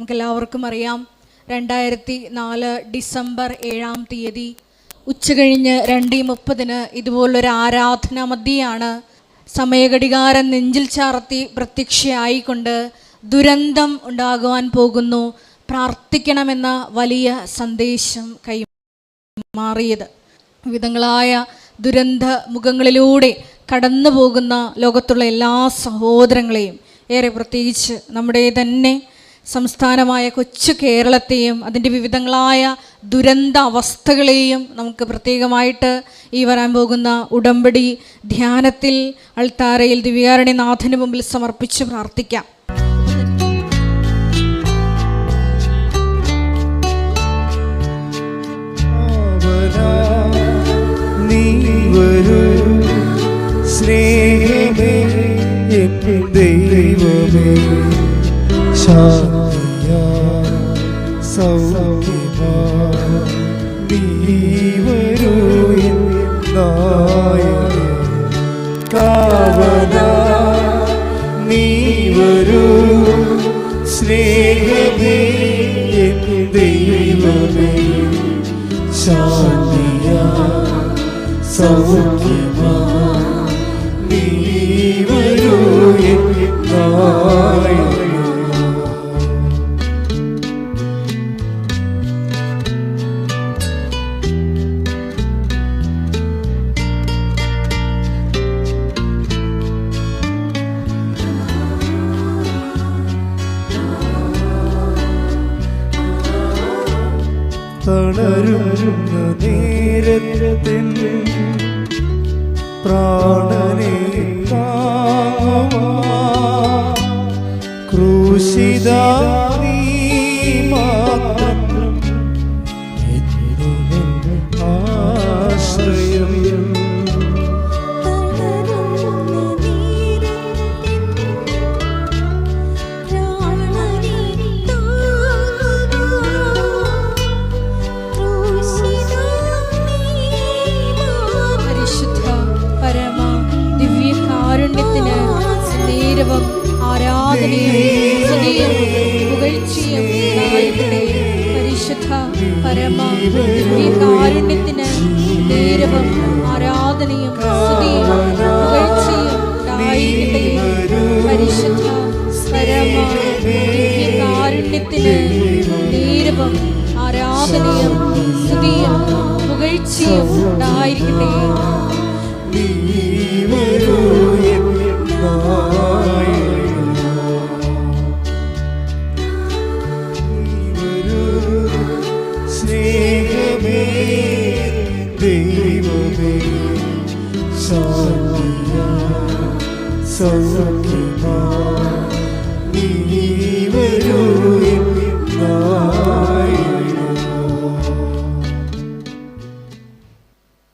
നമുക്കെല്ലാവർക്കും അറിയാം, 2004 ഡിസംബർ 7-ാം തീയതി ഉച്ചകഴിഞ്ഞ് 2:30 ഇതുപോലൊരു ആരാധനാ മധ്യയാണ് സമയഘടികാരം നെഞ്ചിൽ ചാർത്തി പ്രത്യക്ഷയായിക്കൊണ്ട് ദുരന്തം ഉണ്ടാകുവാൻ പോകുന്നു, പ്രാർത്ഥിക്കണമെന്ന വലിയ സന്ദേശം കൈമാറിയത്. വിവിധങ്ങളായ ദുരന്ത മുഖങ്ങളിലൂടെ കടന്നു പോകുന്ന ലോകത്തുള്ള എല്ലാ സഹോദരങ്ങളെയും, ഏറെ പ്രത്യേകിച്ച് നമ്മുടെ തന്നെ സംസ്ഥാനമായ കൊച്ചു കേരളത്തെയും അതിൻ്റെ വിവിധങ്ങളായ ദുരന്ത അവസ്ഥകളെയും നമുക്ക് പ്രത്യേകമായിട്ട് ഈ വരാൻ പോകുന്ന ഉടമ്പടി ധ്യാനത്തിൽ അൾത്താരയിൽ ദിവ്യകാരുണ്യനാഥന് മുമ്പിൽ സമർപ്പിച്ച് പ്രാർത്ഥിക്കാം. സ്നേഹമേ ദൈവമേ ശാന്തിയാ സൗഖ്യമാ നീ വരൂ നായകനേ കാവലാ നീ വരൂ സ്നേഹമേ ദൈവമേ ശാന്തിയാ സൗഖ്യമാ നീ വരൂ നായകനേ. തളരുന്ന നേരത്തിൽ പ്രാണനെ ക്രൂശിതാ നീ മാത്രം ആശ്രയം. ആരാധനയും സ്തുതിയും പുകഴ്ചയും ഉണ്ടായിരിക്കട്ടെ. പരിശുദ്ധ പരമ ദിവ്യകാരുണ്യത്തിന് നേരവും ആരാധനയും സ്തുതിയും പുകഴ്ചയും ഉണ്ടായിരിക്കട്ടെ. പരിശുദ്ധ പരമ ദിവ്യകാരുണ്യത്തിന് നേരവും ആരാധനയും സ്തുതിയും പുകഴ്ചയും ഉണ്ടായിരിക്കട്ടെ. സ്നേഹമേ ദൈവമേ ശാന്തിയാ സൗഖ്യമാ നീ വരൂ നായകനേ.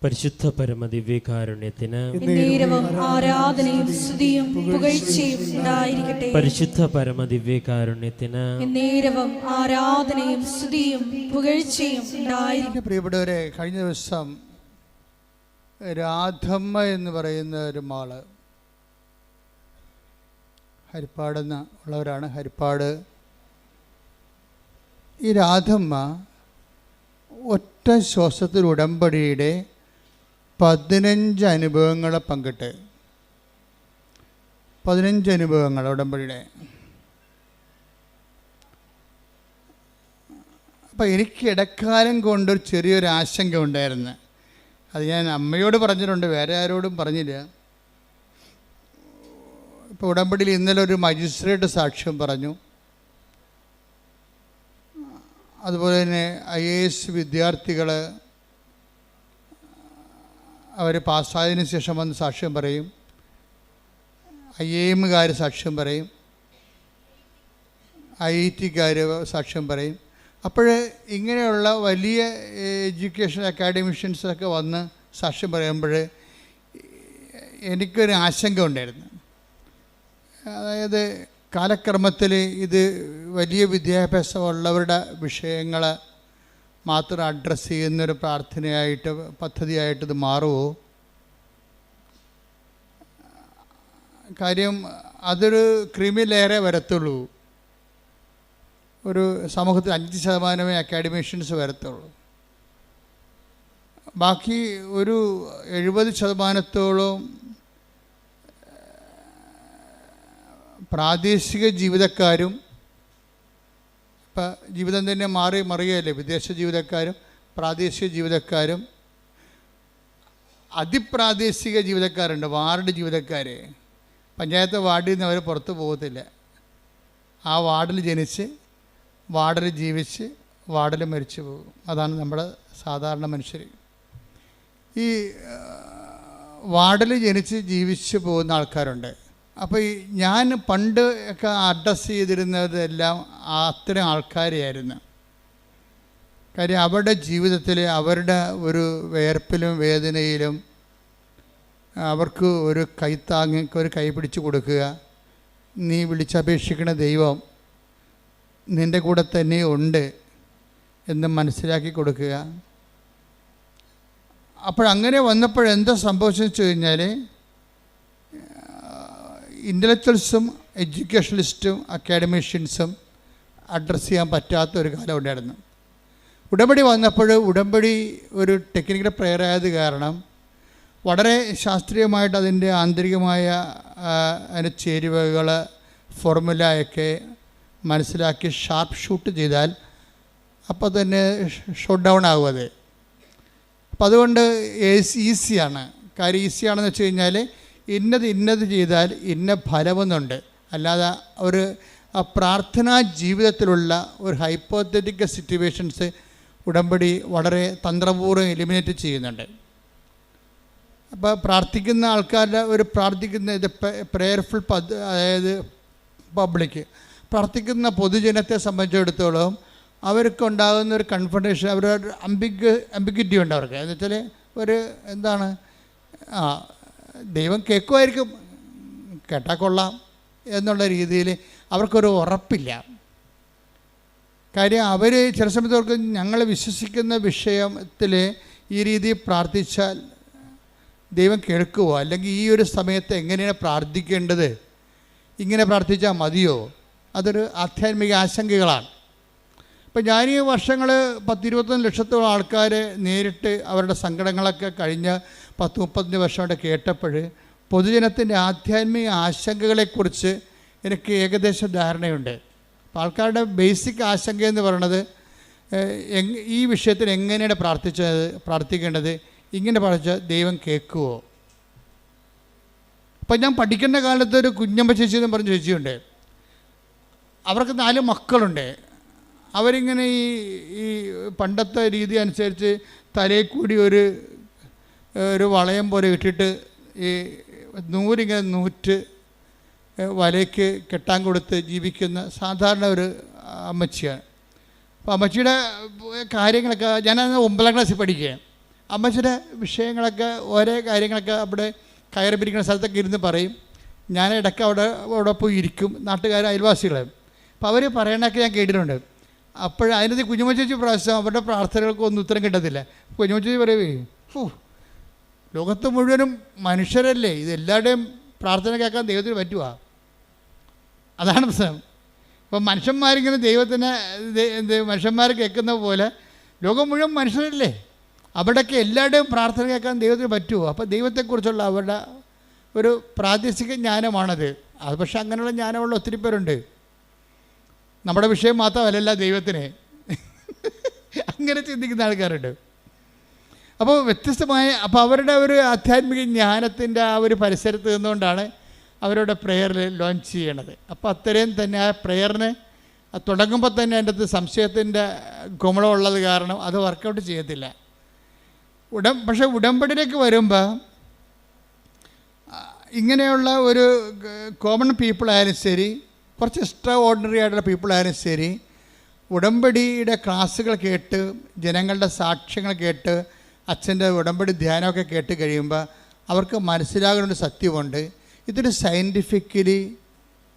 പരിശുദ്ധ പരമദിവ്യകാരുണ്യത്തിന് ആരാധനയും സ്തുതിയും പുകഴ്ചയും ഉണ്ടായിരിക്കട്ടെ. പരിശുദ്ധ പരമദിവ്യകാരുണ്യത്തിന് ആരാധനയും സ്തുതിയും പുകഴ്ചയും ഉണ്ടായിരിക്കട്ടെ. പ്രിയപ്പെട്ടവരെ, കഴിഞ്ഞ ദിവസം രാധമ്മ എന്ന് പറയുന്ന ഒരു മാള് ഹരിപ്പാടെന്ന് ഉള്ളവരാണ്. ഹരിപ്പാട് ഈ രാധമ്മ ഒറ്റ ശ്വാസത്തിൽ ഉടമ്പടിയുടെ 15 അനുഭവങ്ങളെ പങ്കിട്ട് 15 അനുഭവങ്ങൾ ഉടമ്പടിയുടെ. അപ്പോൾ എനിക്ക് ഇടക്കാലം കൊണ്ടൊരു ചെറിയൊരു ആശങ്ക ഉണ്ടായിരുന്നു. അത് ഞാൻ അമ്മയോട് പറഞ്ഞിട്ടുണ്ട്, വേറെ ആരോടും പറഞ്ഞില്ല. ഇപ്പോൾ ഉടമ്പടിയിൽ ഇന്നലെ ഒരു മജിസ്ട്രേറ്റ് സാക്ഷ്യം പറഞ്ഞു. അതുപോലെ തന്നെ IAS വിദ്യാർത്ഥികൾ അവർ പാസ്സായതിനു ശേഷം വന്ന് സാക്ഷ്യം പറയും. IIM സാക്ഷ്യം പറയും. IIT സാക്ഷ്യം പറയും. അപ്പോൾ ഇങ്ങനെയുള്ള വലിയ എഡ്യൂക്കേഷൻ അക്കാഡമിഷ്യൻസൊക്കെ വന്ന് സാക്ഷ്യം പറയുമ്പോൾ എനിക്കൊരു ആശങ്ക ഉണ്ടായിരുന്നു. അതായത് കാലക്രമത്തിൽ ഇത് വലിയ വിദ്യാഭ്യാസമുള്ളവരുടെ വിഷയങ്ങൾ മാത്രം അഡ്രസ്സ് ചെയ്യുന്നൊരു പ്രാർത്ഥനയായിട്ട് പദ്ധതിയായിട്ട് ഇത് മാറുമോ? കാര്യം അതൊരു ക്രിമിലേറെ വരത്തുള്ളൂ. ഒരു സമൂഹത്തിൽ 5% അക്കാഡമിഷ്യൻസ് വരത്തുള്ളൂ. ബാക്കി ഒരു 70% പ്രാദേശിക ജീവിതക്കാരും, ഇപ്പം ജീവിതം തന്നെ മറിയല്ലേ, വിദേശ ജീവിതക്കാരും പ്രാദേശിക ജീവിതക്കാരും അതിപ്രാദേശിക ജീവിതക്കാരുണ്ട്. വാർഡ് ജീവിതക്കാർ, പഞ്ചായത്ത് വാർഡിൽ നിന്ന് അവർ പുറത്ത് പോകത്തില്ല. ആ വാർഡിൽ ജനിച്ച് വാർഡിൽ ജീവിച്ച് വാർഡിൽ മരിച്ചു പോകും. അതാണ് നമ്മുടെ സാധാരണ മനുഷ്യർ. ഈ വാർഡിൽ ജനിച്ച് ജീവിച്ച് പോകുന്ന ആൾക്കാരുണ്ട്. അപ്പോൾ ഈ ഞാൻ പണ്ട് ഒക്കെ അഡ്രസ്സ് ചെയ്തിരുന്നതെല്ലാം അത്തരം ആൾക്കാരെയായിരുന്നു. കാര്യം അവരുടെ ജീവിതത്തിൽ അവരുടെ ഒരു വേർപ്പിലും വേദനയിലും അവർക്ക് ഒരു കൈത്താങ്ങി, ഒരു കൈ പിടിച്ച് കൊടുക്കുക, നീ വിളിച്ചപേക്ഷിക്കുന്ന ദൈവം നിൻ്റെ കൂടെ തന്നെ ഉണ്ട് എന്ന് മനസ്സിലാക്കി കൊടുക്കുക. അപ്പോഴങ്ങനെ വന്നപ്പോഴെന്താ സംഭവിച്ചെന്ന് വെച്ച് കഴിഞ്ഞാൽ, ഇൻ്റലക്ച്വൽസും എഡ്യൂക്കേഷണലിസ്റ്റും അക്കാഡമിഷ്യൻസും അഡ്രസ്സ് ചെയ്യാൻ പറ്റാത്ത ഒരു കാലം ഉണ്ടായിരുന്നു. ഉടമ്പടി വന്നപ്പോൾ ഉടമ്പടി ഒരു ടെക്നിക്കൽ പ്രെയർ ആയത് കാരണം വളരെ ശാസ്ത്രീയമായിട്ട് അതിൻ്റെ ആന്തരികമായ അതിൻ്റെ ചേരുവകൾ ഫോർമുലയൊക്കെ മനസ്സിലാക്കി ഷാർപ്പ് ഷൂട്ട് ചെയ്താൽ അപ്പോൾ തന്നെ ഷോട്ട് ഡൗൺ ആകും അത്. അപ്പം അതുകൊണ്ട് ഈസിയാണ്. കാര്യം ഈസിയാണെന്ന് വെച്ച് കഴിഞ്ഞാൽ ഇന്നത് ചെയ്താൽ ഇന്ന ഫലമെന്നുണ്ട്. അല്ലാതെ ഒരു പ്രാർത്ഥനാ ജീവിതത്തിലുള്ള ഒരു ഹൈപ്പോത്തറ്റിക്കൽ സിറ്റുവേഷൻസ് ഉടമ്പടി വളരെ തന്ത്രപൂർവ്വം എലിമിനേറ്റ് ചെയ്യുന്നുണ്ട്. അപ്പോൾ പ്രാർത്ഥിക്കുന്ന ആൾക്കാരുടെ ഒരു ഇത് പ്രെയർഫുൾ അതായത് പബ്ലിക് പ്രാർത്ഥിക്കുന്ന പൊതുജനത്തെ സംബന്ധിച്ചിടത്തോളം അവർക്കുണ്ടാകുന്ന ഒരു കൺഫർട്ടേഷൻ, അവരുടെ അംബിഗ്വിറ്റി ഉണ്ട് അവർക്ക്. എന്ന് വെച്ചാൽ ഒരു എന്താണ്, ദൈവം കേൾക്കുമായിരിക്കും, കേട്ടാൽ കൊള്ളാം എന്നുള്ള രീതിയിൽ അവർക്കൊരു ഉറപ്പില്ല. കാര്യം അവർ ചില സമയത്ത് അവർക്ക് ഞങ്ങൾ വിശ്വസിക്കുന്ന വിഷയത്തിൽ ഈ രീതിയിൽ പ്രാർത്ഥിച്ചാൽ ദൈവം കേൾക്കുമോ, അല്ലെങ്കിൽ ഈ ഒരു സമയത്ത് എങ്ങനെയാണ് പ്രാർത്ഥിക്കേണ്ടത്, ഇങ്ങനെ പ്രാർത്ഥിച്ചാൽ മതിയോ, അതൊരു ആധ്യാത്മിക ആശങ്കകളാണ്. ഇപ്പം ഞാൻ ഈ വർഷങ്ങൾ 10-21 ലക്ഷത്തോളം ആൾക്കാർ നേരിട്ട് അവരുടെ സങ്കടങ്ങളൊക്കെ കഴിഞ്ഞ 10-35 വർഷമായിട്ട് കേട്ടപ്പോൾ പൊതുജനത്തിൻ്റെ ആധ്യാത്മിക ആശങ്കകളെക്കുറിച്ച് എനിക്ക് ഏകദേശം ധാരണയുണ്ട്. അപ്പോൾ ആൾക്കാരുടെ ബേസിക് ആശങ്ക എന്ന് പറയുന്നത് ഈ വിഷയത്തിൽ എങ്ങനെയാണ് പ്രാർത്ഥിക്കേണ്ടത്, ഇങ്ങനെ പ്രാർത്ഥിച്ചാൽ ദൈവം കേൾക്കുമോ. അപ്പം ഞാൻ പഠിക്കേണ്ട കാലത്ത് ഒരു കുഞ്ഞമ്മ ചേച്ചി എന്ന് പറഞ്ഞ ചേച്ചിയുണ്ട്. അവർക്ക് 4 മക്കളുണ്ട്. അവരിങ്ങനെ ഈ പണ്ടത്തെ രീതി അനുസരിച്ച് തലയിൽ കൂടി ഒരു വളയം പോലെ ഇട്ടിട്ട് ഈ നൂരിങ്ങനെ നൂറ്റ് വലയ്ക്ക് കെട്ടാൻ കൊടുത്ത് ജീവിക്കുന്ന സാധാരണ ഒരു അമ്മച്ചിയാണ്. അപ്പോൾ അമ്മച്ചിയുടെ കാര്യങ്ങളൊക്കെ ഞാൻ 9ാം ക്ലാസ്സിൽ പഠിക്കുകയാണ്. അമ്മച്ചിയുടെ വിഷയങ്ങളൊക്കെ ഓരോ കാര്യങ്ങളൊക്കെ അവിടെ കയറി പിരിക്കുന്ന സ്ഥലത്തൊക്കെ ഇരുന്ന് പറയും. ഞാൻ ഇടയ്ക്ക് അവിടെ പോയി ഇരിക്കും, നാട്ടുകാർ അയൽവാസികളെ. അപ്പോൾ അവർ പറയണതൊക്കെ ഞാൻ കേട്ടിട്ടുണ്ട്. അതിനകത്ത് കുഞ്ഞുമ്മ ചേച്ചി പ്രാവശ്യം അവരുടെ പ്രാർത്ഥനകൾക്കൊന്നും ഉത്തരം കിട്ടത്തില്ല. കുഞ്ഞുമ്മ ചേച്ചി പറയുവേ, ലോകത്ത് മുഴുവനും മനുഷ്യരല്ലേ, ഇതെല്ലാവരുടെയും പ്രാർത്ഥന കേൾക്കാൻ ദൈവത്തിന് പറ്റുക. അതാണ് പ്രശ്നം. ഇപ്പം മനുഷ്യന്മാരിങ്ങനെ ദൈവത്തിന് മനുഷ്യന്മാർ കേൾക്കുന്ന പോലെ ലോകം മുഴുവൻ മനുഷ്യരല്ലേ, അവിടെയൊക്കെ എല്ലാവരുടെയും പ്രാർത്ഥന കേൾക്കാൻ ദൈവത്തിന് പറ്റുമോ. അപ്പോൾ ദൈവത്തെക്കുറിച്ചുള്ള അവരുടെ ഒരു പ്രാദേശിക ജ്ഞാനമാണത്. അത് പക്ഷേ അങ്ങനെയുള്ള ജ്ഞാനമുള്ള ഒത്തിരി പേരുണ്ട്. നമ്മുടെ വിഷയം മാത്രമല്ല ദൈവത്തിന് അങ്ങനെ ചിന്തിക്കുന്ന ആൾക്കാരുണ്ട്. അപ്പോൾ വ്യത്യസ്തമായ അവരുടെ ഒരു ആധ്യാത്മിക ജ്ഞാനത്തിൻ്റെ ആ ഒരു പരിസരത്ത് നിന്നുകൊണ്ടാണ് അവരുടെ പ്രെയറിൽ ലോഞ്ച് ചെയ്യണത്. അപ്പോൾ അത്രയും തന്നെ ആ പ്രെയറിന് തുടങ്ങുമ്പോൾ തന്നെ അതിൻ്റെ അകത്ത് സംശയത്തിൻ്റെ കുമളമുള്ളത് കാരണം അത് വർക്കൗട്ട് ചെയ്യത്തില്ല. പക്ഷേ ഉടമ്പടിയിലേക്ക് വരുമ്പോൾ ഇങ്ങനെയുള്ള ഒരു കോമൺ പീപ്പിളായാലും ശരി, കുറച്ച് എക്സ്ട്രാ ഓർഡിനറി ആയിട്ടുള്ള പീപ്പിളായാലും ശരി, ഉടമ്പടിയുടെ ക്ലാസ്സുകൾ കേട്ട് ജനങ്ങളുടെ സാക്ഷ്യങ്ങൾ കേട്ട് അച്ഛൻ്റെ ഉടമ്പടി ധ്യാനമൊക്കെ കേട്ട് കഴിയുമ്പോൾ അവർക്ക് മനസ്സിലാകുന്നൊരു സത്യമുണ്ട്. ഇതൊരു സയൻറ്റിഫിക്കലി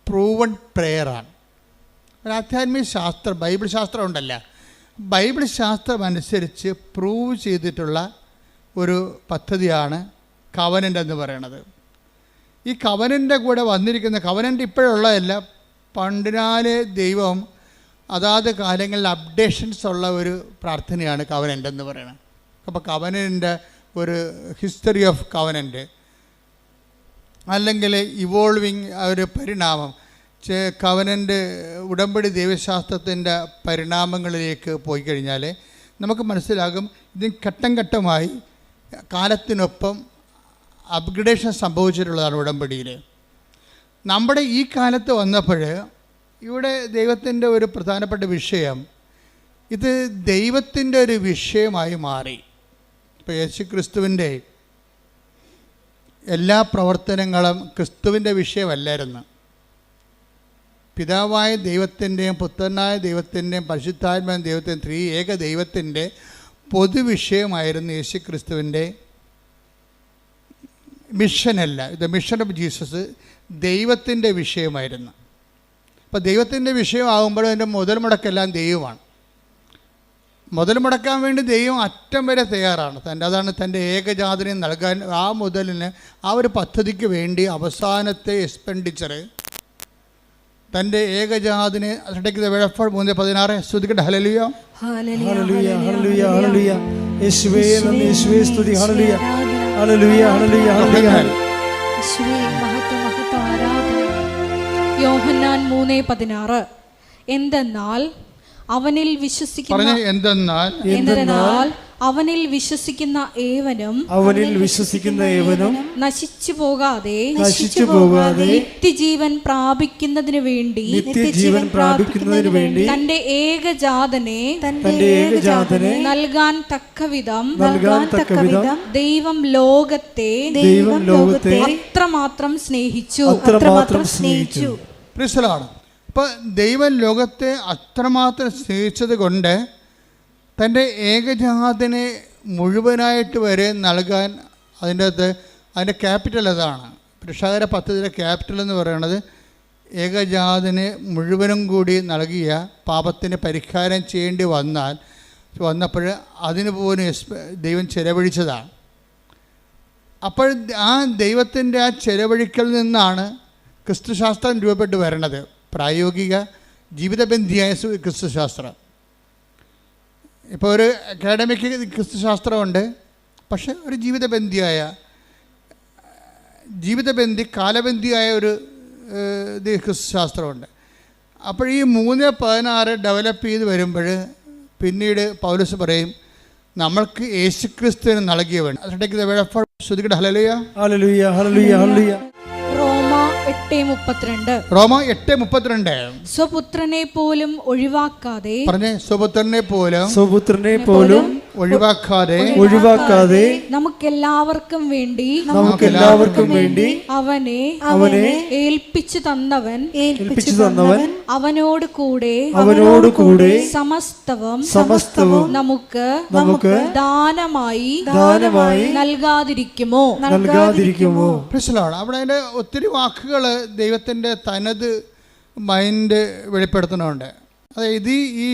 പ്രൂവൺ പ്രെയറാണ്. ഒരു ആധ്യാത്മിക ശാസ്ത്രം, ബൈബിൾ ശാസ്ത്രം ഉണ്ടല്ല, ബൈബിൾ ശാസ്ത്രം അനുസരിച്ച് പ്രൂവ് ചെയ്തിട്ടുള്ള ഒരു പദ്ധതിയാണ് കവനൻ്റ് എന്ന് പറയുന്നത്. ഈ കവനൻ്റെ കൂടെ വന്നിരിക്കുന്ന കവനൻ്റ് ഇപ്പോഴുള്ളതല്ല, പണ്ടിനാലെ ദൈവം അതാത് കാലങ്ങളിൽ അപ്ഡേഷൻസ് ഉള്ള ഒരു പ്രാർത്ഥനയാണ് കവനൻ്റ് എന്ന് പറയുന്നത്. അപ്പോൾ കവനൻ്റെ ഒരു ഹിസ്റ്ററി ഓഫ് കവനൻ്റ് അല്ലെങ്കിൽ ഇവോൾവിങ് ഒരു പരിണാമം, കവനൻ്റ് ഉടമ്പടി ദൈവശാസ്ത്രത്തിൻ്റെ പരിണാമങ്ങളിലേക്ക് പോയി കഴിഞ്ഞാൽ നമുക്ക് മനസ്സിലാകും ഇതിന് ഘട്ടം ഘട്ടമായി കാലത്തിനൊപ്പം അപ്ഗ്രഡേഷൻ സംഭവിച്ചിട്ടുള്ളതാണ് ഉടമ്പടിയിൽ. നമ്മുടെ ഈ കാലത്ത് വന്നപ്പോൾ ഇവിടെ ദൈവത്തിൻ്റെ ഒരു പ്രധാനപ്പെട്ട വിഷയം, ഇത് ദൈവത്തിൻ്റെ ഒരു വിഷയമായി മാറി. ഇപ്പോൾ യേശു ക്രിസ്തുവിൻ്റെ എല്ലാ പ്രവർത്തനങ്ങളും ക്രിസ്തുവിൻ്റെ വിഷയമല്ലായിരുന്നു. പിതാവായ ദൈവത്തിൻ്റെയും പുത്രനായ ദൈവത്തിൻ്റെയും പരിശുദ്ധാത്മാവായ ദൈവത്തിൻ്റെയും ത്രിയേക ദൈവത്തിൻ്റെ പൊതുവിഷയമായിരുന്നു യേശു ക്രിസ്തുവിൻ്റെ മിഷനല്ല. ഇത് മിഷൻ ഓഫ് ജീസസ് ദൈവത്തിൻ്റെ വിഷയമായിരുന്നു. അപ്പോൾ ദൈവത്തിൻ്റെ വിഷയമാകുമ്പോൾ അതിൻ്റെ മുതൽ മുടക്കെല്ലാം ദൈവമാണ്. മുതൽ മുടക്കാൻ വേണ്ടി ദൈവം അറ്റം വരെ തയ്യാറാണ്. അതാണ് തൻ്റെ ഏകജാതനെ നൽകാൻ. ആ മുതലിന് ആ ഒരു പദ്ധതിക്ക് വേണ്ടി അവസാനത്തെ എക്സ്പെൻഡിച്ചർ തൻ്റെ ഏകജാതിനെ 3:16 സ്തുതിക്കട്ടെ. ഹല്ലേലൂയ ഹല്ലേലൂയ ഹല്ലേലൂയ ഹല്ലേലൂയ. യേശുവേ നന്ദി, യേശുവേ സ്തുതി. ഹല്ലേലൂയ ഹല്ലേലൂയ ഹല്ലേലൂയ ഹല്ലേലൂയ. യേശുവേ മഹത്വം മഹത്വം ആരാധന. യോഹന്നാൻ 3:16 എന്തെന്നാൽ അവനിൽ വിശ്വസിക്കുന്ന അവനിൽ വിശ്വസിക്കുന്ന ഏവനും നശിച്ചു പോകാതെ നിത്യജീവൻ പ്രാപിക്കുന്നതിന് വേണ്ടി തന്റെ ഏകജാതനെ നൽകാൻ തക്കവിധം ദൈവം ലോകത്തെ അത്രമാത്രം സ്നേഹിച്ചു. അപ്പോൾ ദൈവം ലോകത്തെ അത്രമാത്രം സ്നേഹിച്ചത് കൊണ്ട് തൻ്റെ ഏകജാതനെ മുഴുവനായിട്ട് വരെ നൽകാൻ അതിൻ്റെ ക്യാപിറ്റൽ അതാണ്. രക്ഷാകര പദ്ധതിയുടെ ക്യാപിറ്റൽ എന്ന് പറയുന്നത് ഏകജാതനെ മുഴുവനും കൂടി നൽകിയ പാപത്തിന് പരിഹാരം ചെയ്യേണ്ടി വന്നപ്പോൾ അതിന് പോലും ദൈവം ചെലവഴിച്ചതാണ്. അപ്പോൾ ആ ദൈവത്തിൻ്റെ ആ ചെലവഴിക്കൽ നിന്നാണ് ക്രിസ്തുശാസ്ത്രം രൂപപ്പെട്ട് വരണത്. പ്രായോഗിക ജീവിതബന്ധിയായ ക്രിസ്തുശാസ്ത്രം. ഇപ്പോൾ ഒരു അക്കാഡമിക് ക്രിസ്തുശാസ്ത്രമുണ്ട്, പക്ഷെ ഒരു ജീവിതബന്ധി കാലബന്ധിയായ ഒരു ക്രിസ്തുശാസ്ത്രമുണ്ട്. അപ്പോൾ ഈ 3:16 ഡെവലപ്പ് ചെയ്ത് വരുമ്പോൾ പിന്നീട് പൗലോസ് പറയും നമ്മൾക്ക് യേശുക്രിസ്തുവിന് നൽകിയവൻ. ശ്രുതിക്കട്ടെ. ഹല്ലേലൂയ ഹല്ലേലൂയ ഹല്ലേലൂയ ഹല്ലേലൂയ. റോമ 8:32 സ്വപുത്രനെ പോലും ഒഴിവാക്കാതെ നമുക്കെല്ലാവർക്കും വേണ്ടി അവനെ ഏൽപ്പിച്ചു തന്നവൻ അവനോട് കൂടെ സമസ്തവും നമുക്ക് ദാനമായി നൽകാതിരിക്കുമോ? അവിടെ അതിൻ്റെ ഒത്തിരി വാക്കുകൾ ദൈവത്തിൻ്റെ തനത് മൈൻഡ് വെളിപ്പെടുത്തുന്നുണ്ട്. അതായത് ഈ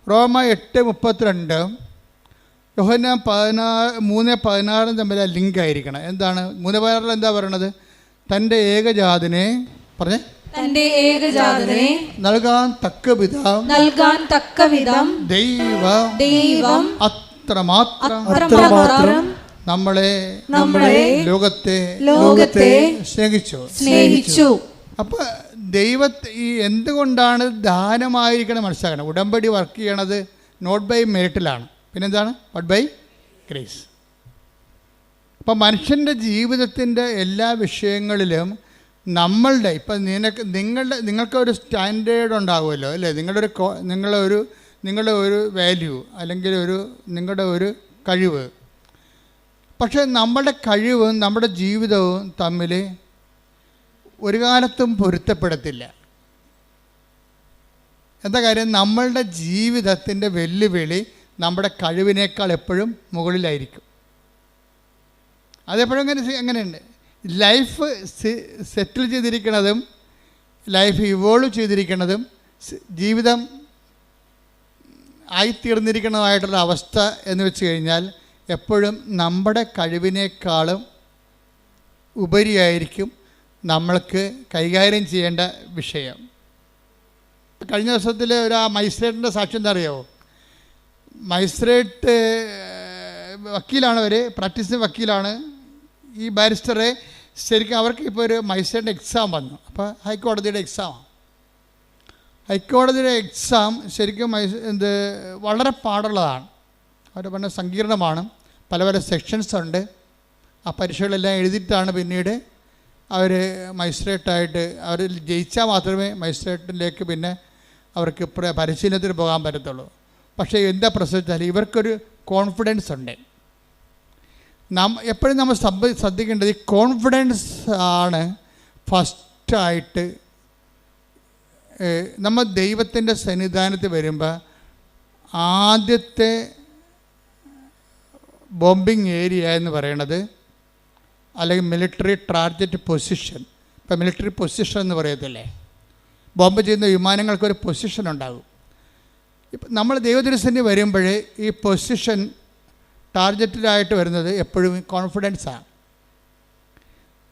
റോമ 8:32 യോഹന്നാൻ 3:16 തമ്മിൽ ലിങ്ക് ആയിരിക്കണം. എന്താണ് 3:16 എന്താ പറയണത്? തൻ്റെ ഏകജാതനെ നൽകാൻ തക്കവിധം ദൈവം അത്രമാത്രം നമ്മളെ ലോകത്തെ സ്നേഹിച്ചു. അപ്പൊ ഈ എന്തുകൊണ്ടാണ് ദാനമായിരിക്കണം മനസ്സിലാക്കണം. ഉടമ്പടി വർക്ക് ചെയ്യണത് നോട്ട് ബൈ മെറിറ്റിലാണ്, പിന്നെന്താണ്? But by grace. അപ്പം മനുഷ്യൻ്റെ ജീവിതത്തിൻ്റെ എല്ലാ വിഷയങ്ങളിലും നമ്മളുടെ ഇപ്പം നിങ്ങൾക്കൊരു സ്റ്റാൻഡേർഡ് ഉണ്ടാകുമല്ലോ അല്ലേ? നിങ്ങളുടെ ഒരു വാല്യൂ അല്ലെങ്കിൽ നിങ്ങളുടെ ഒരു കഴിവ്. പക്ഷേ നമ്മുടെ കഴിവും നമ്മുടെ ജീവിതവും തമ്മിൽ ഒരു കാലത്തും പൊരുത്തപ്പെടത്തില്ല. എന്താ കാര്യം? നമ്മളുടെ ജീവിതത്തിൻ്റെ വെല്ലുവിളി നമ്മുടെ കഴിവിനേക്കാൾ എപ്പോഴും മുകളിലായിരിക്കും. അതെപ്പോഴും എങ്ങനെയുണ്ട്? ലൈഫ് സെറ്റിൽ ചെയ്തിരിക്കുന്നതും ലൈഫ് ഇവോൾവ് ചെയ്തിരിക്കുന്നതും ജീവിതം ആയിത്തീർന്നിരിക്കുന്നതായിട്ടുള്ള അവസ്ഥ എന്ന് വെച്ച് കഴിഞ്ഞാൽ എപ്പോഴും നമ്മുടെ കഴിവിനേക്കാളും ഉപരിയായിരിക്കും നമ്മൾക്ക് കൈകാര്യം ചെയ്യേണ്ട വിഷയം. കഴിഞ്ഞ ദിവസത്തിൽ ഒരു ആ മജിസ്ട്രേറ്റിൻ്റെ സാക്ഷ്യം എന്താ അറിയാമോ? മജിസ്ട്രേറ്റ് വക്കീലാണ്, അവർ പ്രാക്ടീസിങ് വക്കീലാണ്. ഈ ബാരിസ്റ്ററെ ശരിക്കും അവർക്ക് ഇപ്പോൾ ഒരു മജിസ്ട്രേറ്റിൻ്റെ എക്സാം വന്നു. അപ്പോൾ ഹൈക്കോടതിയുടെ എക്സാമാണ്. ഹൈക്കോടതിയുടെ എക്സാം ശരിക്കും വളരെ പാടുള്ളതാണ്. അവർ പറഞ്ഞ സങ്കീർണമാണ്. പല പല സെക്ഷൻസ് ഉണ്ട്. ആ പരീക്ഷകളെല്ലാം എഴുതിയിട്ടാണ് പിന്നീട് അവർ മജിസ്ട്രേറ്റായിട്ട് അവർ ജയിച്ചാൽ മാത്രമേ മജിസ്ട്രേറ്റിലേക്ക് പിന്നെ അവർക്ക് പരിശീലനത്തിന് പോകാൻ പറ്റത്തുള്ളൂ. പക്ഷേ എന്താ പ്രശ്നം വെച്ചാൽ ഇവർക്കൊരു കോൺഫിഡൻസ് ഉണ്ട്. എപ്പോഴും നമ്മൾ ശ്രദ്ധിക്കേണ്ടത് ഈ കോൺഫിഡൻസ് ആണ് ഫസ്റ്റായിട്ട്. നമ്മൾ ദൈവത്തിൻ്റെ സന്നിധാനത്തിൽ വരുമ്പോൾ ആദ്യത്തെ ബോംബിങ് ഏരിയ എന്ന് പറയണത്, അല്ലെങ്കിൽ മിലിറ്ററി ടാർഗറ്റ് പൊസിഷൻ. ഇപ്പം മിലിറ്ററി പൊസിഷൻ എന്ന് പറയത്തില്ലേ, ബോംബ് ചെയ്യുന്ന വിമാനങ്ങൾക്കൊരു പൊസിഷൻ ഉണ്ടാകും. ഇപ്പം നമ്മൾ ദൈവദർശനം വരുമ്പോൾ ഈ പൊസിഷൻ ടാർഗറ്റിലായിട്ട് വരുന്നത് എപ്പോഴും കോൺഫിഡൻസാണ്.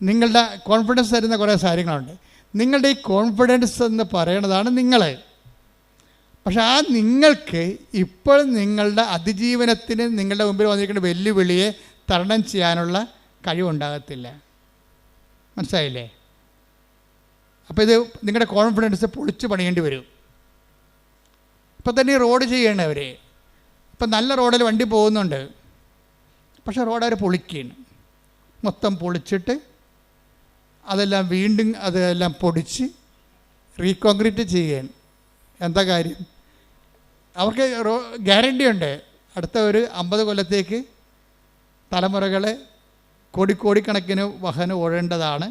നിങ്ങളുടെ കോൺഫിഡൻസ് തരുന്ന കുറേ കാര്യങ്ങളുണ്ട്. നിങ്ങളുടെ ഈ കോൺഫിഡൻസ് എന്ന് പറയണതാണ് നിങ്ങൾ. പക്ഷെ ആ നിങ്ങൾക്ക് ഇപ്പോൾ നിങ്ങളുടെ അതിജീവനത്തിന് നിങ്ങളുടെ മുമ്പിൽ വന്നിരിക്കുന്ന വെല്ലുവിളിയെ തരണം ചെയ്യാനുള്ള കഴിവുണ്ടാകത്തില്ല. മനസ്സിലായില്ലേ? അപ്പോൾ ഇത് നിങ്ങളുടെ കോൺഫിഡൻസ് പൊളിച്ച് പണിയേണ്ടി വരും. ഇപ്പം തന്നെ ഈ റോഡ് ചെയ്യണേ അവർ. ഇപ്പം നല്ല റോഡിൽ വണ്ടി പോകുന്നുണ്ട്, പക്ഷേ റോഡ് അവർ പൊളിക്കുകയാണ്. മൊത്തം പൊളിച്ചിട്ട് അതെല്ലാം വീണ്ടും അതെല്ലാം പൊടിച്ച് റീകോൺക്രീറ്റ് ചെയ്യുകയാണ്. എന്താ കാര്യം? അവർക്ക് ഗ്യാരണ്ടി ഉണ്ട്, അടുത്ത ഒരു 50 കൊല്ലത്തേക്ക് തലമുറകളെ കോടിക്കണക്കിന് വാഹനം ഓടേണ്ടതാണ്.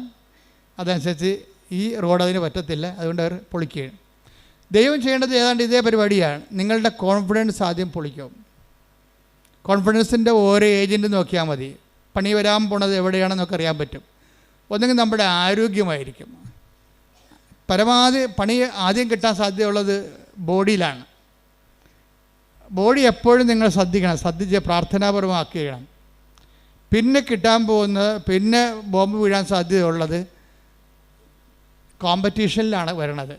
അതനുസരിച്ച് ഈ റോഡ് അതിന് പറ്റത്തില്ല, അതുകൊണ്ട് അവർ പൊളിക്കുകയാണ്. ദൈവം ചെയ്യേണ്ടത് ഏതാണ്ട് ഇതേ പരിപാടിയാണ്. നിങ്ങളുടെ കോൺഫിഡൻസ് ആദ്യം പൊളിക്കും. കോൺഫിഡൻസിൻ്റെ ഓരോ ഏജൻറ്റ് നോക്കിയാൽ മതി, പണി വരാൻ പോണത് എവിടെയാണെന്നൊക്കെ അറിയാൻ പറ്റും. ഒന്നെങ്കിൽ നമ്മുടെ ആരോഗ്യമായിരിക്കും. പരമാവധി പണി ആദ്യം കിട്ടാൻ സാധ്യതയുള്ളത് ബോഡിയിലാണ്. ബോഡി എപ്പോഴും നിങ്ങൾ ശ്രദ്ധിച്ച് പ്രാർത്ഥനാപരമാക്കുകയാണ്. പിന്നെ കിട്ടാൻ പോകുന്നത്, പിന്നെ ബോംബ് വീഴാൻ സാധ്യതയുള്ളത് കോമ്പറ്റീഷനിലാണ് വരണത്.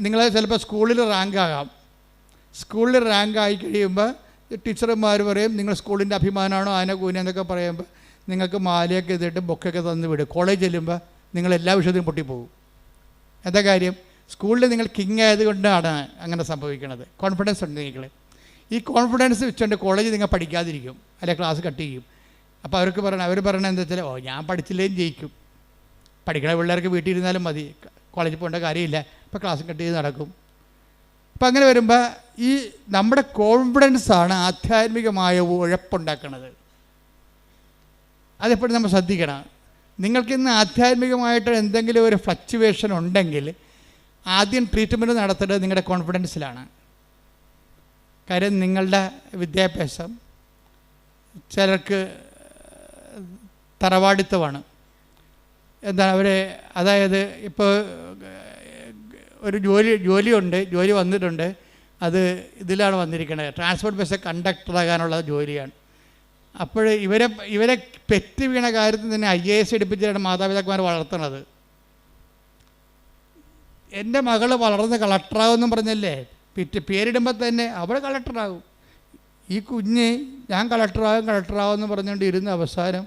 നിങ്ങൾ ചിലപ്പോൾ സ്കൂളിൽ റാങ്കാകാം. സ്കൂളിൽ റാങ്കായി കഴിയുമ്പോൾ ടീച്ചർമാർ പറയും നിങ്ങൾ സ്കൂളിൻ്റെ അഭിമാനമാണോ ആന കൂന എന്നൊക്കെ പറയുമ്പോൾ നിങ്ങൾക്ക് മാലയൊക്കെ ഇതിട്ട് ബൊക്കൊക്കെ തന്ന് വിടും. കോളേജ് ചെല്ലുമ്പോൾ നിങ്ങൾ എല്ലാ വിഷയത്തിലും പൊട്ടിപ്പോകും. എന്താ കാര്യം? സ്കൂളിൽ നിങ്ങൾ കിങ് ആയതുകൊണ്ടാണ് അങ്ങനെ സംഭവിക്കുന്നത്. കോൺഫിഡൻസ് ഉണ്ട് നിങ്ങൾ. ഈ കോൺഫിഡൻസ് വെച്ചുകൊണ്ട് കോളേജിൽ നിങ്ങൾ പഠിക്കാതിരിക്കും, അല്ലെങ്കിൽ ക്ലാസ് കട്ട് ചെയ്യും. അപ്പോൾ അവർ പറയണത് എന്താ വെച്ചാൽ, ഞാൻ പഠിച്ചില്ലേലും ജയിക്കും, പഠിക്കണ പിള്ളേർക്ക് വീട്ടിൽ ഇരുന്നാലും മതി, കോളേജിൽ പോകേണ്ട കാര്യമില്ല, ഇപ്പോൾ ക്ലാസ് കട്ട് ചെയ്ത് നടക്കും. അപ്പം അങ്ങനെ വരുമ്പോൾ ഈ നമ്മുടെ കോൺഫിഡൻസാണ് ആധ്യാത്മികമായ ഉഴപ്പുണ്ടാക്കുന്നത്. അതെപ്പോഴും നമ്മൾ ശ്രദ്ധിക്കണം. നിങ്ങൾക്കിന്ന് ആധ്യാത്മികമായിട്ട് എന്തെങ്കിലും ഒരു ഫ്ലക്ച്വേഷൻ ഉണ്ടെങ്കിൽ ആദ്യം ട്രീറ്റ്മെൻറ്റ് നടത്തേണ്ടത് നിങ്ങളുടെ കോൺഫിഡൻസിലാണ്. കാര്യം നിങ്ങളുടെ വിദ്യാഭ്യാസം ചിലർക്ക് തറവാടിത്തമാണ്. അതായത് ഇപ്പോൾ ഒരു ജോലിയുണ്ട്, ജോലി വന്നിട്ടുണ്ട്, അത് ഇതിലാണ് വന്നിരിക്കുന്നത്, ട്രാൻസ്പോർട്ട് ബസ് കണ്ടക്ടറാകാനുള്ള ജോലിയാണ്. അപ്പോൾ ഇവരെ പെറ്റ് വീണ കാര്യത്തിൽ തന്നെ IAS എടുപ്പിച്ചിട്ടാണ് മാതാപിതാക്കന്മാർ വളർത്തുന്നത്. എൻ്റെ മകൾ വളർന്ന് കളക്ടറാകുമെന്നും പറഞ്ഞല്ലേ, പേരിടുമ്പോൾ തന്നെ അവൾ കളക്ടറാകും. ഈ കുഞ്ഞ് ഞാൻ കളക്ടറാകും എന്ന് പറഞ്ഞുകൊണ്ട് ഇരുന്ന അവസാനം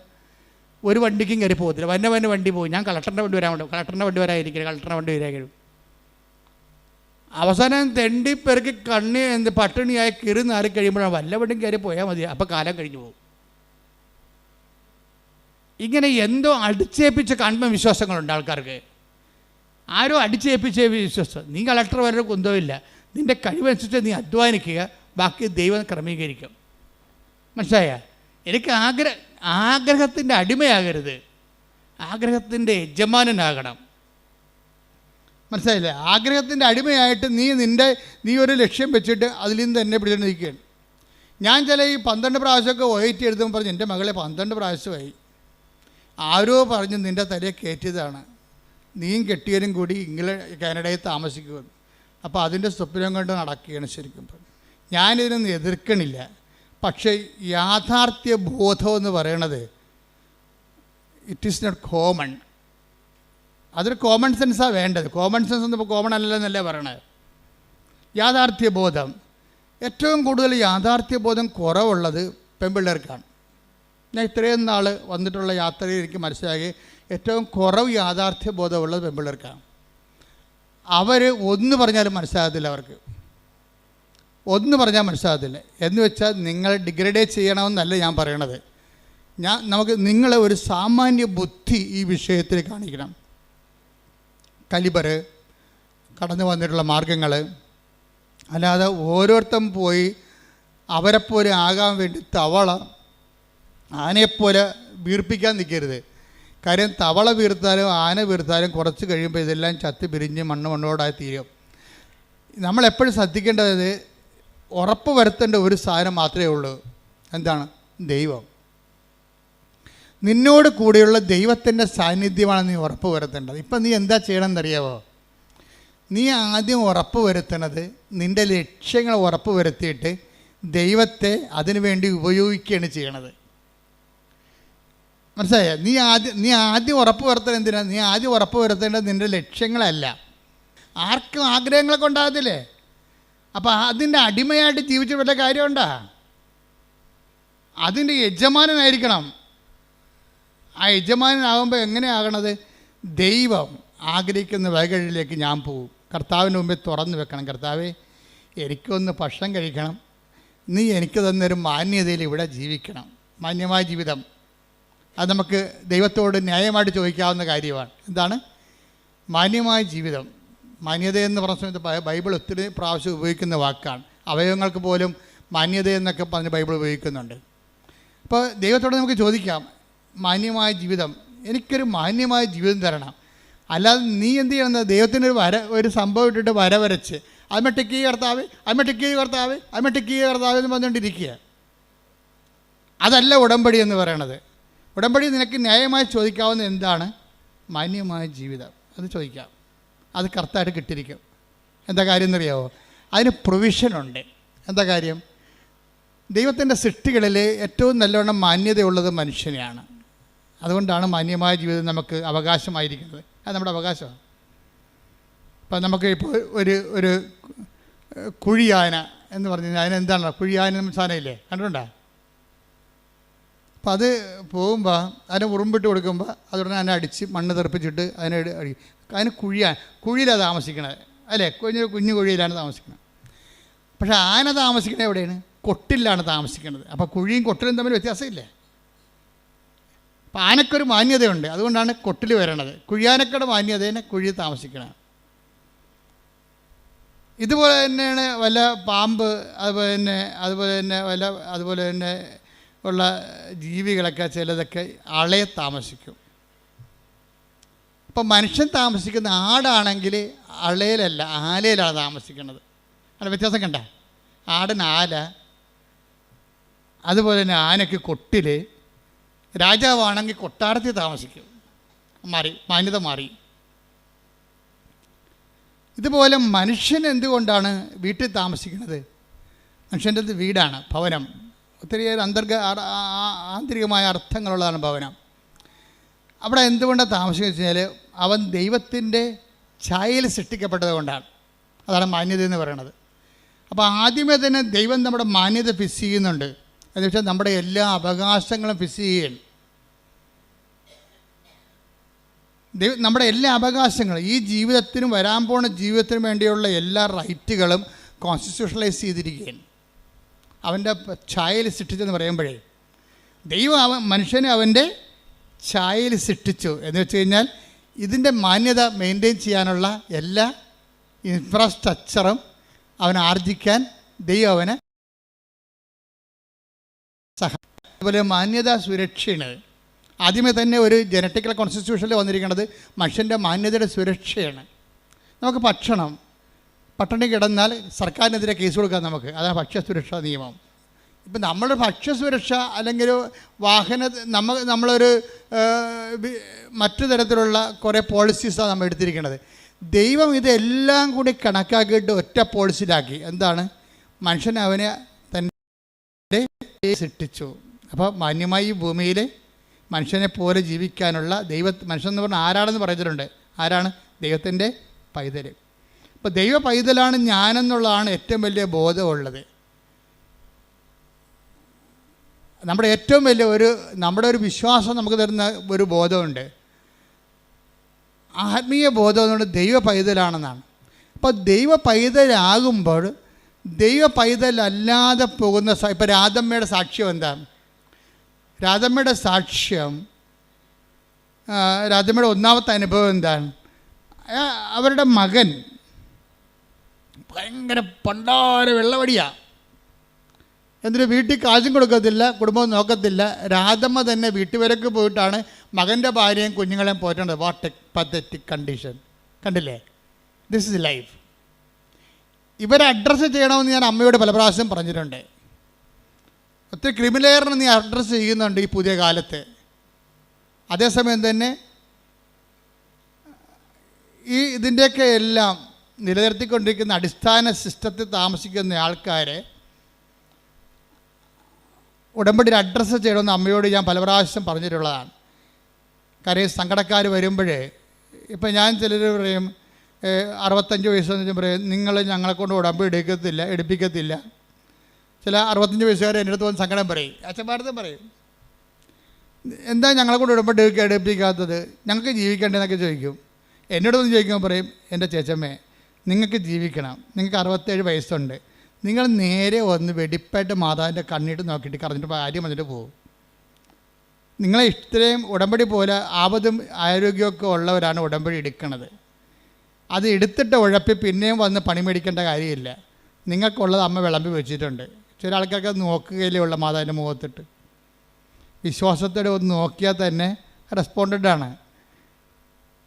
ഒരു വണ്ടിക്കും കയറി പോകത്തില്ല. വന്ന വണ്ടി പോകും, ഞാൻ കളക്ടറിൻ്റെ വണ്ടി വരാതിരിക്കില്ല, കളക്ടറിൻ്റെ വണ്ടി വരാൻ. അവസാനം തെണ്ടിപ്പെറുക്കി പട്ടിണിയായി കയറി നാറി കഴിയുമ്പോഴാണ് വല്ല വണ്ടിയും കയറി പോയാൽ മതി, അപ്പോൾ കാലം കഴിഞ്ഞു പോകും. ഇങ്ങനെ എന്തോ അടിച്ചേൽപ്പിച്ച ആത്മവിശ്വാസങ്ങളുണ്ട് ആൾക്കാർക്ക്. ആരോ അടിച്ചേൽപ്പിച്ച വിശ്വാസം. നീ കളക്ടർ വരെ കുന്തമില്ല, നിൻ്റെ കഴിവനുസരിച്ച് നീ അധ്വാനിക്കുക, ബാക്കി ദൈവം ക്രമീകരിക്കും. മനസ്സിലായ? എനിക്ക് ആഗ്രഹത്തിൻ്റെ അടിമയാകരുത്, ആഗ്രഹത്തിൻ്റെ യജമാനനാകണം. മനസ്സിലായില്ലേ? ആഗ്രഹത്തിൻ്റെ അടിമയായിട്ട് നീ ഒരു ലക്ഷ്യം വെച്ചിട്ട് അതിൽ നിന്ന് തന്നെ പിടിച്ചു നിൽക്കുകയാണ്. ഞാൻ ഈ 12 പ്രാവശ്യമൊക്കെ OIT എഴുതുമ്പോൾ പറഞ്ഞ് എൻ്റെ മകളെ 12 പ്രാവശ്യമായി, ആരോ പറഞ്ഞ് നിൻ്റെ തലയെ കയറ്റിയതാണ്, നീയും കെട്ടിയവരും കൂടി കാനഡയിൽ താമസിക്കുമെന്ന്. അപ്പോൾ അതിൻ്റെ സ്വപ്നം കൊണ്ട് നടക്കുകയാണ്. ശരിക്കും ഞാനിതിനൊന്നും എതിർക്കണില്ല. പക്ഷേ യാഥാർത്ഥ്യ ബോധം എന്ന് പറയണത് ഇറ്റ് ഈസ് നോട്ട് കോമൺ. അതൊരു കോമൺ സെൻസാണ് വേണ്ടത്. കോമൺ സെൻസ് എന്ന് ഇപ്പോൾ കോമൺ അല്ലെന്നല്ലേ പറയണത്. യാഥാർത്ഥ്യബോധം, ഏറ്റവും കൂടുതൽ യാഥാർത്ഥ്യബോധം കുറവുള്ളത് പെൺപിള്ളേർക്കാണ്. ഞാൻ ഇത്രയും നാൾ വന്നിട്ടുള്ള യാത്രയിൽ എനിക്ക് മനസ്സിലാക്കി ഏറ്റവും കുറവ് യാഥാർത്ഥ്യബോധമുള്ളത് പെൺപിള്ളേർക്കാണ്. അവർ ഒന്ന് പറഞ്ഞാലും മനസ്സിലാകത്തില്ല, അവർക്ക് ഒന്ന് പറഞ്ഞാൽ മനസ്സിലാകത്തില്ല. എന്ന് വെച്ചാൽ നിങ്ങൾ ഡിഗ്രഡേറ്റ് ചെയ്യണമെന്നല്ല ഞാൻ പറയണത്. നമുക്ക് നിങ്ങളെ ഒരു സാമാന്യ ബുദ്ധി ഈ വിഷയത്തിൽ കാണിക്കണം. കലിബർ, കടന്നു വന്നിട്ടുള്ള മാർഗങ്ങൾ, അല്ലാതെ ഓരോരുത്തരും പോയി അവരെപ്പോലെ ആകാൻ വേണ്ടി തവള ആനയെപ്പോലെ വീർപ്പിക്കാൻ നിൽക്കരുത്. കാര്യം തവള വീർത്താലും ആന വീർത്താലും കുറച്ച് കഴിയുമ്പോൾ ഇതെല്ലാം ചത്തി പിരിഞ്ഞ് മണ്ണോടായി തീരും. നമ്മളെപ്പോഴും ശ്രദ്ധിക്കേണ്ടത് ഉറപ്പ് വരുത്തേണ്ട ഒരു സാധനം മാത്രമേ ഉള്ളൂ. എന്താണ്? ദൈവം. നിന്നോട് കൂടെയുള്ള ദൈവത്തിൻ്റെ സാന്നിധ്യമാണ് നീ ഉറപ്പ് വരുത്തേണ്ടത്. ഇപ്പം നീ എന്താ ചെയ്യണമെന്നറിയാവോ? നീ ആദ്യം ഉറപ്പ് വരുത്തണത് നിൻ്റെ ലക്ഷ്യങ്ങൾ ഉറപ്പ് വരുത്തിയിട്ട് ദൈവത്തെ അതിനു വേണ്ടി ഉപയോഗിക്കുകയാണ് ചെയ്യണത്. മനസ്സിലായോ? നീ ആദ്യം ഉറപ്പ് വരുത്തേണ്ടത് എന്തിനാണ്? നീ ആദ്യം ഉറപ്പ് വരുത്തേണ്ടത് നിൻ്റെ ലക്ഷ്യങ്ങളല്ല. ആർക്കും ആഗ്രഹങ്ങളൊക്കെ ഉണ്ടാകത്തില്ലേ? അപ്പോൾ അതിൻ്റെ അടിമയായിട്ട് ജീവിച്ച വല്ല കാര്യമുണ്ടോ? അതിൻ്റെ യജമാനനായിരിക്കണം. ആ യജമാനനാകുമ്പോൾ എങ്ങനെയാകണത്? ദൈവം ആഗ്രഹിക്കുന്ന വഴികളിലേക്ക് ഞാൻ പോകും. കർത്താവിൻ്റെ മുമ്പിൽ തുറന്നു വെക്കണം. കർത്താവേ, എനിക്കൊന്ന് ഭക്ഷണം കഴിക്കണം, നീ എനിക്ക് തന്നൊരു മാന്യതയിൽ ഇവിടെ ജീവിക്കണം. മാന്യമായ ജീവിതം, അത് നമുക്ക് ദൈവത്തോട് ന്യായമായിട്ട് ചോദിക്കാവുന്ന കാര്യമാണ്. എന്താണ് മാന്യമായ ജീവിതം? മാന്യതയെന്ന് പറഞ്ഞ സമയത്ത് ബൈബിൾ ഒത്തിരി പ്രാവശ്യം ഉപയോഗിക്കുന്ന വാക്കാണ്. അവയവങ്ങൾക്ക് പോലും മാന്യതയെന്നൊക്കെ പറഞ്ഞ് ബൈബിൾ ഉപയോഗിക്കുന്നുണ്ട്. അപ്പോൾ ദൈവത്തോട് നമുക്ക് ചോദിക്കാം, മാന്യമായ ജീവിതം, എനിക്കൊരു മാന്യമായ ജീവിതം തരണം. അല്ലാതെ നീ എന്ത് ചെയ്യണമെന്ന് ദൈവത്തിൻ്റെ ഒരു സംഭവം ഇട്ടിട്ട് വരച്ച് അമ്മട്ടിക്ക് കർത്താവ് എന്ന് പറഞ്ഞുകൊണ്ടിരിക്കുക. അതല്ല ഉടമ്പടി എന്ന് പറയണത്. ഉടമ്പടി നിനക്ക് ന്യായമായി ചോദിക്കാവുന്ന എന്താണ്? മാന്യമായ ജീവിതം. അത് ചോദിക്കാം. അത് കർത്താവായിട്ട് കിട്ടിയിരിക്കും. എന്താ കാര്യം എന്നറിയാമോ? അതിന് പ്രൊവിഷനുണ്ട്. എന്താ കാര്യം? ദൈവത്തിൻ്റെ സൃഷ്ടികളിൽ ഏറ്റവും നല്ലവണ്ണം മാന്യതയുള്ളത് മനുഷ്യനെയാണ്. അതുകൊണ്ടാണ് മാന്യമായ ജീവിതം നമുക്ക് അവകാശമായിരിക്കുന്നത്. അത് നമ്മുടെ അവകാശമാണ്. ഇപ്പം നമുക്ക് ഇപ്പോൾ ഒരു കുഴിയാന എന്ന് പറഞ്ഞു കഴിഞ്ഞാൽ അതിനെന്താണ്? കുഴിയാന സാധനമില്ലേ, കണ്ടിട്ടുണ്ടോ? അപ്പം അത് പോകുമ്പോൾ അതിനെ ഉറുമ്പിട്ട് കൊടുക്കുമ്പോൾ അതുടനെ അതിനെ അടിച്ച് മണ്ണ് തെറിപ്പിച്ചിട്ട് അതിനെ അതിന് കുഴിയിലാണ് താമസിക്കണത്, അല്ലേ? കുഞ്ഞു കുഴിയിലാണ് താമസിക്കുന്നത്. പക്ഷേ ആന താമസിക്കുന്നത് എവിടെയാണ്? കൊട്ടിലാണ് താമസിക്കുന്നത്. അപ്പോൾ കുഴിയും കൊട്ടിലും തമ്മിൽ വ്യത്യാസമില്ലേ? അപ്പം ആനക്കൊരു മാന്യതയുണ്ട്, അതുകൊണ്ടാണ് കൊട്ടിൽ വരണത്. കുഴിയാനക്കയുടെ മാന്യതേനെ കുഴി താമസിക്കണം. ഇതുപോലെ തന്നെയാണ് വല്ല പാമ്പ്, അതുപോലെ തന്നെ ഉള്ള ജീവികളൊക്കെ ചിലതൊക്കെ അളയെ താമസിക്കും. ഇപ്പം മനുഷ്യൻ താമസിക്കുന്ന ആടാണെങ്കിൽ അളയിലല്ല ആലയിലാണ് താമസിക്കുന്നത്. അതിന് വ്യത്യാസം കണ്ട? ആടിന് ആല, അതുപോലെ തന്നെ ആനയ്ക്ക് കൊട്ടിൽ, രാജാവാണെങ്കിൽ കൊട്ടാരത്തിൽ താമസിക്കും. മാന്യത മാറി. ഇതുപോലെ മനുഷ്യൻ എന്തുകൊണ്ടാണ് വീട്ടിൽ താമസിക്കുന്നത്? മനുഷ്യൻ്റെ വീടാണ്, ഭവനം. ഒത്തിരിയേറെ ആന്തരികമായ അർത്ഥങ്ങളുള്ളതാണ് ഭവനം. അവിടെ എന്തുകൊണ്ടാണ് താമസിക്കുന്നത് വെച്ച് കഴിഞ്ഞാൽ അവൻ ദൈവത്തിൻ്റെ ഛായയിൽ സൃഷ്ടിക്കപ്പെട്ടത് കൊണ്ടാണ്. അതാണ് മാന്യത എന്ന് പറയുന്നത്. അപ്പോൾ ആദ്യമേ തന്നെ ദൈവം നമ്മുടെ മാന്യത ഫിക്സ് ചെയ്യുന്നുണ്ട്. എന്ന് വെച്ചാൽ നമ്മുടെ എല്ലാ അവകാശങ്ങളും ഫിക്സ് ചെയ്യുകയാണ്. നമ്മുടെ എല്ലാ അവകാശങ്ങളും, ഈ ജീവിതത്തിനും വരാൻ പോണ ജീവിതത്തിനും വേണ്ടിയുള്ള എല്ലാ റൈറ്റുകളും കോൺസ്റ്റിറ്റ്യൂഷണലൈസ് ചെയ്തിരിക്കുകയാണ്. അവൻ്റെ ഛായയിൽ സൃഷ്ടിച്ചെന്ന് പറയുമ്പോഴേ ദൈവം മനുഷ്യനെ അവൻ്റെ ഛായയിൽ സൃഷ്ടിച്ചു എന്ന് വെച്ച് കഴിഞ്ഞാൽ ഇതിൻ്റെ മാന്യത മെയിൻറ്റെയിൻ ചെയ്യാനുള്ള എല്ലാ ഇൻഫ്രാസ്ട്രക്ചറും അവൻ ആർജിക്കാൻ ദൈവം അവനെ അതുപോലെ മാന്യത സുരക്ഷയാണ്. ആദ്യമേ തന്നെ ഒരു ജനറ്റിക്കൽ കോൺസ്റ്റിറ്റ്യൂഷനിൽ വന്നിരിക്കുന്നത് മനുഷ്യൻ്റെ മാന്യതയുടെ സുരക്ഷയാണ്. നമുക്ക് പട്ടിണി കിടന്നാൽ സർക്കാരിനെതിരെ കേസ് കൊടുക്കാം നമുക്ക്. അതാണ് ഭക്ഷ്യസുരക്ഷാ നിയമം. ഇപ്പം നമ്മുടെ ഭക്ഷ്യസുരക്ഷ അല്ലെങ്കിൽ നമ്മളൊരു മറ്റു തരത്തിലുള്ള കുറേ പോളിസീസാണ് നമ്മൾ എടുത്തിരിക്കുന്നത്. ദൈവം ഇതെല്ലാം കൂടി കണക്കാക്കിയിട്ട് ഒറ്റ പോളിസിയിലാക്കി. എന്താണ്? മനുഷ്യൻ അവനെ തന്നെ സൃഷ്ടിച്ചു. അപ്പോൾ മാന്യമായി ഈ ഭൂമിയിൽ മനുഷ്യനെ പോലെ ജീവിക്കാനുള്ള മനുഷ്യൻ എന്ന് പറഞ്ഞാൽ ആരാണെന്ന് പറഞ്ഞിട്ടുണ്ട്. ആരാണ്? ദൈവത്തിൻ്റെ പൈതൽ. അപ്പോൾ ദൈവ പൈതലാണ് ഞാനെന്നുള്ളതാണ് ഏറ്റവും വലിയ ബോധമുള്ളത്. നമ്മുടെ ഏറ്റവും വലിയ നമ്മുടെ ഒരു വിശ്വാസം നമുക്ക് തരുന്ന ഒരു ബോധമുണ്ട്. ആത്മീയ ബോധം എന്നുകൊണ്ട് ദൈവ പൈതലാണെന്നാണ്. അപ്പോൾ ദൈവ പൈതലാകുമ്പോൾ ദൈവ പൈതലല്ലാതെ പോകുന്ന ഇപ്പോൾ രാധമ്മയുടെ സാക്ഷ്യം എന്താണ്? രാധമ്മയുടെ സാക്ഷ്യം, രാധമ്മയുടെ ഒന്നാമത്തെ അനുഭവം എന്താണ്? അവരുടെ മകൻ ഭയങ്കര പണ്ടാര വെള്ളവടിയാണ്. എന്നിട്ട് വീട്ടിൽ കാശും കൊടുക്കത്തില്ല, കുടുംബം നോക്കത്തില്ല. രാധമ്മ തന്നെ വീട്ടുവരക്ക് പോയിട്ടാണ് മകൻ്റെ ഭാര്യയും കുഞ്ഞുങ്ങളെയും പോറ്റേണ്ടത്. What a pathetic condition. കണ്ടില്ലേ? This is life. ഇവരെ അഡ്രസ്സ് ചെയ്യണമെന്ന് ഞാൻ അമ്മയോട് പല പ്രാവശ്യം പറഞ്ഞിട്ടുണ്ട്. ഒത്തിരി ക്രിമിനലിനെ നീ അഡ്രസ്സ് ചെയ്യുന്നുണ്ട് ഈ പുതിയ കാലത്ത്. അതേസമയം തന്നെ ഇതിൻ്റെയൊക്കെ എല്ലാം നിലനിർത്തിക്കൊണ്ടിരിക്കുന്ന അടിസ്ഥാന സിസ്റ്റത്തിൽ താമസിക്കുന്ന ആൾക്കാരെ ഉടമ്പടിയിൽ അഡ്രസ്സ് ചെയ്യണമെന്ന് അമ്മയോട് ഞാൻ പല പ്രാവശ്യം പറഞ്ഞിട്ടുള്ളതാണ്. കാര്യം സങ്കടക്കാർ വരുമ്പോഴേ, ഇപ്പം ഞാൻ ചിലർ പറയും 65 വയസ്സെന്ന് പറയും നിങ്ങൾ ഞങ്ങളെക്കൊണ്ട് ഉടമ്പടി എടുപ്പിക്കത്തില്ല. ചില 65 വയസ്സുകാർ എൻ്റെ അടുത്ത് വന്ന് സങ്കടം പറയും, അച്ഛന്മാരത്തും പറയും, എന്താ ഞങ്ങളെക്കൊണ്ട് ഉടമ്പടി എടുപ്പിക്കാത്തത്, ഞങ്ങൾക്ക് ജീവിക്കേണ്ടതെന്നൊക്കെ ചോദിക്കും. എന്നോട് വന്ന് ചോദിക്കുമ്പോൾ പറയും, എൻ്റെ ചേച്ചമ്മേ നിങ്ങൾക്ക് ജീവിക്കണം, നിങ്ങൾക്ക് 67 വയസ്സുണ്ട്, നിങ്ങൾ നേരെ വന്ന് വെടിപ്പായിട്ട് മാതാവിൻ്റെ കണ്ണിട്ട് നോക്കിയിട്ട് കറഞ്ഞിട്ട് കാര്യം വന്നിട്ട് പോകും. നിങ്ങളെ ഇത്രയും ഉടമ്പടി പോലെ ആപത്തും ആരോഗ്യമൊക്കെ ഉള്ളവരാണ് ഉടമ്പടി എടുക്കുന്നത്. അത് എടുത്തിട്ട് ഉഴപ്പി പിന്നെയും വന്ന് പണി മേടിക്കേണ്ട കാര്യമില്ല. നിങ്ങൾക്കുള്ളത് അമ്മ വിളമ്പി വെച്ചിട്ടുണ്ട്. ചില ആൾക്കാർക്ക് നോക്കുകയില്ലേ ഉള്ള മാതാവിൻ്റെ മുഖത്തിട്ട്. വിശ്വാസത്തോടെ ഒന്ന് നോക്കിയാൽ തന്നെ റെസ്പോണ്ടൻ്റാണ്.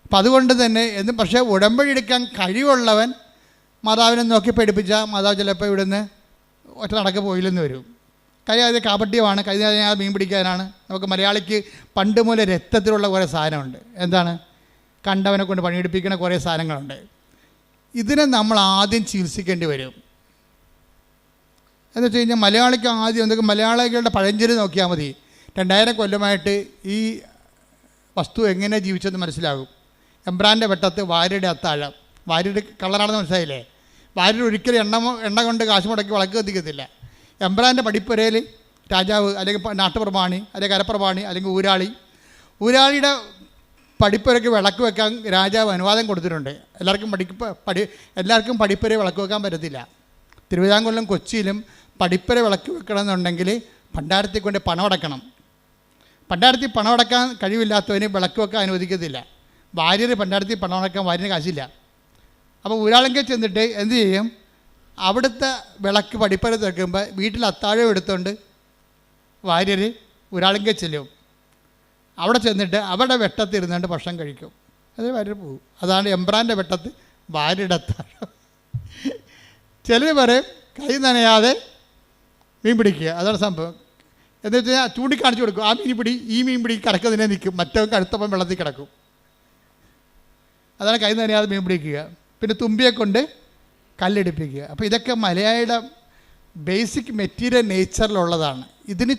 അപ്പം അതുകൊണ്ട് തന്നെ പക്ഷേ ഉടമ്പടി എടുക്കാൻ കഴിവുള്ളവൻ മാതാവിനെ നോക്കി പഠിപ്പിച്ചാൽ മാതാവ് ചിലപ്പോൾ ഇവിടുന്ന് ഒറ്റ നടക്ക് പോയില്ലെന്ന് വരും. കാര്യം അത് കാപട്യമാണ്. കഴിഞ്ഞ മീൻ പിടിക്കാനാണ്. നമുക്ക് മലയാളിക്ക് പണ്ട് മുതലേ രക്തത്തിലുള്ള കുറേ സാധനമുണ്ട്. എന്താണ്? കണ്ടവനെ കൊണ്ട് പണിയെടുപ്പിക്കുന്ന കുറേ സാധനങ്ങളുണ്ട്. ഇതിനെ നമ്മൾ ആദ്യം ചികിത്സിക്കേണ്ടി വരും. എന്ന് വെച്ച് കഴിഞ്ഞാൽ മലയാളിക്ക് ആദ്യം എന്തൊക്കെ മലയാളികളുടെ പഴഞ്ചൊല്ല് നോക്കിയാൽ മതി. 2000 കൊല്ലമായിട്ട് ഈ വസ്തു എങ്ങനെ ജീവിച്ചെന്ന് മനസ്സിലാകും. എംബ്രാൻ്റെ വെട്ടത്ത് വാര്യയുടെ അത്താഴം. വാര്യയുടെ കള്ളനാണെന്ന് മനസ്സിലായില്ലേ? വാര്യർ ഒരിക്കലും എണ്ണ കൊണ്ട് കാശ് മുടക്കി വിളക്ക് കത്തിക്കത്തില്ല. എംബ്രാൻ്റെ പടിപ്പുരയിൽ രാജാവ് അല്ലെങ്കിൽ നാട്ടുപ്രമാണി അല്ലെങ്കിൽ കരപ്രമാണി അല്ലെങ്കിൽ ഊരാളിയുടെ പടിപ്പുരയ്ക്ക് വിളക്ക് വെക്കാൻ രാജാവ് അനുവാദം കൊടുത്തിട്ടുണ്ട്. എല്ലാവർക്കും പടിപ്പുര വിളക്ക് വെക്കാൻ പറ്റത്തില്ല. തിരുവിതാംകൂറിലും കൊച്ചിയിലും പടിപ്പുര വിളക്ക് വെക്കണമെന്നുണ്ടെങ്കിൽ ഭണ്ഡാരത്തിൽ കൊണ്ട് പണം അടക്കണം. ഭണ്ഡാരത്തിൽ പണം അടക്കാൻ കഴിവില്ലാത്തവന് വിളക്ക് വെക്കാൻ അനുവദിക്കത്തില്ല. ഭാര്യർ ഭണ്ഡാരത്തിൽ പണം അടക്കാൻ ഭാര്യന് കാശില്ല. അപ്പോൾ ഊരാളെങ്കിൽ ചെന്നിട്ട് എന്ത് ചെയ്യും? അവിടുത്തെ വിളക്ക് പടിപ്പുര തെക്കുമ്പോൾ വീട്ടിൽ അത്താഴം എടുത്തുകൊണ്ട് ഭാര്യർ ഊരാളെങ്കിൽ ചെല്ലും. അവിടെ ചെന്നിട്ട് അവിടെ വെട്ടത്തിരുന്നുകൊണ്ട് ഭക്ഷണം കഴിക്കും. അത് ഭാര്യർ പോകും. അതാണ് എംബ്രാൻ്റെ വെട്ടത്ത് ഭാര്യയുടെ അത്താഴം. ചിലർ പറയും കൈ നനയാതെ മീൻ പിടിക്കുക. അതാണ് സംഭവം. എന്ന് വെച്ച് കഴിഞ്ഞാൽ ചൂണ്ടിക്കാണിച്ചു കൊടുക്കും. ഈ മീൻ പിടി കറക്കുന്നതിനെ നിൽക്കും, മറ്റവൻ കഴുത്തപ്പം വെള്ളത്തിൽ കിടക്കും. അതാണ് കൈ നനയാതെ മീൻ പിടിക്കുക. പിന്നെ തുമ്പിയെ കൊണ്ട് കല്ലെടുപ്പിക്കുക. അപ്പോൾ ഇതൊക്കെ മലയാളിയുടെ ബേസിക് മെറ്റീരിയൽ നേച്ചറിലുള്ളതാണ്. ഇതിന്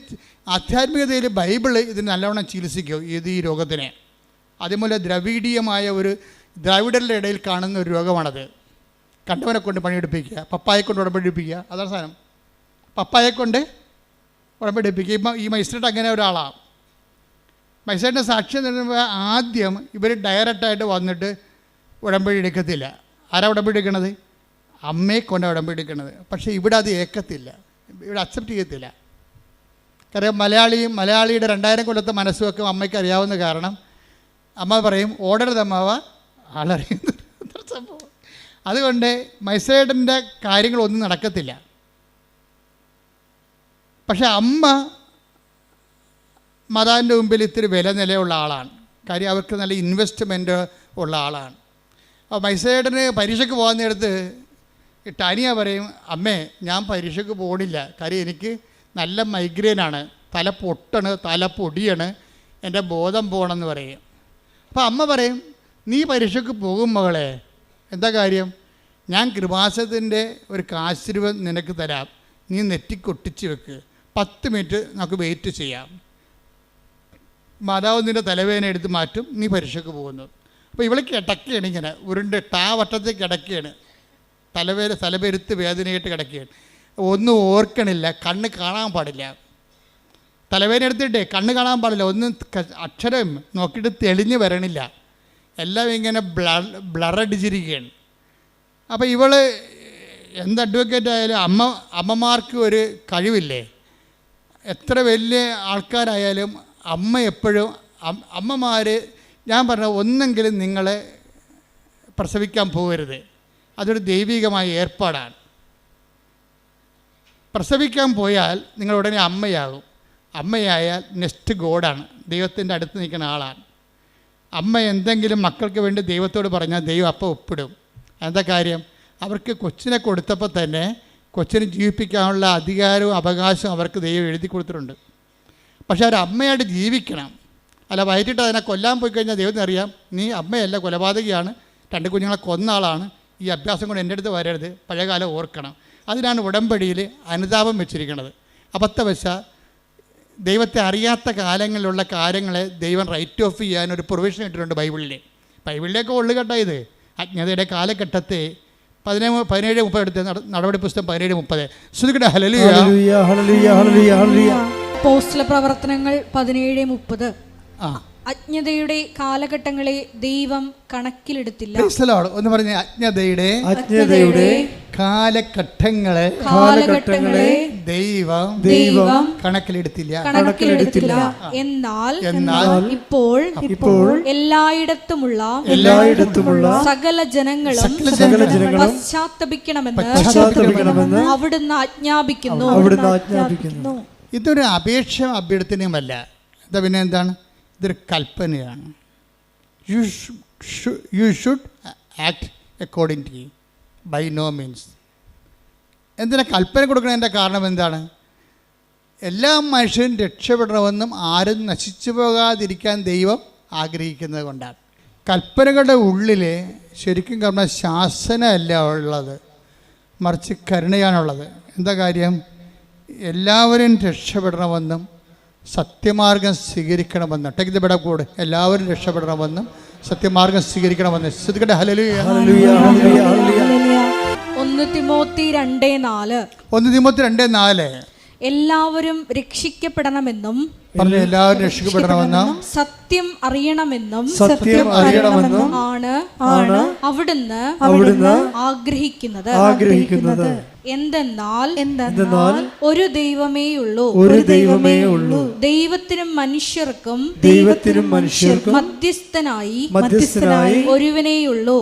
ആധ്യാത്മികതയിൽ ബൈബിള് ഇതിന് നല്ലവണ്ണം ചികിത്സിക്കും ഈ രോഗത്തിനെ. അതുപോലെ ദ്രവീഡീയമായ ദ്രാവിഡരുടെ ഇടയിൽ കാണുന്ന ഒരു രോഗമാണത്. കണ്ടവനെ കൊണ്ട് പണിയെടുപ്പിക്കുക, പപ്പായെ കൊണ്ട് ഉടമ്പടിപ്പിക്കുക. അതാണ് സാധനം. പപ്പായെ കൊണ്ട് ഉടമ്പടിപ്പിക്കുക. ഈ മൈസ്ട്രേറ്റ് അങ്ങനെ ഒരാളാണ്. മൈസ്ട്രേറ്റിൻ്റെ സാക്ഷ്യം തരുമ്പോൾ ആദ്യം ഇവർ ഡയറക്റ്റായിട്ട് വന്നിട്ട് ഉടമ്പടി എടുക്കത്തില്ല. ആരാ ഉടമ്പടി എടുക്കണത്? അമ്മയെ കൊണ്ട് ഉടമ്പടി എടുക്കണത്. പക്ഷേ ഇവിടെ അത് ഏക്കത്തില്ല, ഇവിടെ അക്സെപ്റ്റ് ചെയ്യത്തില്ല. കാര്യം മലയാളിയുടെ 2000 കൊല്ലത്തെ മനസ്സുമൊക്കെ അമ്മയ്ക്ക് അറിയാവുന്ന കാരണം അമ്മ പറയും ഓടരുത് അമ്മാവ ആളറിയുന്ന സംഭവം. അതുകൊണ്ട് മൈസേഡൻ്റെ കാര്യങ്ങളൊന്നും നടക്കത്തില്ല. പക്ഷെ അമ്മ മാതാവിൻ്റെ മുമ്പിൽ ഇത്തിരി വില നിലയുള്ള ആളാണ്. കാര്യം അവർക്ക് നല്ല ഇൻവെസ്റ്റ്മെൻറ്റ് ഉള്ള ആളാണ്. അപ്പോൾ മൈസേഡന് പരീക്ഷയ്ക്ക് പോകാൻ നേരത്ത് ടാനിയ പറയും, അമ്മേ ഞാൻ പരീക്ഷയ്ക്ക് പോകണില്ല, കാര്യം എനിക്ക് നല്ല മൈഗ്രെയിനാണ്, തല പൊട്ടാണ്, തല പൊടിയാണ്, എൻ്റെ ബോധം പോകണമെന്ന് പറയും. അപ്പോൾ അമ്മ പറയും, നീ പരീക്ഷയ്ക്ക് പോകും മകളെ, എന്താ കാര്യം? ഞാൻ കൃപാസനത്തിൻ്റെ ഒരു കാശിരുവം നിനക്ക് തരാം, നീ നെറ്റിക്കൊട്ടിച്ച് വെക്ക്, 10 മിനിറ്റ് നമുക്ക് വെയിറ്റ് ചെയ്യാം, മാതാവ് നിൻ്റെ തലവേദന എടുത്ത് മാറ്റും, നീ പരീക്ഷയ്ക്ക് പോകുന്നു. അപ്പോൾ ഇവൾ കിടക്കുകയാണ്, ഇങ്ങനെ ഉരുണ്ട് വട്ടത്തിൽ കിടക്കുകയാണ്, തലപെരുത്ത് വേദനയായിട്ട് കിടക്കുകയാണ്. ഒന്നും ഓർക്കണില്ല, കണ്ണ് കാണാൻ പാടില്ല. തലവേദന എടുത്തിട്ടേ കണ്ണ് കാണാൻ പാടില്ല, ഒന്നും അക്ഷരം നോക്കിയിട്ട് തെളിഞ്ഞ് വരണില്ല, എല്ലാം ഇങ്ങനെ ബ്ലറടിച്ചിരിക്കുകയാണ്. അപ്പോൾ ഇവൾ എന്ത് അഡ്വക്കേറ്റ് ആയാലും അമ്മമാർക്ക് ഒരു കഴിവില്ലേ, എത്ര വലിയ ആൾക്കാരായാലും അമ്മ എപ്പോഴും അമ്മമാർ, ഞാൻ പറഞ്ഞ ഒന്നെങ്കിലും നിങ്ങളെ പ്രസവിക്കാൻ പോകരുത്, അതൊരു ദൈവികമായ ഏർപ്പാടാണ്. പ്രസവിക്കാൻ പോയാൽ നിങ്ങൾ ഉടനെ അമ്മയാകും. അമ്മയായാൽ നെക്സ്റ്റ് ഗോഡാണ്, ദൈവത്തിൻ്റെ അടുത്ത് നിൽക്കുന്ന ആളാണ്. അമ്മ എന്തെങ്കിലും മക്കൾക്ക് വേണ്ടി ദൈവത്തോട് പറഞ്ഞാൽ ദൈവം അപ്പം ഒപ്പിടും. എന്താ കാര്യം? അവർക്ക് കൊച്ചിനെ കൊടുത്തപ്പോൾ തന്നെ കൊച്ചിനെ ജീവിപ്പിക്കാനുള്ള അധികാരവും അവകാശവും അവർക്ക് ദൈവം എഴുതി കൊടുത്തിട്ടുണ്ട്. പക്ഷേ അവർ അമ്മയായിട്ട് ജീവിക്കണം. അല്ല വയറ്റിട്ട് അതിനെ കൊല്ലാൻ പോയി കഴിഞ്ഞാൽ ദൈവത്തിന് അറിയാം, നീ അമ്മയല്ല, കൊലപാതകയാണ്, 2 കുഞ്ഞുങ്ങളെ കൊന്ന ആളാണ്, ഈ അഭ്യാസം കൊണ്ട് എൻ്റെ അടുത്ത് വരരുത്, പഴയകാലം ഓർക്കണം. അതിനാണ് ഉടമ്പടിയിൽ അനുതാപം വെച്ചിരിക്കുന്നത്. അബദ്ധവശ ദൈവത്തെ അറിയാത്ത കാലങ്ങളിലുള്ള കാര്യങ്ങളെ ദൈവം റൈറ്റ് ഓഫ് ചെയ്യാനൊരു പ്രൊവിഷൻ ഇട്ടിട്ടുണ്ട് ബൈബിളിലേക്ക് ഉള്ളുകെട്ടാ ഇത്. അജ്ഞതയുടെ കാലഘട്ടത്തെ 17:30 എടുത്ത് നടപടി പുസ്തകം 17:30. ശ്രുതിക്കട്ടെ ഹല്ലേലൂയ ഹല്ലേലൂയ ഹല്ലേലൂയ ഹല്ലേലൂയ. അപ്പോസ്തല പ്രവർത്തനങ്ങൾ 17:30. അജ്ഞതയുടെ കാലഘട്ടങ്ങളെ ദൈവം കണക്കിലെടുത്തില്ല. ഒന്ന് പറഞ്ഞ അജ്ഞതയുടെ കാലഘട്ടങ്ങളെ ദൈവം കണക്കിലെടുത്തില്ല. എന്നാൽ ഇപ്പോൾ എല്ലായിടത്തുമുള്ള സകല ജനങ്ങളും പശ്ചാത്തപിക്കണമെന്ന് അവിടുന്ന് ആജ്ഞാപിക്കുന്നു. ഇതൊരു അപേക്ഷ അഭ്യർത്ഥനയുമല്ല, എന്താ പിന്നെ എന്താണ്? ഇതൊരു കൽപ്പനയാണ്. You should act according to by no means. എന്തിനാ കൽപ്പന കൊടുക്കുന്നതിൻ്റെ കാരണം എന്താണ്? എല്ലാ മനുഷ്യരും രക്ഷപ്പെടണമെന്നും ആരും നശിച്ചു പോകാതിരിക്കാൻ ദൈവം ആഗ്രഹിക്കുന്നത് കൊണ്ടാണ്. കൽപ്പനകളുടെ ഉള്ളിൽ ശരിക്കും പറഞ്ഞാൽ ശാസനയല്ല ഉള്ളത്, മറിച്ച് കരുണയാണുള്ളത്. എന്താ കാര്യം? എല്ലാവരും രക്ഷപ്പെടണമെന്നും സത്യമാർഗം സ്വീകരിക്കണമെന്നും, ടേക്ക് ദ ബെഡ് കൂടെ, എല്ലാവരും രക്ഷപ്പെടണമെന്നും സത്യമാർഗം സ്വീകരിക്കണമെന്ന്. ശ്രദ്ധിക്കട്ടെ ഹല്ലേലൂയ ഹല്ലേലൂയ ഹല്ലേലൂയ. 1 തിമോത്തി 2:4 എല്ലാവരും രക്ഷിക്കപ്പെടണമെന്നും എല്ലാവരും രക്ഷിക്കപ്പെടണമെന്നും സത്യം അറിയണമെന്നും ആണ് അവിടുന്ന് ആഗ്രഹിക്കുന്നത്. എന്തെന്നാൽ ഒരു ദൈവമേയുള്ളൂ, ദൈവത്തിനും മനുഷ്യർക്കും മധ്യസ്ഥനായി ഒരുവനേയുള്ളൂ,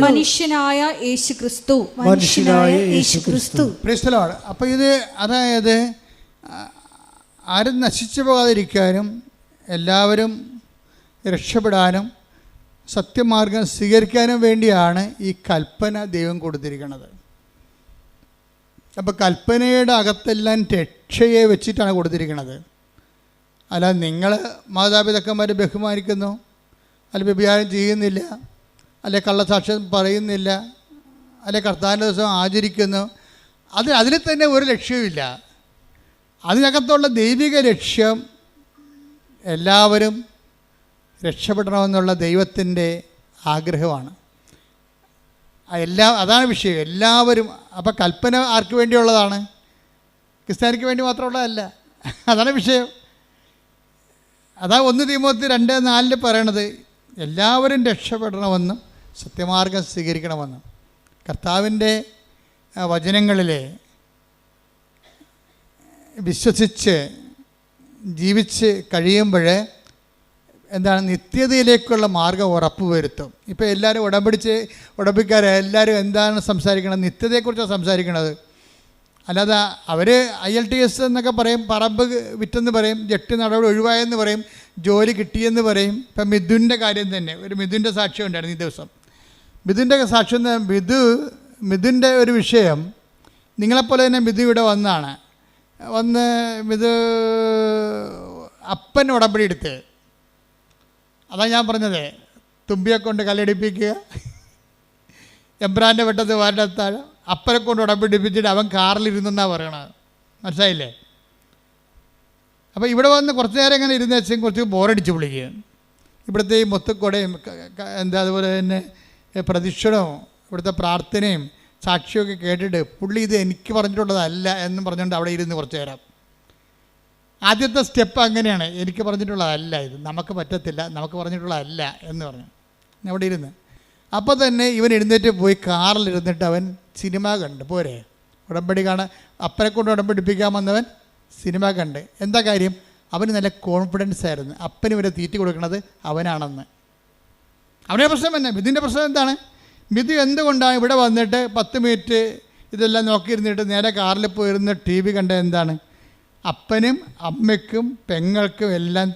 മനുഷ്യനായ യേശുക്രിസ്തു. അപ്പോൾ ഇത് അതായത് ആരും നശിച്ചു പോകാതിരിക്കാനും എല്ലാവരും രക്ഷപ്പെടാനും സത്യമാർഗം സ്വീകരിക്കാനും വേണ്ടിയാണ് ഈ കൽപ്പന ദൈവം കൊടുത്തിരിക്കുന്നത്. അപ്പോൾ കൽപ്പനയുടെ അകത്തെല്ലാം രക്ഷയെ വെച്ചിട്ടാണ് കൊടുത്തിരിക്കുന്നത്. അല്ല നിങ്ങൾ മാതാപിതാക്കന്മാരെ ബഹുമാനിക്കുന്നു, അല്ല വ്യഭിചാരം ചെയ്യുന്നില്ല, അല്ലെ കള്ളസാക്ഷ്യം പറയുന്നില്ല, അല്ലെ കർത്താവിൻ്റെ ദിവസം ആചരിക്കുന്നു, അതിൽ തന്നെ ഒരു ലക്ഷ്യവുമില്ല. അതിനകത്തുള്ള ദൈവിക ലക്ഷ്യം എല്ലാവരും രക്ഷപ്പെടണമെന്നുള്ള ദൈവത്തിൻ്റെ ആഗ്രഹമാണ്. അതാണ് വിഷയം. എല്ലാവരും. അപ്പോൾ കൽപ്പന ആർക്ക് വേണ്ടിയുള്ളതാണ്? ക്രിസ്ത്യാനിക്ക് വേണ്ടി മാത്രമുള്ളതല്ല. അതാണ് വിഷയം. അതാ 1 തിമോത്തി 2:4 പറയണത്, എല്ലാവരും രക്ഷപ്പെടണമെന്നും സത്യമാർഗം സ്വീകരിക്കണമെന്നും. കർത്താവിൻ്റെ വചനങ്ങളിലെ വിശ്വസിച്ച് ജീവിച്ച് കഴിയുമ്പോൾ എന്താണ് നിത്യതയിലേക്കുള്ള മാർഗം ഉറപ്പുവരുത്തും. ഇപ്പോൾ എല്ലാവരും ഉടമ്പിക്കാർ എല്ലാവരും എന്താണ് സംസാരിക്കണത്? നിത്യതയെക്കുറിച്ചാണ് സംസാരിക്കണത്. അല്ലാതെ അവർ IELTS എന്നൊക്കെ പറയും, പറമ്പ് വിറ്റെന്ന് പറയും, ജപ്തി നടപടി ഒഴിവായെന്ന് പറയും, ജോലി കിട്ടിയെന്ന് പറയും. ഇപ്പം മിഥുൻ്റെ കാര്യം തന്നെ, ഒരു മിഥുൻ്റെ സാക്ഷ്യം ഉണ്ടായിരുന്നു ഈ ദിവസം. മിഥുൻ്റെ സാക്ഷ്യം, മിഥുൻ്റെ ഒരു വിഷയം, നിങ്ങളെപ്പോലെ തന്നെ മിഥു ഇവിടെ വന്ന് അപ്പൻ ഉടമ്പടി എടുത്ത്, അതാണ് ഞാൻ പറഞ്ഞത്, തുമ്പിയെ കൊണ്ട് കല്ലടിപ്പിക്കുക, എബ്രാൻ്റെ വെട്ടത്ത് വാരത്താഴ്, അപ്പനെ കൊണ്ട് ഉടമ്പടിപ്പിച്ചിട്ട് അവൻ കാറിലിരുന്നെന്നാണ് പറയണത്. മനസ്സിലായില്ലേ? അപ്പോൾ ഇവിടെ വന്ന് കുറച്ച് നേരം ഇങ്ങനെ ഇരുന്ന് വെച്ചാൽ കുറച്ച് ബോറടിച്ച് വിളിക്കുക. ഇവിടുത്തെ ഈ മുത്തുക്കൊടയും അതുപോലെ തന്നെ പ്രദക്ഷിണവും ഇവിടുത്തെ പ്രാർത്ഥനയും സാക്ഷിയൊക്കെ കേട്ടിട്ട് പുള്ളി ഇത് എനിക്ക് പറഞ്ഞിട്ടുള്ളതല്ല എന്ന് പറഞ്ഞുകൊണ്ട് അവിടെ ഇരുന്ന് കുറച്ച് നേരം. ആദ്യത്തെ സ്റ്റെപ്പ് അങ്ങനെയാണ്, എനിക്ക് പറഞ്ഞിട്ടുള്ളതല്ല ഇത്, നമുക്ക് പറ്റത്തില്ല, നമുക്ക് പറഞ്ഞിട്ടുള്ളതല്ല എന്ന് പറഞ്ഞു അവിടെ ഇരുന്ന്. അപ്പോൾ തന്നെ ഇവൻ എഴുന്നേറ്റ് പോയി കാറിലിരുന്നിട്ട് അവൻ സിനിമ കണ്ട്. പോരെ, ഉടമ്പടി കാണാൻ അപ്പനെ കൊണ്ട് ഉടമ്പടിപ്പിക്കാൻ വന്നവൻ സിനിമ കണ്ട്. എന്താ കാര്യം? അവന് നല്ല കോൺഫിഡൻസ് ആയിരുന്നു, അപ്പന് വരെ തീറ്റി കൊടുക്കുന്നത് അവനാണെന്ന്. അവൻ്റെ പ്രശ്നം തന്നെ. മിഥുൻ്റെ പ്രശ്നം എന്താണ്? മിഥു എന്തുകൊണ്ടാണ് ഇവിടെ വന്നിട്ട് 10 മിനിറ്റ് ഇതെല്ലാം നോക്കിയിരുന്നിട്ട് നേരെ കാറിൽ പോയിരുന്ന് TV കണ്ട എന്താണ്? അപ്പനും അമ്മയ്ക്കും പെങ്ങൾക്കും എല്ലാം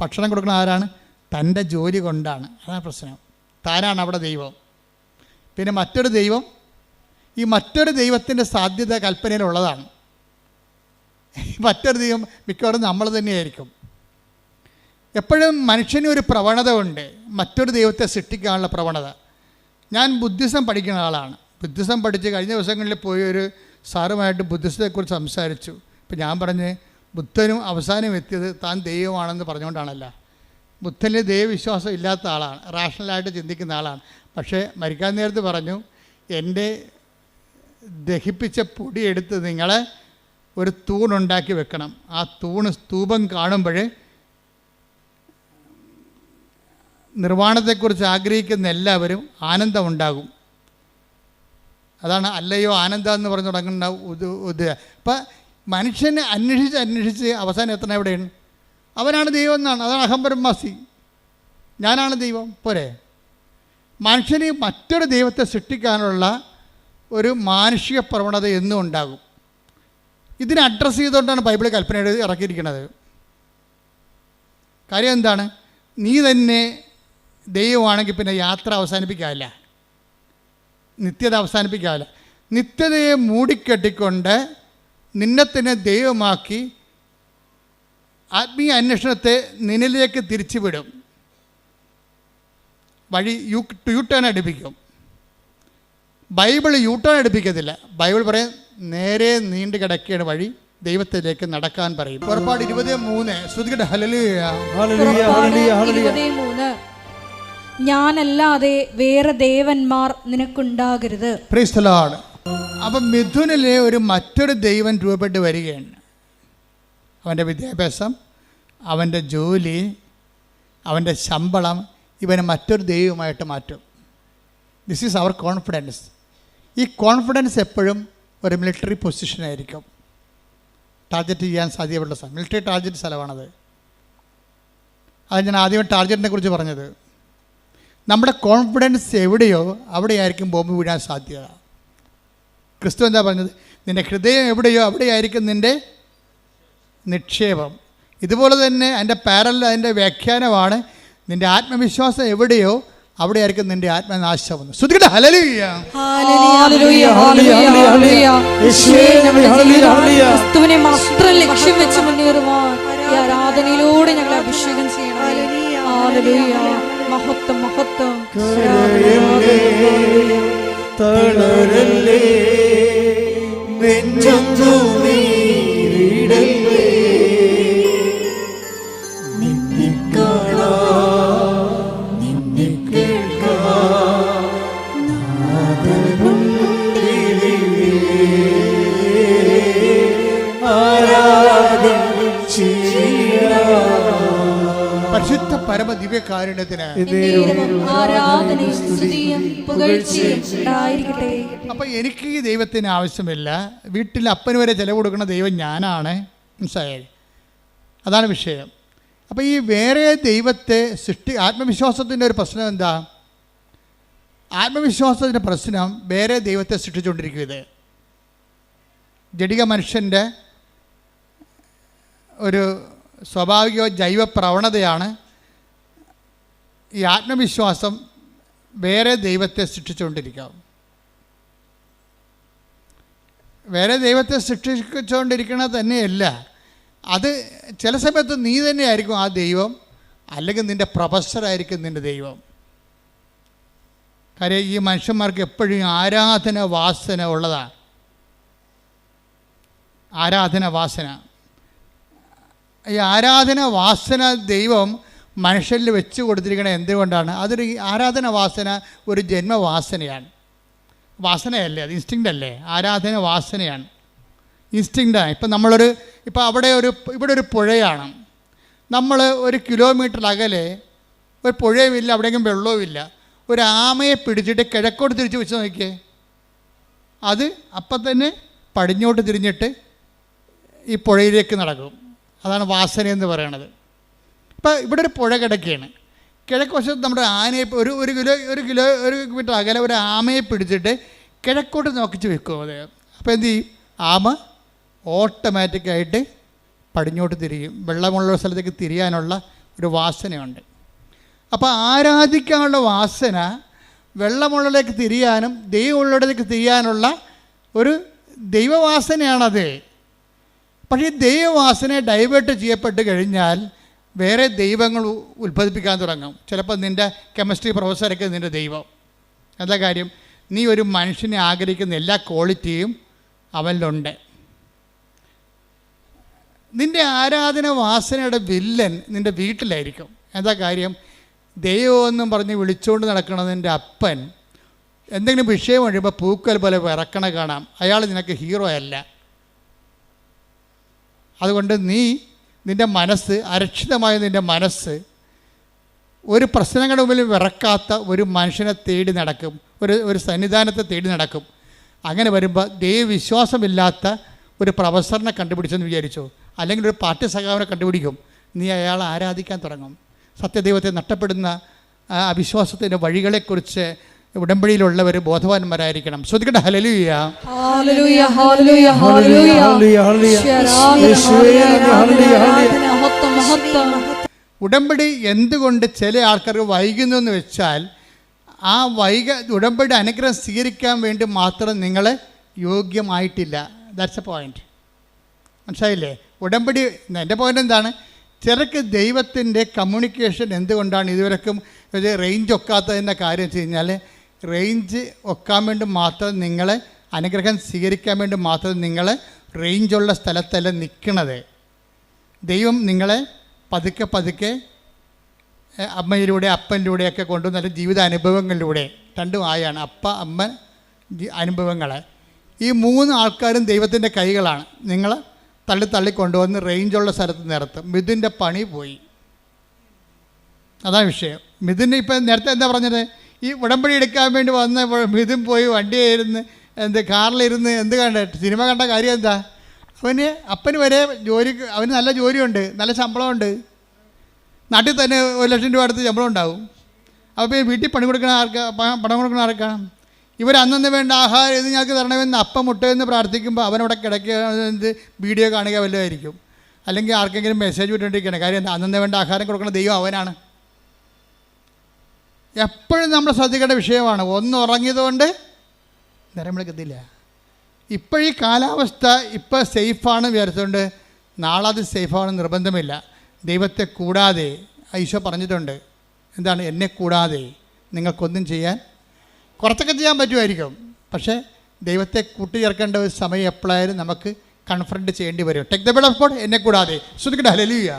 ഭക്ഷണം കൊടുക്കുന്ന ആരാണ്? തൻ്റെ ജോലി കൊണ്ടാണ്. അതാണ് പ്രശ്നം. താനാണ് അവിടെ ദൈവം. പിന്നെ മറ്റൊരു ദൈവം, ഈ മറ്റൊരു ദൈവത്തിൻ്റെ സാധ്യത കൽപ്പനയിലുള്ളതാണ്. മറ്റൊരു ദൈവം മിക്കവാറും നമ്മൾ തന്നെയായിരിക്കും. എപ്പോഴും മനുഷ്യന് ഒരു പ്രവണത ഉണ്ട്, മറ്റൊരു ദൈവത്തെ സൃഷ്ടിക്കാനുള്ള പ്രവണത. ഞാൻ ബുദ്ധിസം പഠിക്കുന്ന ആളാണ്. ബുദ്ധിസം പഠിച്ച് കഴിഞ്ഞ ദിവസങ്ങളിൽ പോയി ഒരു സാറുമായിട്ട് ബുദ്ധിസത്തെക്കുറിച്ച് സംസാരിച്ചു. ഇപ്പം ഞാൻ പറഞ്ഞ് ബുദ്ധനും അവസാനം എത്തിയത് താൻ ദൈവമാണെന്ന് പറഞ്ഞുകൊണ്ടാണല്ല. ബുദ്ധനിൽ ദൈവവിശ്വാസം ഇല്ലാത്ത ആളാണ്, റാഷണലായിട്ട് ചിന്തിക്കുന്ന ആളാണ്. പക്ഷേ മരിക്കാൻ നേരത്ത് പറഞ്ഞു, എൻ്റെ ദഹിപ്പിച്ച പൊടി എടുത്ത് നിങ്ങൾ ഒരു തൂണുണ്ടാക്കി വെക്കണം. ആ സ്തൂപം കാണുമ്പോൾ നിർവ്വാണത്തെക്കുറിച്ച് ആഗ്രഹിക്കുന്ന എല്ലാവരും ആനന്ദമുണ്ടാകും. അതാണ് അല്ലയോ ആനന്ദം എന്ന് പറഞ്ഞു തുടങ്ങുന്ന അപ്പം മനുഷ്യനെ അന്വേഷിച്ച് അവസാനം എത്തണം എവിടെയാണ്? അവനാണ് ദൈവം എന്നാണ്. അതാണ് അഹംബ്രഹ്മാസി, ഞാനാണ് ദൈവം. പോരെ, മനുഷ്യന് മറ്റൊരു ദൈവത്തെ സൃഷ്ടിക്കാനുള്ള ഒരു മാനുഷിക പ്രവണത എന്നും ഉണ്ടാകും. ഇതിനെ അഡ്രസ്സ് ചെയ്തുകൊണ്ടാണ് ബൈബിൾ കൽപ്പന ഇറക്കിയിരിക്കുന്നത്. കാര്യം എന്താണ്? നീ തന്നെ ദൈവമാണെങ്കിൽ പിന്നെ യാത്ര അവസാനിപ്പിക്കാവില്ല, നിത്യത അവസാനിപ്പിക്കാവില്ല. നിത്യതയെ മൂടിക്കെട്ടിക്കൊണ്ട് നിന്നെ തന്നെ ദൈവമാക്കി ആത്മീയ അന്വേഷണത്തെ നിന്നിലേക്ക് തിരിച്ചുവിടും. വഴി യൂട്ടേൺ അടുപ്പിക്കും. ബൈബിൾ യൂട്ടേൺ അടുപ്പിക്കത്തില്ല. ബൈബിൾ പറയും നേരെ നീണ്ടു കിടക്കുകയാണ് വഴി, ദൈവത്തിലേക്ക് നടക്കാൻ പറയും. പുറപ്പാട് 23 ശ്രുതികട്ടെ. ഹല്ലേലൂയ, ഹല്ലേലൂയ, ഹല്ലേലൂയ, ഹല്ലേലൂയ. 23 ഞാനല്ലാതെ വേറെ ദേവന്മാർ നിനക്കുണ്ടാകരുത്. Praise the Lord. അപ്പം മിഥുനിലെ ഒരു മറ്റൊരു ദൈവം രൂപപ്പെട്ട് വരികയാണ്. അവൻ്റെ വിദ്യാഭ്യാസം, അവൻ്റെ ജോലി, അവൻ്റെ ശമ്പളം ഇവനെ മറ്റൊരു ദൈവമായിട്ട് മാറ്റും. This is our confidence. ഈ കോൺഫിഡൻസ് എപ്പോഴും ഒരു മിലിറ്ററി പൊസിഷനായിരിക്കും, ടാർഗറ്റ് ചെയ്യാൻ സാധ്യതയുള്ള സ്ഥലം. മിലിറ്ററി ടാർഗറ്റ് സ്ഥലമാണത്. അത് ഞാൻ ആദ്യം ടാർഗറ്റിനെ കുറിച്ച് പറഞ്ഞത്. നമ്മുടെ കോൺഫിഡൻസ് എവിടെയോ അവിടെയായിരിക്കും ബോംബ് വീഴാൻ സാധ്യത. ക്രിസ്തു എന്താ പറഞ്ഞത്? നിൻ്റെ ഹൃദയം എവിടെയോ അവിടെയായിരിക്കും നിൻ്റെ നിക്ഷേപം. ഇതുപോലെ തന്നെ അതിൻ്റെ അതിൻ്റെ വ്യാഖ്യാനമാണ്, നിൻ്റെ ആത്മവിശ്വാസം എവിടെയോ അവിടെയായിരിക്കും നിൻ്റെ ആത്മനാശം. ശ്രുതികട്ടെ. ഹല്ലേലൂയ, ഹല്ലേലൂയ, ഹല്ലേലൂയ, ഹല്ലേലൂയ. ക്രിസ്തുവിനെ മാത്രം ലക്ഷ്യം വെച്ച് മുന്നേറുവാൻ ഈ ആരാധനയിലൂടെ ഞങ്ങളെ അഭിഷേകം ചെയ്യണം. ഹല്ലേലൂയ, മഹത്വം, മഹത്വം. തളരല്ലേ നെഞ്ചൊന്നു നീരിടല്ലേ, നിന്നെ കാണാൻ നിന്നെ കേൾക്കാൻ ആരാധന ചെയ്യാം. പരിശുദ്ധ പരമ ദിവ്യകാരുണ്യത്തിന് ആരാധനയും സ്തുതിയും പുകഴ്ചയും ഉണ്ടായിരിക്കട്ടെ. അപ്പം എനിക്ക് ഈ ദൈവത്തിന് ആവശ്യമില്ല. വീട്ടിൽ അപ്പന് വരെ ചിലവ് കൊടുക്കുന്ന ദൈവം ഞാനാണ്. മനസ്സിലായത്? അതാണ് വിഷയം. അപ്പോൾ ഈ വേറെ ദൈവത്തെ ആത്മവിശ്വാസത്തിൻ്റെ ഒരു പ്രശ്നം എന്താ? ആത്മവിശ്വാസത്തിൻ്റെ പ്രശ്നം വേറെ ദൈവത്തെ സൃഷ്ടിച്ചുകൊണ്ടിരിക്കും. ഇത് ജഡിക മനുഷ്യൻ്റെ ഒരു സ്വാഭാവിക ജൈവ പ്രവണതയാണ്. ഈ ആത്മവിശ്വാസം വേറെ ദൈവത്തെ സൃഷ്ടിച്ചുകൊണ്ടിരിക്കുക. വേറെ ദൈവത്തെ സൃഷ്ടിച്ചുകൊണ്ടിരിക്കണത് തന്നെയല്ല, അത് ചില സമയത്ത് നീ തന്നെയായിരിക്കും ആ ദൈവം, അല്ലെങ്കിൽ നിൻ്റെ പ്രൊഫസറായിരിക്കും നിൻ്റെ ദൈവം. കാര്യം ഈ മനുഷ്യന്മാർക്ക് എപ്പോഴും ആരാധന വാസന ഉള്ളതാണ്. ആരാധന വാസന, ഈ ആരാധന വാസന ദൈവം മനുഷ്യരിൽ വെച്ച് കൊടുത്തിരിക്കുന്നത് എന്തുകൊണ്ടാണ്? അതൊരു ആരാധന വാസന, ഒരു ജന്മവാസനയാണ്. വാസനയല്ലേ അത്, ഇൻസ്റ്റിങ്ക്റ്റ് അല്ലേ? ആരാധന വാസനയാണ്, ഇൻസ്റ്റിങ്ക്റ്റാണ്. ഇപ്പം ഇപ്പോൾ ഇവിടെ ഒരു പുഴയാണ്. നമ്മൾ 1 കിലോമീറ്റർ അകലെ ഒരു പുഴയുമില്ല, അവിടെയെങ്കിലും വെള്ളവുമില്ല. ഒരു ആമയെ പിടിച്ചിട്ട് കിഴക്കോട്ട് തിരിച്ച് വെച്ച് നോക്കിയേ, അത് അപ്പം തന്നെ പടിഞ്ഞോട്ട് തിരിഞ്ഞിട്ട് ഈ പുഴയിലേക്ക് നടക്കും. അതാണ് വാസന എന്ന് പറയണത്. ഇപ്പം ഇവിടെ ഒരു പുഴ കിടക്കുകയാണ്. കിഴക്ക് വശത്ത് നമ്മുടെ ആനയെ ഒരു കിലോമീറ്റർ അകലെ ഒരു ആമയെ പിടിച്ചിട്ട് കിഴക്കോട്ട് നോക്കിച്ച് വെക്കും അത്. അപ്പോൾ എന്ത് ചെയ്യും? ആമ ഓട്ടോമാറ്റിക്കായിട്ട് പടിഞ്ഞോട്ട് തിരിയും. വെള്ളമുള്ള സ്ഥലത്തേക്ക് തിരിയാനുള്ള ഒരു വാസനയുണ്ട്. അപ്പോൾ ആരാധിക്കാനുള്ള വാസന വെള്ളമുള്ളിലേക്ക് തിരിയാനും ദൈവമുള്ളിടത്തേക്ക് തിരിയാനുള്ള ഒരു ദൈവവാസനയാണത്. പക്ഷേ ഈ ദൈവവാസനയെ ഡൈവേർട്ട് ചെയ്യപ്പെട്ട് കഴിഞ്ഞാൽ വേറെ ദൈവങ്ങൾ ഉത്ഭവിപ്പിക്കാൻ തുടങ്ങും. ചിലപ്പോൾ നിൻ്റെ കെമിസ്ട്രി പ്രൊഫസറൊക്കെ നിൻ്റെ ദൈവം. എന്താ കാര്യം? നീ ഒരു മനുഷ്യനെ ആഗ്രഹിക്കുന്ന എല്ലാ ക്വാളിറ്റിയും അവനിലുണ്ട്. നിൻ്റെ ആരാധന വാസനയുടെ വില്ലൻ നിൻ്റെ വീട്ടിലായിരിക്കും. എന്താ കാര്യം? ദൈവമെന്നും പറഞ്ഞ് വിളിച്ചുകൊണ്ട് നടക്കണതിൻ്റെ അപ്പൻ എന്തെങ്കിലും വിഷയം കഴിയുമ്പോൾ പൂക്കൽ പോലെ വിറക്കണ കാണാം. അയാൾ നിനക്ക് ഹീറോ അല്ല. അതുകൊണ്ട് നിൻ്റെ മനസ്സ്, അരക്ഷിതമായ നിൻ്റെ മനസ്സ് ഒരു പ്രശ്നങ്ങളുടെ മുമ്പിൽ വിറക്കാത്ത ഒരു മനുഷ്യനെ തേടി നടക്കും, ഒരു സന്നിധാനത്തെ തേടി നടക്കും. അങ്ങനെ വരുമ്പോൾ ദൈവവിശ്വാസമില്ലാത്ത ഒരു പ്രൊഫസറിനെ കണ്ടുപിടിച്ചെന്ന് വിചാരിച്ചോ, അല്ലെങ്കിൽ ഒരു പാർട്ടി സഖാവിനെ കണ്ടുപിടിക്കും. നീ അയാളെ ആരാധിക്കാൻ തുടങ്ങും. സത്യദൈവത്തെ നഷ്ടപ്പെടുന്ന അവിശ്വാസത്തിൻ്റെ വഴികളെക്കുറിച്ച് ഉടമ്പടിയിലുള്ളവർ ബോധവാന്മാരായിരിക്കണം. ശ്രദ്ധിക്കട്ടെ. ഹല്ലേലൂയ, ഹല്ലേലൂയ, ഹല്ലേലൂയ, ഹല്ലേലൂയ. ഉടമ്പടി എന്തുകൊണ്ട് ചില ആൾക്കാർക്ക് വൈകുന്നു എന്ന് വെച്ചാൽ, ആ ഉടമ്പടി അനുഗ്രഹം സ്വീകരിക്കാൻ വേണ്ടി മാത്രം നിങ്ങൾ യോഗ്യമായിട്ടില്ല. That's A point. മനസ്സിലായില്ലേ? ഉടമ്പടി, എൻ്റെ പോയിൻ്റ് എന്താണ്? ചിലർക്ക് ദൈവത്തിൻ്റെ കമ്മ്യൂണിക്കേഷൻ എന്തുകൊണ്ടാണ് ഇതുവരെക്കും റേഞ്ച് ഒക്കാത്തതിൻ്റെ കാര്യം വെച്ച് കഴിഞ്ഞാൽ, റേഞ്ച് ഒക്കാൻ വേണ്ടി മാത്രം നിങ്ങൾ അനുഗ്രഹം സ്വീകരിക്കാൻ വേണ്ടി മാത്രം നിങ്ങൾ റേഞ്ചുള്ള സ്ഥലത്തല്ല നിൽക്കണത്. ദൈവം നിങ്ങളെ പതുക്കെ പതുക്കെ അമ്മയിലൂടെ അപ്പനിലൂടെയൊക്കെ കൊണ്ടുവന്ന ജീവിത അനുഭവങ്ങളിലൂടെ, രണ്ടും ആയാണ്, അപ്പ അമ്മ അനുഭവങ്ങൾ. ഈ 3 ആൾക്കാരും ദൈവത്തിൻ്റെ കൈകളാണ്. നിങ്ങൾ തള്ളി കൊണ്ടുവന്ന് റേഞ്ചുള്ള സ്ഥലത്ത് നിർത്തും. മിഥുൻ്റെ പണി പോയി. അതാണ് വിഷയം. മിഥുന് ഇപ്പം നേരത്തെ എന്താ പറഞ്ഞത്? ഈ ഉടമ്പടി എടുക്കാൻ വേണ്ടി വന്ന മിഥുൻ പോയി വണ്ടിയായിരുന്നു, കാറിലിരുന്ന് സിനിമ കണ്ട കാര്യം എന്താ? അപ്പന് വരെ അവന് നല്ല ജോലിയുണ്ട്, നല്ല ശമ്പളമുണ്ട്, നാട്ടിൽ തന്നെ 1 ലക്ഷം രൂപ അടുത്ത് ശമ്പളം ഉണ്ടാവും. അപ്പോൾ വീട്ടിൽ പണം കൊടുക്കണ ആർക്കാണ്? ഇവർ അന്നു വേണ്ട ആഹാരം ഇത് ഞങ്ങൾക്ക് തരണമെന്ന് അപ്പം മുട്ടയെന്ന് പ്രാർത്ഥിക്കുമ്പോൾ അവനവിടെ കിടക്കുക, വീഡിയോ കാണുക വല്ലതായിരിക്കും, അല്ലെങ്കിൽ ആർക്കെങ്കിലും മെസ്സേജ് വിട്ടുകൊണ്ടിരിക്കണം. കാര്യം അന്നു വേണ്ട ആഹാരം കൊടുക്കുന്ന ദൈവം അവനാണ്. എപ്പോഴും നമ്മൾ ശ്രദ്ധിക്കേണ്ട വിഷയമാണ്. ഒന്ന് ഉറങ്ങിയതുകൊണ്ട് നേരം വിളിക്കത്തില്ല. ഇപ്പോഴീ കാലാവസ്ഥ ഇപ്പം സേഫാണ് വിചാരിച്ചുകൊണ്ട് നാളെ അത് സേഫാണെന്ന് നിർബന്ധമില്ല. ദൈവത്തെ കൂടാതെ ഈശോ പറഞ്ഞിട്ടുണ്ട്. എന്താണ്? എന്നെ കൂടാതെ നിങ്ങൾക്കൊന്നും ചെയ്യാൻ, കുറച്ചൊക്കെ ചെയ്യാൻ പറ്റുമായിരിക്കും, പക്ഷേ ദൈവത്തെ കൂട്ടിച്ചേർക്കേണ്ട ഒരു സമയം എപ്പോഴായാലും നമുക്ക് കൺഫ്രണ്ട് ചെയ്യേണ്ടി വരും. Take the bed of God, എന്നെ കൂടാതെ. ശ്രദ്ധിക്കട്ടെ. ഹല്ലേലൂയ,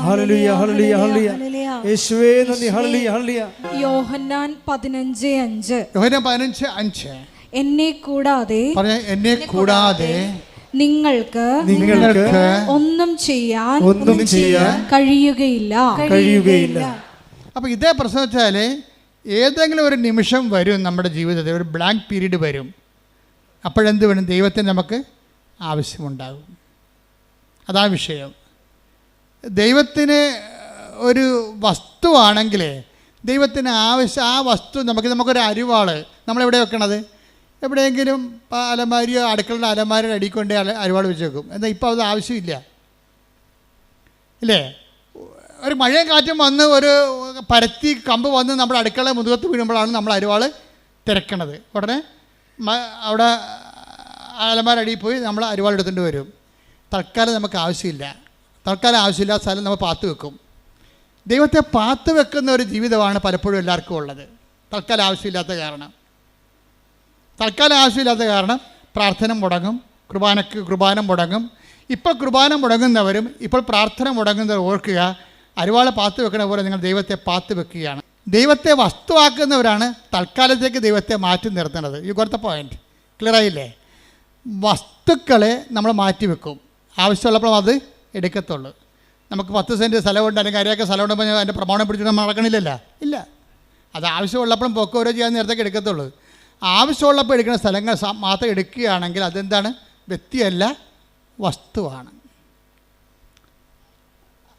ഹല്ലേലൂയ, ഹല്ലേലൂയ, ഹല്ലേലൂയ. യേശുവേ നന്ദി. ഹല്ലേലൂയ, ഹല്ലേലൂയ. യോഹന്നാൻ 15:5. യോഹന്നാൻ 15:5. എന്നെ കൂടാതെ, എന്നെ കൂടാതെ നിങ്ങൾക്ക് ഒന്നും ചെയ്യാൻ കഴിയുകയില്ല. അപ്പോൾ ഇതേ പ്രശ്നം വെച്ചാൽ ഏതെങ്കിലും ഒരു നിമിഷം വരും നമ്മുടെ ജീവിതത്തിൽ, ഒരു ബ്ലാങ്ക് പീരീഡ് വരും. അപ്പോഴെന്ത് വേണം? ദൈവത്തിന് നമുക്ക് ആവശ്യമുണ്ടാകും. അതാണ് വിഷയം. ദൈവത്തിന് ഒരു വസ്തുവാണെങ്കിൽ ദൈവത്തിന് ആവശ്യം, ആ വസ്തു നമുക്കൊരു അരിവാള് നമ്മളെവിടെ വെക്കണത്? എവിടെയെങ്കിലും അലമാരിയോ അടുക്കളയുടെ അലമാരിയുടെ അടിയിൽ കൊണ്ട് അരിവാൾ വെച്ച് വെക്കും. എന്നാൽ ഇപ്പോൾ അത് ആവശ്യമില്ല, ഇല്ലേ? ഒരു മഴയും കാറ്റും വന്ന് ഒരു പരത്തി കമ്പ് വന്ന് നമ്മുടെ അടുക്കള മുതുകത്ത് വീഴുമ്പോഴാണ് നമ്മൾ അരിവാൾ തിരക്കണത്. ഉടനെ അവിടെ അലമാരടിയിൽ പോയി നമ്മൾ അരിവാൾ എടുത്തുകൊണ്ട് വരും. തൽക്കാലം നമുക്ക് ആവശ്യമില്ല. ആവശ്യമില്ലാത്ത സ്ഥലം നമ്മൾ പാത്ത് വെക്കും. ദൈവത്തെ പാത്ത് വെക്കുന്ന ഒരു ജീവിതമാണ് പലപ്പോഴും എല്ലാവർക്കും ഉള്ളത്. തൽക്കാലം ആവശ്യമില്ലാത്ത കാരണം പ്രാർത്ഥന മുടങ്ങും, കുർബാന മുടങ്ങും. ഇപ്പോൾ കുർബാന മുടങ്ങുന്നവരും ഇപ്പോൾ പ്രാർത്ഥന മുടങ്ങുന്നവർ ഓർക്കുക, അരിവാള് പാത്ത് വെക്കണ പോലെ നിങ്ങൾ ദൈവത്തെ പാത്ത് വെക്കുകയാണ്. ദൈവത്തെ വസ്തുവാക്കുന്നവരാണ് തൽക്കാലത്തേക്ക് ദൈവത്തെ മാറ്റി നിർത്തുന്നത്. ഈ കൊടുത്ത പോയിന്റ് ക്ലിയർ ആയില്ലേ? വസ്തുക്കളെ നമ്മൾ മാറ്റി വെക്കും, ആവശ്യമുള്ളപ്പോൾ അത് എടുക്കത്തുള്ളൂ. നമുക്ക് 10 സെൻറ്റ് സ്ഥലമുണ്ട്, അല്ലെങ്കിൽ അരയൊക്കെ സ്ഥലമുണ്ടെങ്കിൽ അതിൻ്റെ പ്രമാണം പിടിച്ചിട്ട് നമ്മൾ നടക്കണില്ലല്ലോ, ഇല്ല. അത് ആവശ്യമുള്ളപ്പോഴും പൊക്കോരോ ചെയ്യാൻ നേരത്തേക്ക് എടുക്കത്തുള്ളൂ. ആവശ്യമുള്ളപ്പോൾ എടുക്കുന്ന സ്ഥലങ്ങൾ മാത്രം എടുക്കുകയാണെങ്കിൽ അതെന്താണ്? വ്യക്തിയല്ല, വസ്തുവാണ്.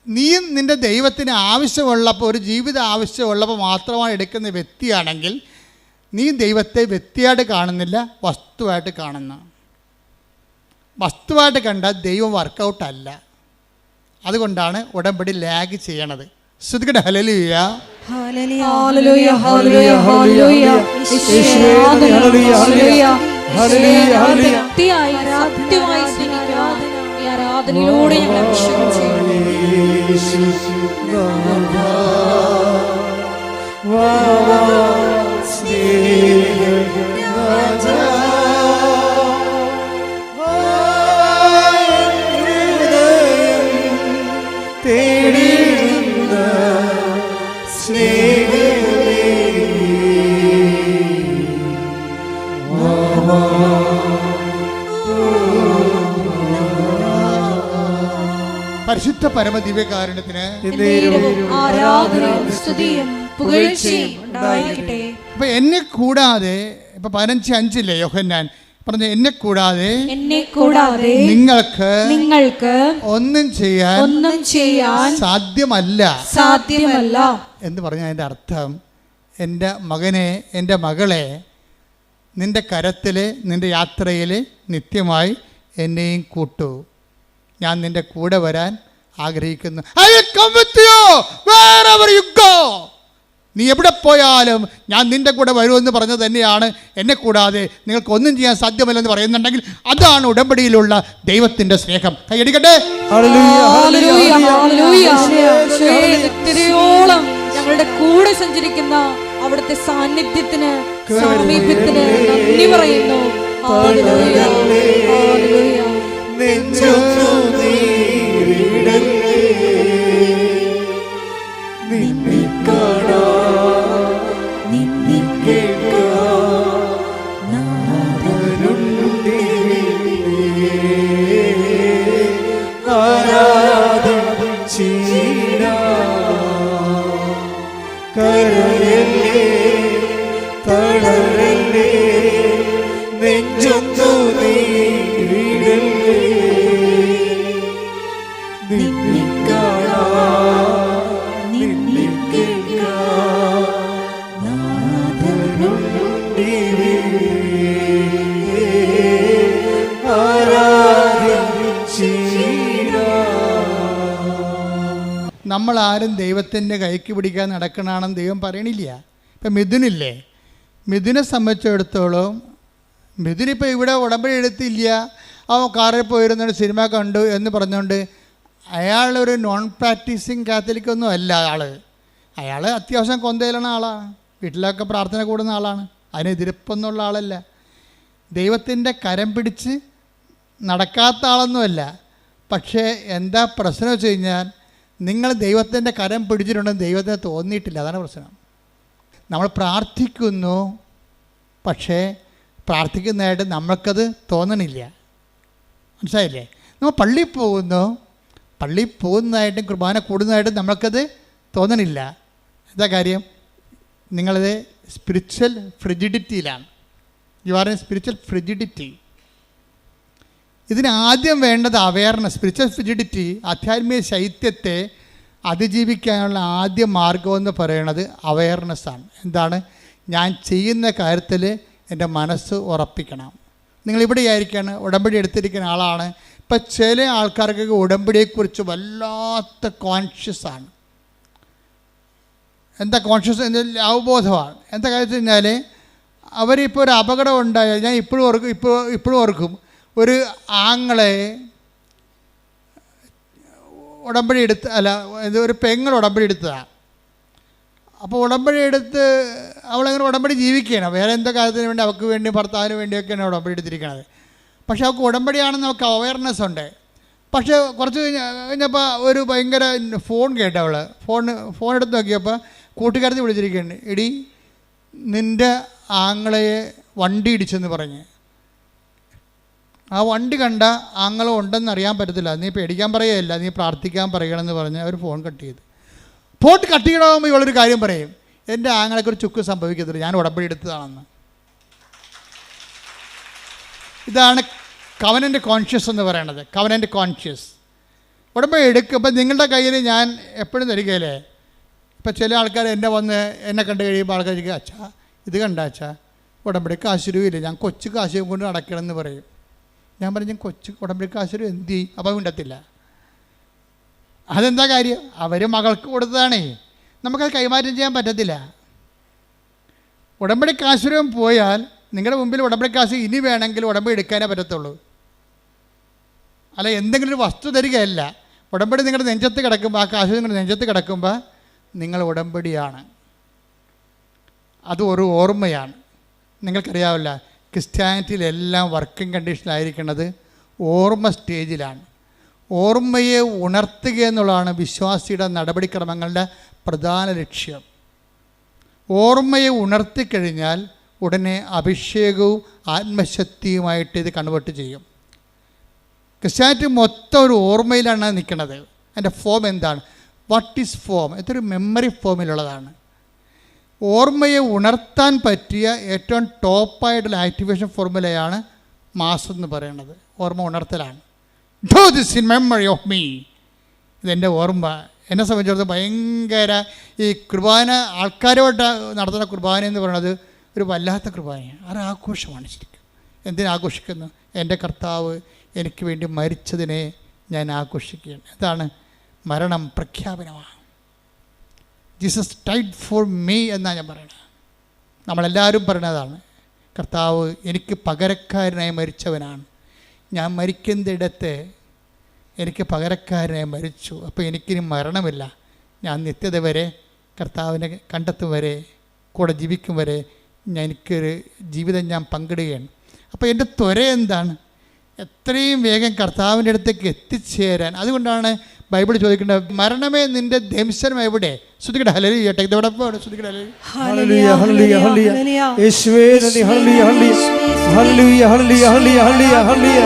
നീ നിൻ്റെ ദൈവത്തിന് ആവശ്യമുള്ളപ്പോൾ, ഒരു ജീവിത ആവശ്യമുള്ളപ്പോൾ മാത്രമാണ് എടുക്കുന്ന വ്യക്തിയാണെങ്കിൽ നീ ദൈവത്തെ വ്യക്തിയായിട്ട് കാണുന്നില്ല, വസ്തുവായിട്ട് കാണുന്നു. വസ്തുവായിട്ട് കണ്ടാൽ ദൈവം വർക്കൗട്ടല്ല. അതുകൊണ്ടാണ് ഉടമ്പടി ലാഗ് ചെയ്യണത്. ശ്രദ്ധിക്കട്ടെ. ഹല്ലേലൂയ, ഹല്ലേലൂയ, ഹല്ലേലൂയ, ഹല്ലേലൂയ. യേശുവേ ഹല്ലേലൂയ, ഹല്ലേലൂയ, ഹല്ലേലൂയ. സത്യമായി സത്യമായി സ്നേഹിക്കാൻ ഈ ആരാധനയിലൂടെ ഞങ്ങൾ അഭിഷേകം ചെയ്യണം. പരിശുദ്ധ പരമദിവ്യകാരുണ്യത്തിന് ആരാധനയും സ്തുതിയും പുകഴ്ചയും ഉണ്ടായിരിക്കട്ടെ. ഇപ്പൊ എന്നെ കൂടാതെ, ഇപ്പൊ 15:5 യോഹന്നാൻ പറഞ്ഞു, എന്നെ കൂടാതെ നിങ്ങൾക്ക് ഒന്നും ചെയ്യാൻ സാധ്യമല്ല എന്ന് പറഞ്ഞ അതിൻ്റെ അർത്ഥം, എൻ്റെ മകനെ, എൻ്റെ മകളെ, നിൻ്റെ കരത്തിൽ, നിൻ്റെ യാത്രയിൽ നിത്യമായി എന്നെയും കൂട്ടു. ഞാൻ നിൻ്റെ കൂടെ വരാൻ ആഗ്രഹിക്കുന്നു. I will come with you wherever you go. നീ എവിടെ പോയാലും ഞാൻ നിൻ്റെ കൂടെ വരുമെന്ന് പറഞ്ഞത് തന്നെയാണ്. എന്നെ കൂടാതെ നിങ്ങൾക്ക് ഒന്നും ചെയ്യാൻ സാധ്യമല്ലെന്ന് പറയുന്നുണ്ടെങ്കിൽ അതാണ് ഉടമ്പടിയിലുള്ള ദൈവത്തിൻ്റെ സ്നേഹം. കൈയടിക്കട്ടെ. ഇത്രയോളം ഞങ്ങളുടെ കൂടെ സഞ്ചരിക്കുന്ന അവിടുത്തെ സാന്നിധ്യത്തിന്, സാമീപ്യത്തിന് നന്ദി പറയുന്നു. Hallelujah, hallelujah. നമ്മളാരും ദൈവത്തിൻ്റെ കൈക്ക് പിടിക്കാൻ നടക്കണമെന്ന് ദൈവം പറയണില്ല. ഇപ്പം മിഥുനില്ലേ, മിഥുനെ സംബന്ധിച്ചിടത്തോളം മിഥുനിപ്പോൾ ഇവിടെ ഉടമ്പടി എടുത്തില്ല, അവൻ കാറിൽ പോയിരുന്നൊരു സിനിമ കണ്ടു എന്ന് പറഞ്ഞുകൊണ്ട് അയാളൊരു നോൺ പ്രാക്ടീസിങ് കാത്തലിക്കൊന്നും അല്ല. അയാൾ അത്യാവശ്യം കൊന്തയിലുള്ള ആളാണ്, വീട്ടിലൊക്കെ പ്രാർത്ഥന കൂടുന്ന ആളാണ്, അതിനെതിരിപ്പൊന്നുള്ള ആളല്ല. ദൈവത്തിൻ്റെ കരം പിടിച്ച് നടക്കാത്ത ആളൊന്നുമല്ല. പക്ഷേ എന്താ പ്രശ്നം വെച്ച് കഴിഞ്ഞാൽ, നിങ്ങൾ ദൈവത്തിൻ്റെ കരം പിടിച്ചിട്ടുണ്ടെന്ന് ദൈവത്തിന് തോന്നിയിട്ടില്ല. അതാണ് പ്രശ്നം. നമ്മൾ പ്രാർത്ഥിക്കുന്നു, പക്ഷേ പ്രാർത്ഥിക്കുന്നതായിട്ട് നമ്മൾക്കത് തോന്നണില്ല. മനസ്സിലായില്ലേ? നമ്മൾ പള്ളിയിൽ പോകുന്നതായിട്ടും കുർബാന കൂടുന്നതായിട്ടും നമ്മൾക്കത് തോന്നണില്ല. എന്താ കാര്യം? നിങ്ങളത് സ്പിരിച്വൽ ഫ്രിജിഡിറ്റിയിലാണ്. You are a spiritual frigidity. ഇതിന് ആദ്യം വേണ്ടത് അവയർനെസ്. സ്പിരിച്വൽ ഫ്രിജിഡിറ്റി, ആധ്യാത്മിക ശൈത്യത്തെ അതിജീവിക്കാനുള്ള ആദ്യ മാർഗമെന്ന് പറയുന്നത് അവയർനെസ്സാണ്. എന്താണ്? ഞാൻ ചെയ്യുന്ന കാര്യത്തിൽ എൻ്റെ മനസ്സ് ഉറപ്പിക്കണം. നിങ്ങളിവിടെ ആയിരിക്കാണ്, ഉടമ്പടി എടുത്തിരിക്കുന്ന ആളാണ്. ഇപ്പം ചില ആൾക്കാർക്കൊക്കെ ഉടമ്പടിയെക്കുറിച്ച് വല്ലാത്ത കോൺഷ്യസാണ്. എന്താ കോൺഷ്യസ്? അവബോധമാണ്. എന്താ കാര്യം വെച്ച് കഴിഞ്ഞാൽ, അവരിപ്പോൾ ഒരു അപകടം ഉണ്ടായാൽ, ഞാൻ ഇപ്പോഴും ഓർക്കും, ഒരു ആങ്ങളെ ഉടമ്പടി എടുത്ത്, ഒരു പെങ്ങൾ ഉടമ്പടി എടുത്തതാണ്. അപ്പോൾ ഉടമ്പടി എടുത്ത് അവളങ്ങനെ ഉടമ്പടി ജീവിക്കുകയാണ്. വേറെ എന്തോ കാര്യത്തിന് വേണ്ടി, അവൾക്ക് വേണ്ടി, ഭർത്താവിന് വേണ്ടിയൊക്കെയാണ് ഉടമ്പടി എടുത്തിരിക്കുന്നത്. പക്ഷെ അവൾക്ക് ഉടമ്പടിയാണെന്ന് അവൾക്ക് അവയർനെസ് ഉണ്ട്. പക്ഷേ കുറച്ച് കഴിഞ്ഞപ്പോൾ ഒരു ഭയങ്കര ഫോൺ കേട്ടവൾ ഫോൺ എടുത്ത് നോക്കിയപ്പോൾ കൂട്ടുകാരത്തി വിളിച്ചിരിക്കുകയാണ്, എടി നിൻ്റെ ആങ്ങളയെ വണ്ടി ഇടിച്ചെന്ന് പറഞ്ഞ്. ആ വണ്ടി കണ്ട ആങ്ങളെ ഉണ്ടെന്ന് അറിയാൻ പറ്റത്തില്ല, നീ പേടിക്കാൻ പറയുകയല്ല, നീ പ്രാർത്ഥിക്കാൻ പറയണമെന്ന് പറഞ്ഞ് അവർ ഫോൺ കട്ട് ചെയ്തു. ഫോൺ കട്ട് ചെയ്യണമെങ്കിൽ ഇവളൊരു കാര്യം പറയും, എൻ്റെ ആങ്ങളെക്ക് ഒരു ചുക്ക് സംഭവിക്കത്തില്ല, ഞാൻ ഉടമ്പടി എടുത്തതാണെന്ന്. ഇതാണ് കവനൻ്റ് കോൺഷ്യസ് എന്ന് പറയണത്. കവനൻ്റ് കോൺഷ്യസ് ഉടമ്പടി എടുക്കും. ഇപ്പം നിങ്ങളുടെ കയ്യിൽ ഞാൻ എപ്പോഴും തരികയില്ലേ, ഇപ്പം ചില ആൾക്കാർ എന്നെ കണ്ടു കഴിയുമ്പോൾ ആൾക്കാർ ചോദിക്കുക, അച്ഛാ ഇത് കണ്ട അച്ഛാ ഉടമ്പടി കാശുരൂല്ല, ഞാൻ കൊച്ചു കാശും കൊണ്ട് നടക്കണമെന്ന് പറയും. ഞാൻ പറഞ്ഞു കൊച്ചു ഉടമ്പടി കാശുരു എന്ത് ചെയ്യും? അപ്പം മിണ്ടത്തില്ല. അതെന്താ കാര്യം? അവർ മകൾക്ക് കൊടുത്തതാണേ, നമുക്കത് കൈമാറ്റം ചെയ്യാൻ പറ്റത്തില്ല. ഉടമ്പടി കാശുരം പോയാൽ നിങ്ങളുടെ മുമ്പിൽ ഉടമ്പടി കാശ് ഇനി വേണമെങ്കിൽ ഉടമ്പടി എടുക്കാനേ പറ്റത്തുള്ളൂ. അല്ല എന്തെങ്കിലും ഒരു വസ്തു തരികയല്ല. ഉടമ്പടി നിങ്ങളുടെ നെഞ്ചത്ത് കിടക്കുമ്പോൾ, ആ കാശ് നിങ്ങളുടെ നെഞ്ചത്ത് കിടക്കുമ്പോൾ നിങ്ങൾ ഉടമ്പടിയാണ്. അത് ഒരു ഓർമ്മയാണ്. നിങ്ങൾക്കറിയാവില്ല, ക്രിസ്ത്യാനിറ്റിയിലെല്ലാം വർക്കിംഗ് കണ്ടീഷനിലായിരിക്കുന്നത് ഓർമ്മ സ്റ്റേജിലാണ്. ഓർമ്മയെ ഉണർത്തുക എന്നുള്ളതാണ് വിശ്വാസിയുടെ നടപടിക്രമങ്ങളുടെ പ്രധാന ലക്ഷ്യം. ഓർമ്മയെ ഉണർത്തിക്കഴിഞ്ഞാൽ ഉടനെ അഭിഷേകവും ആത്മശക്തിയുമായിട്ട് ഇത് കൺവേർട്ട് ചെയ്യും. ക്രിസ്ത്യാനിറ്റി മൊത്തം ഒരു ഓർമ്മയിലാണ് നിൽക്കുന്നത്. അതിൻ്റെ ഫോം എന്താണ്? What is form? ഇതൊരു മെമ്മറി ഫോമിലുള്ളതാണ്. ഓർമ്മയെ ഉണർത്താൻ പറ്റിയ ഏറ്റവും ടോപ്പായിട്ടുള്ള ആക്ടിവേഷൻ ഫോർമുലയാണ് മാസ് എന്ന് പറയുന്നത്. ഓർമ്മ ഉണർത്തലാണ്. Do this in memory of me. ഇതെൻ്റെ ഓർമ്മ. എന്നെ സംബന്ധിച്ചിടത്തോളം ഭയങ്കര ഈ കുർബാന, ആൾക്കാരോട്ട് നടത്തുന്ന കുർബാന എന്ന് പറയുന്നത് ഒരു വല്ലാത്ത കുർബാനയാണ്. ഒരാഘോഷമാണ് ശരിക്കും. എന്തിനാഘോഷിക്കുന്നു? എൻ്റെ കർത്താവ് എനിക്ക് വേണ്ടി മരിച്ചതിനെ ഞാൻ ആഘോഷിക്കുകയാണ്. അതാണ് മരണം പ്രഖ്യാപനമാണ്. ജീസസ് ഡൈഡ് ഫോർ മീ എന്നാണ് ഞാൻ പറയുന്നത്. നമ്മളെല്ലാവരും പറയുന്നതാണ്, കർത്താവ് എനിക്ക് പകരക്കാരനായി മരിച്ചവനാണ്. ഞാൻ മരിക്കുന്നിടത്ത് എനിക്ക് പകരക്കാരനായി മരിച്ചു. അപ്പോൾ എനിക്കിനി മരണമില്ല. ഞാൻ നിത്യത വരെ കർത്താവിനെ കണ്ടെത്തും വരെ, കൂടെ ജീവിക്കും വരെ എനിക്കൊരു ജീവിതം ഞാൻ പങ്കിടുകയാണ്. അപ്പോൾ എൻ്റെ ത്വര എന്താണ്? എത്രയും വേഗം കർത്താവിൻ്റെ അടുത്തേക്ക് എത്തിച്ചേരാൻ. അതുകൊണ്ടാണ് ബൈബിൾ ചോദിക്കേണ്ടത്, മരണമേ നിന്റെ ദംശനം എവിടെ? ശ്രുതിക്കട്ടെ ഹല്ലേലൂയ. ശ്രുതിക്കട്ടെ ഹല്ലേലൂയ ഹല്ലേലൂയ ഹല്ലേലൂയ. യേശുവേ നന്ദി. ഹല്ലേലൂയ ഹല്ലേലൂയ ഹല്ലേലൂയ ഹല്ലേലൂയ ഹല്ലേലൂയ.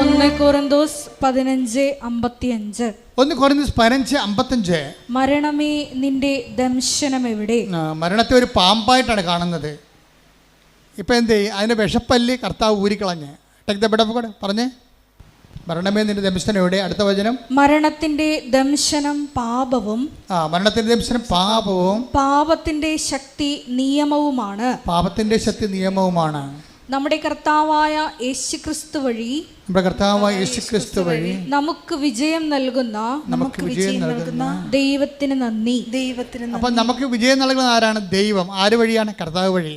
1 കൊരിന്തോസ് 15:55. 1 കൊരിന്തോസ് 15:55. മരണമേ നിന്റെ ദംശനം എവിടെ? മരണത്തെ ഒരു പാമ്പായിട്ടാണ് കാണുന്നത്. ഇപ്പം എന്ത് ചെയ്യും? അതിൻ്റെ വിഷപ്പല്ലി കർത്താവ് ഊരിക്കളഞ്ഞ്. Take the bed of God. പറഞ്ഞേ, മരണമേ നിന്റെ ദംശനം എവിടെ? അടുത്ത വചനം, മരണത്തിന്റെ ദംശനം പാപവും. മരണത്തിന്റെ ദംശനം പാപവും പാപത്തിന്റെ ശക്തി നിയമവുമാണ്. പാപത്തിന്റെ ശക്തി നിയമവുമാണ്. നമ്മുടെ കർത്താവായ യേശുക്രിസ്തു വഴി നമുക്ക് വിജയം നൽകുന്ന ദൈവത്തിന് നന്ദി. അപ്പം നമുക്ക് വിജയം നൽകുന്ന ആരാണ്? ദൈവം. ആര് വഴിയാണ്? കർത്താവ് വഴി.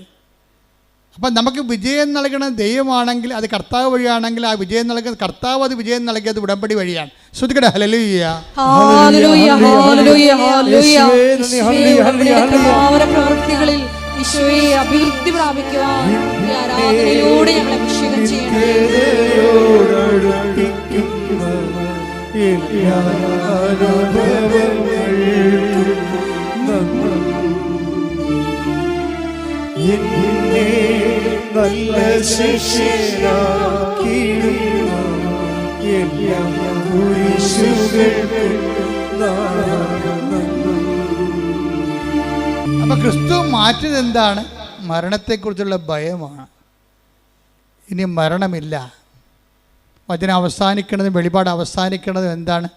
അപ്പം നമുക്ക് വിജയം നൽകുന്ന ദൈവമാണെങ്കിൽ, അത് കർത്താവ് വഴിയാണെങ്കിൽ, ആ വിജയം നൽകുന്ന കർത്താവ്, അത് വിജയം നൽകിയത് ഉടമ്പടി വഴിയാണ്. ശ്രുതിക്കട്ടെ ഹല്ലേലൂയ ഹല്ലേലൂയ ഹല്ലേലൂയ ഹല്ലേലൂയ. പ്രവൃത്തികളിൽ ഈശോയെ അഭിവൃദ്ധി പ്രാപിക്കുവാൻ ഈ ആരാധനയിലൂടെ ഞങ്ങൾ അഭിഷേകം ചെയ്യണം. നല്ല ശിഷ്യനാക്കിയിടുന്ന എല്ലാ കുരിശുകൾക്കും അപ്പം ക്രിസ്തു മാറ്റിയത് എന്താണ്? മരണത്തെക്കുറിച്ചുള്ള ഭയമാണ്. ഇനി മരണമില്ല. വചനം അവസാനിക്കുന്നതും വെളിപാട് അവസാനിക്കുന്നതും എന്താണ്?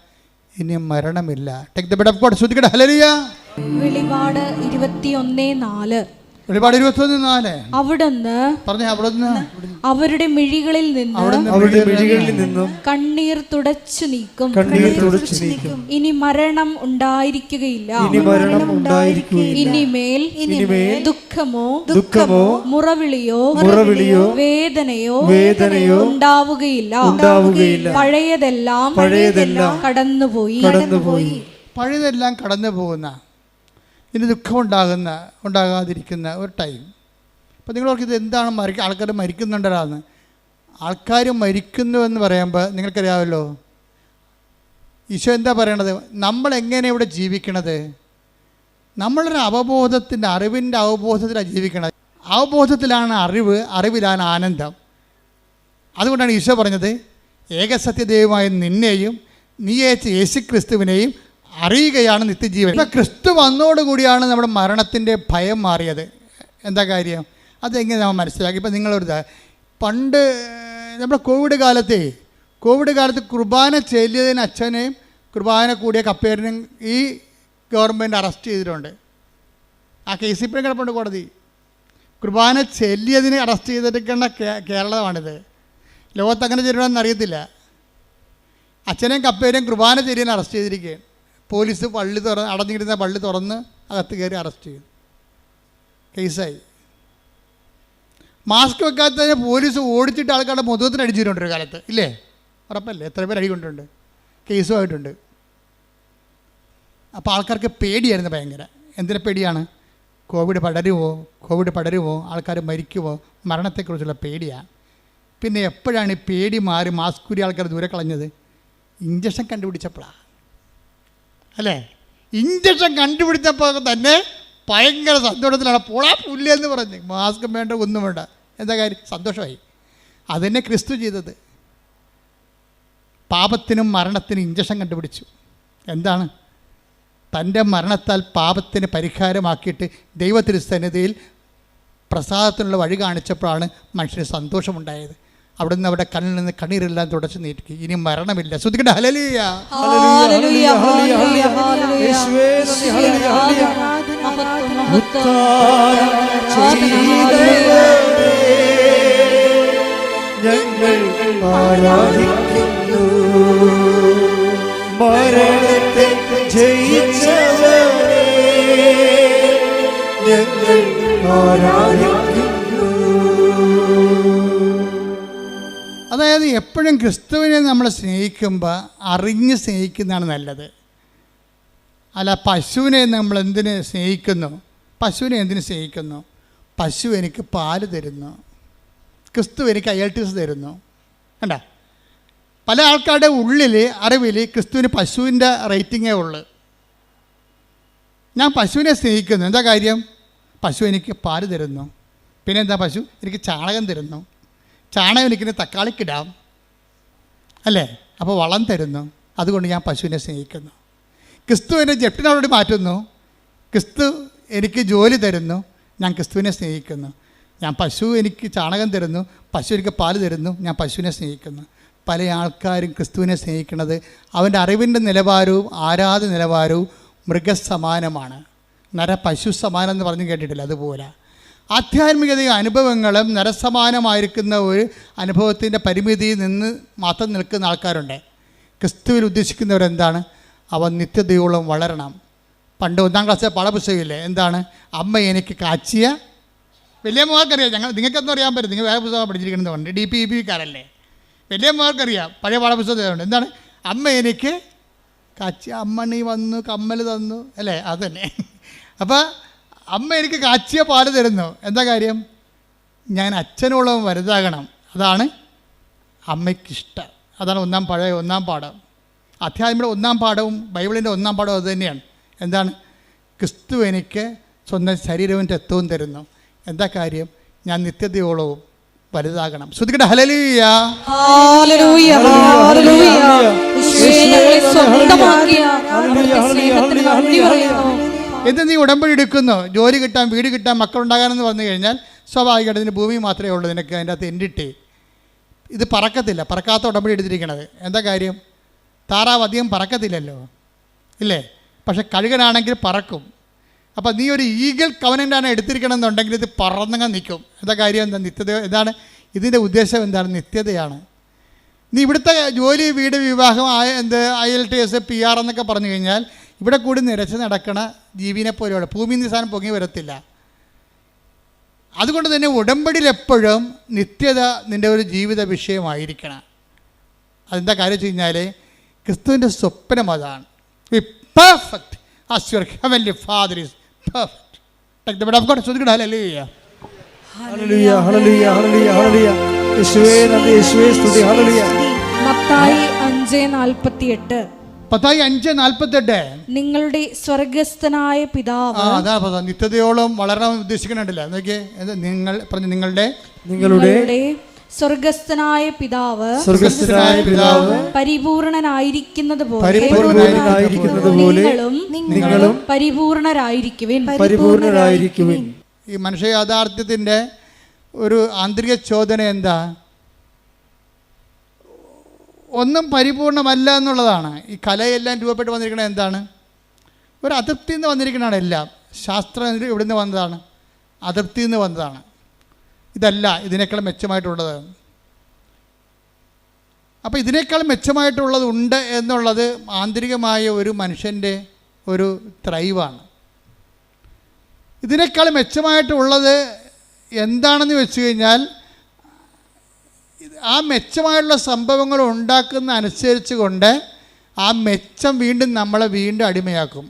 ഇനി മരണമില്ല. Take the bed of God. ശ്രുതിക്കട്ടെ ഹല്ലേലൂയ. വെളിപാട് 21:4. വെളിപാട് 21:4. അവിടുന്ന് പറഞ്ഞേ, അവിടുന്ന് അവരുടെ മിഴികളിൽ നിന്നും കണ്ണീർ തുടച്ചു നീക്കും. ഇനി മരണം ഉണ്ടായിരിക്കുകയില്ല. ഇനിമേൽ ദുഃഖമോ മുറവിളിയോ വേദനയോ ഉണ്ടാവുകയില്ല. പഴയതെല്ലാം കടന്നുപോയി. പഴയതെല്ലാം കടന്നു പോകുന്ന, ഇനി ദുഃഖം ഉണ്ടാകാതിരിക്കുന്ന ഒരു ടൈം. അപ്പോൾ നിങ്ങളോർക്ക് ഇത് എന്താണ്? ആൾക്കാർ മരിക്കുന്നുണ്ടല്ലാന്ന്. ആൾക്കാർ മരിക്കുന്നു എന്ന് പറയുമ്പോൾ നിങ്ങൾക്കറിയാമല്ലോ, ഈശോ എന്താ പറയണത്? നമ്മളെങ്ങനെ ഇവിടെ ജീവിക്കണത്? നമ്മളൊരു അവബോധത്തിൻ്റെ, അറിവിൻ്റെ അവബോധത്തിലാണ് ജീവിക്കണത്. അവബോധത്തിലാണ് അറിവ്, അറിവിലാണ് ആനന്ദം. അതുകൊണ്ടാണ് ഈശോ പറഞ്ഞത്, ഏകസത്യദൈവമായ നിന്നെയും നീ അയച്ച യേശുക്രിസ്തുവിനെയും അറിയുകയാണ് നിത്യജീവൻ. ഇപ്പം ക്രിസ്തു വന്നോടുകൂടിയാണ് നമ്മുടെ മരണത്തിൻ്റെ ഭയം മാറിയത്. എന്താ കാര്യം? അതെങ്ങനെ നമ്മൾ മനസ്സിലാക്കി? ഇപ്പം നിങ്ങളൊരു പണ്ട് നമ്മുടെ കോവിഡ് കാലത്ത് കുർബാന ചെല്ലിയതിന് അച്ഛനെയും കുർബാന കൂടിയ കപ്പേരനെയും ഈ ഗവൺമെൻറ് അറസ്റ്റ് ചെയ്തിട്ടുണ്ട്. ആ കേസ് ഇപ്പോഴും കിടപ്പുണ്ട് കോടതി. കുർബാന ചെല്ലിയതിന് അറസ്റ്റ് ചെയ്തിരിക്കേണ്ട കേരളമാണിത്. ലോകത്ത് അങ്ങനെ ചെയ്യണമെന്ന് അറിയത്തില്ല. അച്ഛനെയും കപ്പേരെയും കുർബാന ചെല്ലിയതിന് അറസ്റ്റ് ചെയ്തിരിക്കുകയാണ്. പോലീസ് അടഞ്ഞിരുന്ന പള്ളി തുറന്ന് അകത്ത് കയറി അറസ്റ്റ് ചെയ്തു. കേസായി. മാസ്ക് വെക്കാത്തതിന് പോലീസ് ഓടിച്ചിട്ട് ആൾക്കാരുടെ മുഖത്തിന് അടിച്ചിട്ടുണ്ട് ഒരു കാലത്ത്, ഇല്ലേ? ഉറപ്പല്ലേ? എത്ര പേര് അടി കൊണ്ടുണ്ട്, കേസുമായിട്ടുണ്ട്. അപ്പോൾ ആൾക്കാർക്ക് പേടിയായിരുന്നു ഭയങ്കര. എന്തിനെ പേടിയാണ്? കോവിഡ് പടരുമോ, ആൾക്കാർ മരിക്കുമോ, മരണത്തെക്കുറിച്ചുള്ള പേടിയാണ്. പിന്നെ എപ്പോഴാണ് ഈ പേടി മാറി മാസ്ക് ഊരി ആൾക്കാർ ദൂരെ കളഞ്ഞത്? ഇഞ്ചക്ഷൻ കണ്ടുപിടിച്ചപ്പോഴാണ്, അല്ലേ? ഇഞ്ചക്ഷൻ കണ്ടുപിടിച്ചപ്പോൾ തന്നെ ഭയങ്കര സന്തോഷത്തിലാണ്. പോളാ പുല്ലെന്ന് പറഞ്ഞ് മാസ്ക് വേണ്ട, ഒന്നും വേണ്ട. എന്താ കാര്യം? സന്തോഷമായി. അതന്നെ ക്രിസ്തു ചെയ്തത്. പാപത്തിനും മരണത്തിനും ഇഞ്ചക്ഷൻ കണ്ടുപിടിച്ചു. എന്താണ്? തൻ്റെ മരണത്താൽ പാപത്തിന് പരിഹാരമാക്കിയിട്ട് ദൈവത്തിരുസന്നിധിയിൽ പ്രസാദത്തിനുള്ള വഴി കാണിച്ചപ്പോഴാണ് മനുഷ്യന് സന്തോഷമുണ്ടായത്. അവിടുന്ന് അവിടെ കണ്ണിൽ നിന്ന് കണ്ണീരെല്ലാം തുടച്ചു നീട്ടി. ഇനി മരണമില്ല. ശ്രദ്ധിക്കട്ടെ. ഹല്ലേലൂയ, ഹല്ലേലൂയ, ഹല്ലേലൂയ, യേശുവേ നന്ദി, ഹല്ലേലൂയ, ഹല്ലേലൂയ. ഞങ്ങൾ ആരാധിക്കുന്നു മരണത്തെ ജയിച്ചവനെ, ഞങ്ങൾ ആരാധിക്കുന്നു. അതായത് എപ്പോഴും ക്രിസ്തുവിനെ നമ്മൾ സ്നേഹിക്കുമ്പോൾ അറിഞ്ഞ് സ്നേഹിക്കുന്നതാണ് നല്ലത്. അല്ല, പശുവിനെ നമ്മൾ എന്തിന് സ്നേഹിക്കുന്നു? പശുവിനെ എന്തിനു സ്നേഹിക്കുന്നു? പശു എനിക്ക് പാല് തരുന്നു, ക്രിസ്തു എനിക്ക് IELTS തരുന്നു. കണ്ട, പല ആൾക്കാരുടെ ഉള്ളിൽ അറിവിൽ ക്രിസ്തുവിന് പശുവിൻ്റെ റേറ്റിങ്ങേ ഉള്ളു. ഞാൻ പശുവിനെ സ്നേഹിക്കുന്നു. എന്താ കാര്യം? പശു എനിക്ക് പാല് തരുന്നു. പിന്നെന്താ? പശു എനിക്ക് ചാണകം തരുന്നു. ചാണകം എനിക്കിന് തക്കാളിക്കിടാം, അല്ലേ? അപ്പോൾ വളം തരുന്നു. അതുകൊണ്ട് ഞാൻ പശുവിനെ സ്നേഹിക്കുന്നു. ക്രിസ്തു എന്നെ ജപ്റ്റിനോട് മാറ്റുന്നു. ക്രിസ്തു എനിക്ക് ജോലി തരുന്നു. ഞാൻ ക്രിസ്തുവിനെ സ്നേഹിക്കുന്നു. ഞാൻ പശു എനിക്ക് ചാണകം തരുന്നു, പശു എനിക്ക് പാല് തരുന്നു, ഞാൻ പശുവിനെ സ്നേഹിക്കുന്നു. പല ആൾക്കാരും ക്രിസ്തുവിനെ സ്നേഹിക്കുന്നത് അവൻ്റെ അറിവിൻ്റെ നിലവാരവും ആരാധന നിലവാരവും മൃഗസമാനമാണ്. പശു സമാനം എന്ന് പറഞ്ഞ് കേട്ടിട്ടില്ല? അതുപോലെ ആധ്യാത്മികത അനുഭവങ്ങളും നരസമാനമായിരിക്കുന്ന ഒരു അനുഭവത്തിൻ്റെ പരിമിതിയിൽ നിന്ന് മാത്രം നിൽക്കുന്ന ആൾക്കാരുണ്ട്. ക്രിസ്തുവിൽ ഉദ്ദേശിക്കുന്നവരെന്താണ്? അവൻ നിത്യതയോളം വളരണം. പണ്ട് 1-ാം ക്ലാസ്സിലെ പാഠപുസ്തകമില്ലേ? എന്താണ്? അമ്മ എനിക്ക് കാച്ചിയ, വലിയ മോൾക്കറിയാം. നിങ്ങൾക്കൊന്നും അറിയാൻ പറ്റും, നിങ്ങൾ വേറെ പുസ്തകം പഠിച്ചിരിക്കണമെന്ന് പറഞ്ഞു. DPEPക്കാരല്ലേ? വലിയ മോൾക്കറിയാം, പഴയ പാഠപുസ്തകമുണ്ട്. എന്താണ്? അമ്മ എനിക്ക് കാച്ചിയ, അമ്മ നീ വന്നു കമ്മൽ തന്നു, അല്ലേ? അതന്നെ. അപ്പോൾ അമ്മ എനിക്ക് കാച്ചിയ പാല് തരുന്നു. എന്താ കാര്യം? ഞാൻ അച്ഛനോളം വലുതാകണം. അതാണ് അമ്മയ്ക്കിഷ്ടം. അതാണ് ഒന്നാം പാഠം. അധ്യാത്മികയുടെ 1-ാം പാഠവും ബൈബിളിൻ്റെ 1-ാം പാഠവും അത് തന്നെയാണ്. എന്താണ്? ക്രിസ്തു എനിക്ക് സ്വന്തം ശരീരവും രക്തവും തരുന്നു. എന്താ കാര്യം? ഞാൻ നിത്യതയോളവും വലുതാകണം. ശ്രദ്ധിക്കട്ടെ. ഹല്ലേലൂയ, ഹല്ലേലൂയ, ഹല്ലേലൂയ. യേശുവേ ഞങ്ങളെ സ്വന്തമാക്കിയ സ്നേഹത്തിന് നന്ദി പറയുന്നു. എന്ത് നീ ഉടമ്പടി എടുക്കുന്നു? ജോലി കിട്ടാൻ, വീട് കിട്ടാൻ, മക്കളുണ്ടാകാനെന്ന് പറഞ്ഞു കഴിഞ്ഞാൽ സ്വാഭാവികമായിട്ട് ഇതിന് ഭൂമി മാത്രമേ ഉള്ളൂ നിനക്ക്. അതിൻ്റെ അകത്ത് എൻഡിട്ട് ഇത് പറക്കത്തില്ല. പറക്കാത്ത ഉടമ്പടി എടുത്തിരിക്കണത്. എന്താ കാര്യം? താറാവ് അധികം പറക്കത്തില്ലല്ലോ, ഇല്ലേ? പക്ഷെ കഴുകനാണെങ്കിൽ പറക്കും. അപ്പോൾ നീ ഒരു ഈഗിൾ കവനൻ്റാണ് എടുത്തിരിക്കണം എന്നുണ്ടെങ്കിൽ ഇത് പറന്നങ്ങ് നിൽക്കും. എന്താ കാര്യം? എന്താ? നിത്യത. എന്താണ് ഇതിൻ്റെ ഉദ്ദേശം? എന്താണ്? നിത്യതയാണ്. നീ ഇവിടുത്തെ ജോലി, വീട്, വിവാഹം, IELTS, PR എന്നൊക്കെ പറഞ്ഞു കഴിഞ്ഞാൽ ഇവിടെ കൂടി നിരച്ച് നടക്കണ ജീവിനെ പോലെയുള്ള ഭൂമി നിസാനം പൊങ്ങി വരത്തില്ല. അതുകൊണ്ട് തന്നെ ഉടമ്പടിയിൽ എപ്പോഴും നിത്യത നിൻ്റെ ഒരു ജീവിത വിഷയമായിരിക്കണം. അതെന്താ കാര്യം വെച്ച് കഴിഞ്ഞാൽ ക്രിസ്തുവിൻ്റെ സ്വപ്നം അതാണ്. Be perfect as your heavenly father is perfect. Take the word of God. ശ്രദ്ധിക്കട്ടെ. ഹല്ലേലൂയ, ഹല്ലേലൂയ, ഹല്ലേലൂയ, ഹല്ലേലൂയ, ഹല്ലേലൂയ. യേശുവേ നന്ദി, യേശുവേ സ്തുതി. ഹല്ലേലൂയ. മത്തായി 5:48. മത്തായി 5:48 നിങ്ങളുടെ സ്വർഗസ്ഥനായ പിതാവ്. അതാ നിത്യതയോളം വളരാൻ ഉദ്ദേശിക്കണില്ല. നോക്കിയേ, നിങ്ങൾ പറഞ്ഞു നിങ്ങളുടെ സ്വർഗസ്ഥനായ പിതാവ് പരിപൂർണനായിരിക്കുന്നത് പോലെ നിങ്ങളും പരിപൂർണരായിരിക്കുവിൻ. ഈ മനുഷ്യ യാഥാർത്ഥ്യത്തിൻ്റെ ഒരു ആന്തരിക ചോദന എന്താ? ഒന്നും പരിപൂർണമല്ല എന്നുള്ളതാണ്. ഈ കലയെല്ലാം രൂപപ്പെട്ട് വന്നിരിക്കുന്നത് എന്താണ്? ഒരു അതൃപ്തിയിൽ നിന്ന് വന്നിരിക്കുന്നതാണ് എല്ലാം. ശാസ്ത്രം ഇവിടെ നിന്ന് വന്നതാണ്, അതൃപ്തിയിൽ നിന്ന് വന്നതാണ്. ഇതല്ല ഇതിനേക്കാൾ മെച്ചമായിട്ടുള്ളത്. അപ്പോൾ ഇതിനേക്കാൾ മെച്ചമായിട്ടുള്ളത് ഉണ്ട് എന്നുള്ളത് ആന്തരികമായ ഒരു മനുഷ്യൻ്റെ ഒരു ത്രൈവാണ്. ഇതിനേക്കാൾ മെച്ചമായിട്ടുള്ളത് എന്താണെന്ന് വെച്ച് കഴിഞ്ഞാൽ ആ മെച്ചമായിട്ടുള്ള സംഭവങ്ങൾ ഉണ്ടാക്കുന്ന അനുസരിച്ച് കൊണ്ട് ആ മെച്ചം വീണ്ടും നമ്മളെ വീണ്ടും അടിമയാക്കും.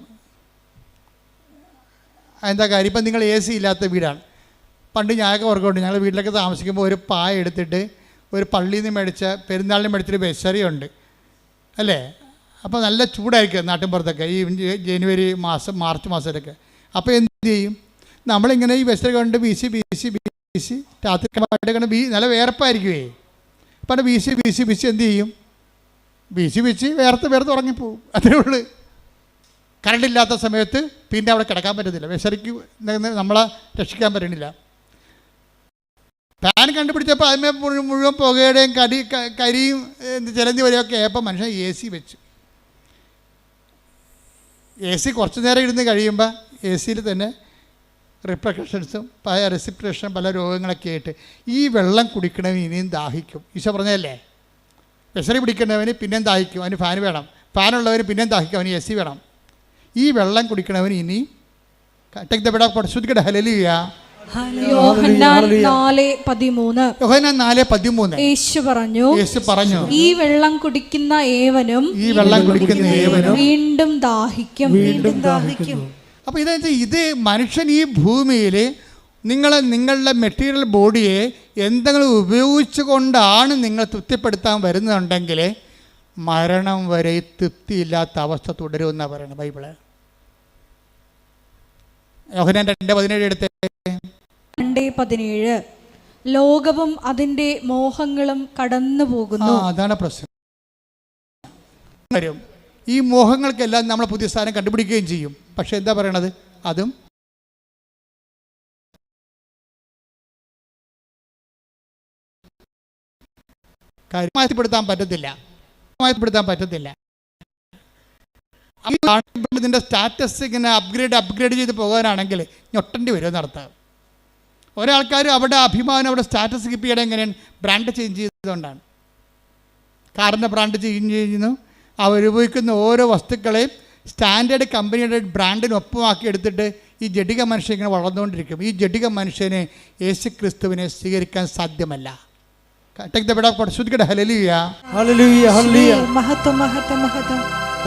എന്താ കാര്യം? ഇപ്പം നിങ്ങൾ AC ഇല്ലാത്ത വീടാണ്. പണ്ട് ഞാനൊക്കെ ഓർക്കുന്നുണ്ട്, ഞങ്ങൾ വീട്ടിലൊക്കെ താമസിക്കുമ്പോൾ ഒരു പായ എടുത്തിട്ട് ഒരു പള്ളിയിൽ നിന്ന് മേടിച്ച പെരുന്നാളിന് മേടിച്ചൊരു ബെസറിയുണ്ട് അല്ലേ? അപ്പോൾ നല്ല ചൂടായിരിക്കും നാട്ടിൻപുറത്തൊക്കെ ഈ ജനുവരി മാസം മാർച്ച് മാസത്തിലൊക്കെ. അപ്പോൾ എന്ത് ചെയ്യും? നമ്മളിങ്ങനെ ഈ ബെസറി കൊണ്ട് വീശി രാത്രി കൊണ്ട് നല്ല വേർപ്പായിരിക്കുമേ. അപ്പം വീശി എന്ത് ചെയ്യും? വീശി വേർത്ത് ഉറങ്ങിപ്പോവും. അത്രേ ഉള്ളൂ. കറണ്ടില്ലാത്ത സമയത്ത് പിന്നെ അവിടെ കിടക്കാൻ പറ്റത്തില്ല. ബെസറിക്ക് നമ്മളെ രക്ഷിക്കാൻ പറ്റണില്ല. ഫാൻ കണ്ടുപിടിച്ചപ്പോൾ അതിന്മേ മുഴുവൻ പുകയുടെയും കരിയും ചിലന്തി വരെയൊക്കെ ആയപ്പോൾ മനുഷ്യൻ AC വെച്ചു. AC കുറച്ച് നേരം ഇരുന്ന് കഴിയുമ്പോൾ AC തന്നെ റിപ്രക്കഷൻസും റെസിപ്രേഷനും പല രോഗങ്ങളൊക്കെ ആയിട്ട് ഈ വെള്ളം കുടിക്കണവന് ഇനിയും ദാഹിക്കും. ഈശോ പറഞ്ഞതല്ലേ, വിശറി പിടിക്കുന്നവന് പിന്നെയും ദാഹിക്കും, അവന് ഫാൻ വേണം. ഫാനുള്ളവന് പിന്നെയും ദാഹിക്കും, അവന് AC വേണം. ഈ വെള്ളം കുടിക്കണവന് ഇനി യോഹന്നാൻ 4:13 യേശു പറഞ്ഞു, ഈ വെള്ളം കുടിക്കുന്ന ഏവനും വീണ്ടും ദാഹിക്കും. അപ്പോൾ ഇത് മനുഷ്യൻ ഈ ഭൂമിയിൽ നിങ്ങളുടെ മെറ്റീരിയൽ ബോഡിയെ എന്തെങ്കിലും ഉപയോഗിച്ചു കൊണ്ടാണ് നിങ്ങൾ തൃപ്തിപ്പെടുത്താൻ വരുന്നുണ്ടെങ്കിൽ മരണം വരെ തൃപ്തിയില്ലാത്ത അവസ്ഥ തുടരുമെന്നാണ് പറയുന്നത് ബൈബിള്. യോഹന്നാൻ 2:17 എടുത്തേ. 2:17 ലോകവും അതിൻ്റെ മോഹങ്ങളും കടന്നു പോകുന്നു. അതാണ് പ്രശ്നം. ഈ മോഹങ്ങൾക്കെല്ലാം നമ്മൾ പുതിയ സ്ഥാനം കണ്ടുപിടിക്കുകയും ചെയ്യും. പക്ഷെ എന്താ പറയണത്? അതും കാര്യമായപ്പെടുത്താൻ പറ്റത്തില്ല. ഇതിൻ്റെ സ്റ്റാറ്റസ് ഇങ്ങനെ അപ്ഗ്രേഡ് ചെയ്ത് പോകാനാണെങ്കിൽ ഞൊട്ടേണ്ടി വരും നടത്താം. ഒരാൾക്കാർ അവിടെ അഭിമാനം, അവിടെ സ്റ്റാറ്റസ് കീപ്പ് ചെയ്യണം. എങ്ങനെയാണ്? ബ്രാൻഡ് ചേഞ്ച് ചെയ്തുകൊണ്ടാണ്. കാറിൻ്റെ ബ്രാൻഡ് ചേഞ്ച് ചെയ്യുന്നു. അവരുപയോഗിക്കുന്ന ഓരോ വസ്തുക്കളെയും സ്റ്റാൻഡേർഡ് കമ്പനിയുടെ ബ്രാൻഡിനൊപ്പമാക്കി എടുത്തിട്ട് ഈ ജഡിക മനുഷ്യൻ ഇങ്ങനെ വളർന്നുകൊണ്ടിരിക്കും. ഈ ജഡിക മനുഷ്യനെ യേശു ക്രിസ്തുവിനെ സ്വീകരിക്കാൻ സാധ്യമല്ല.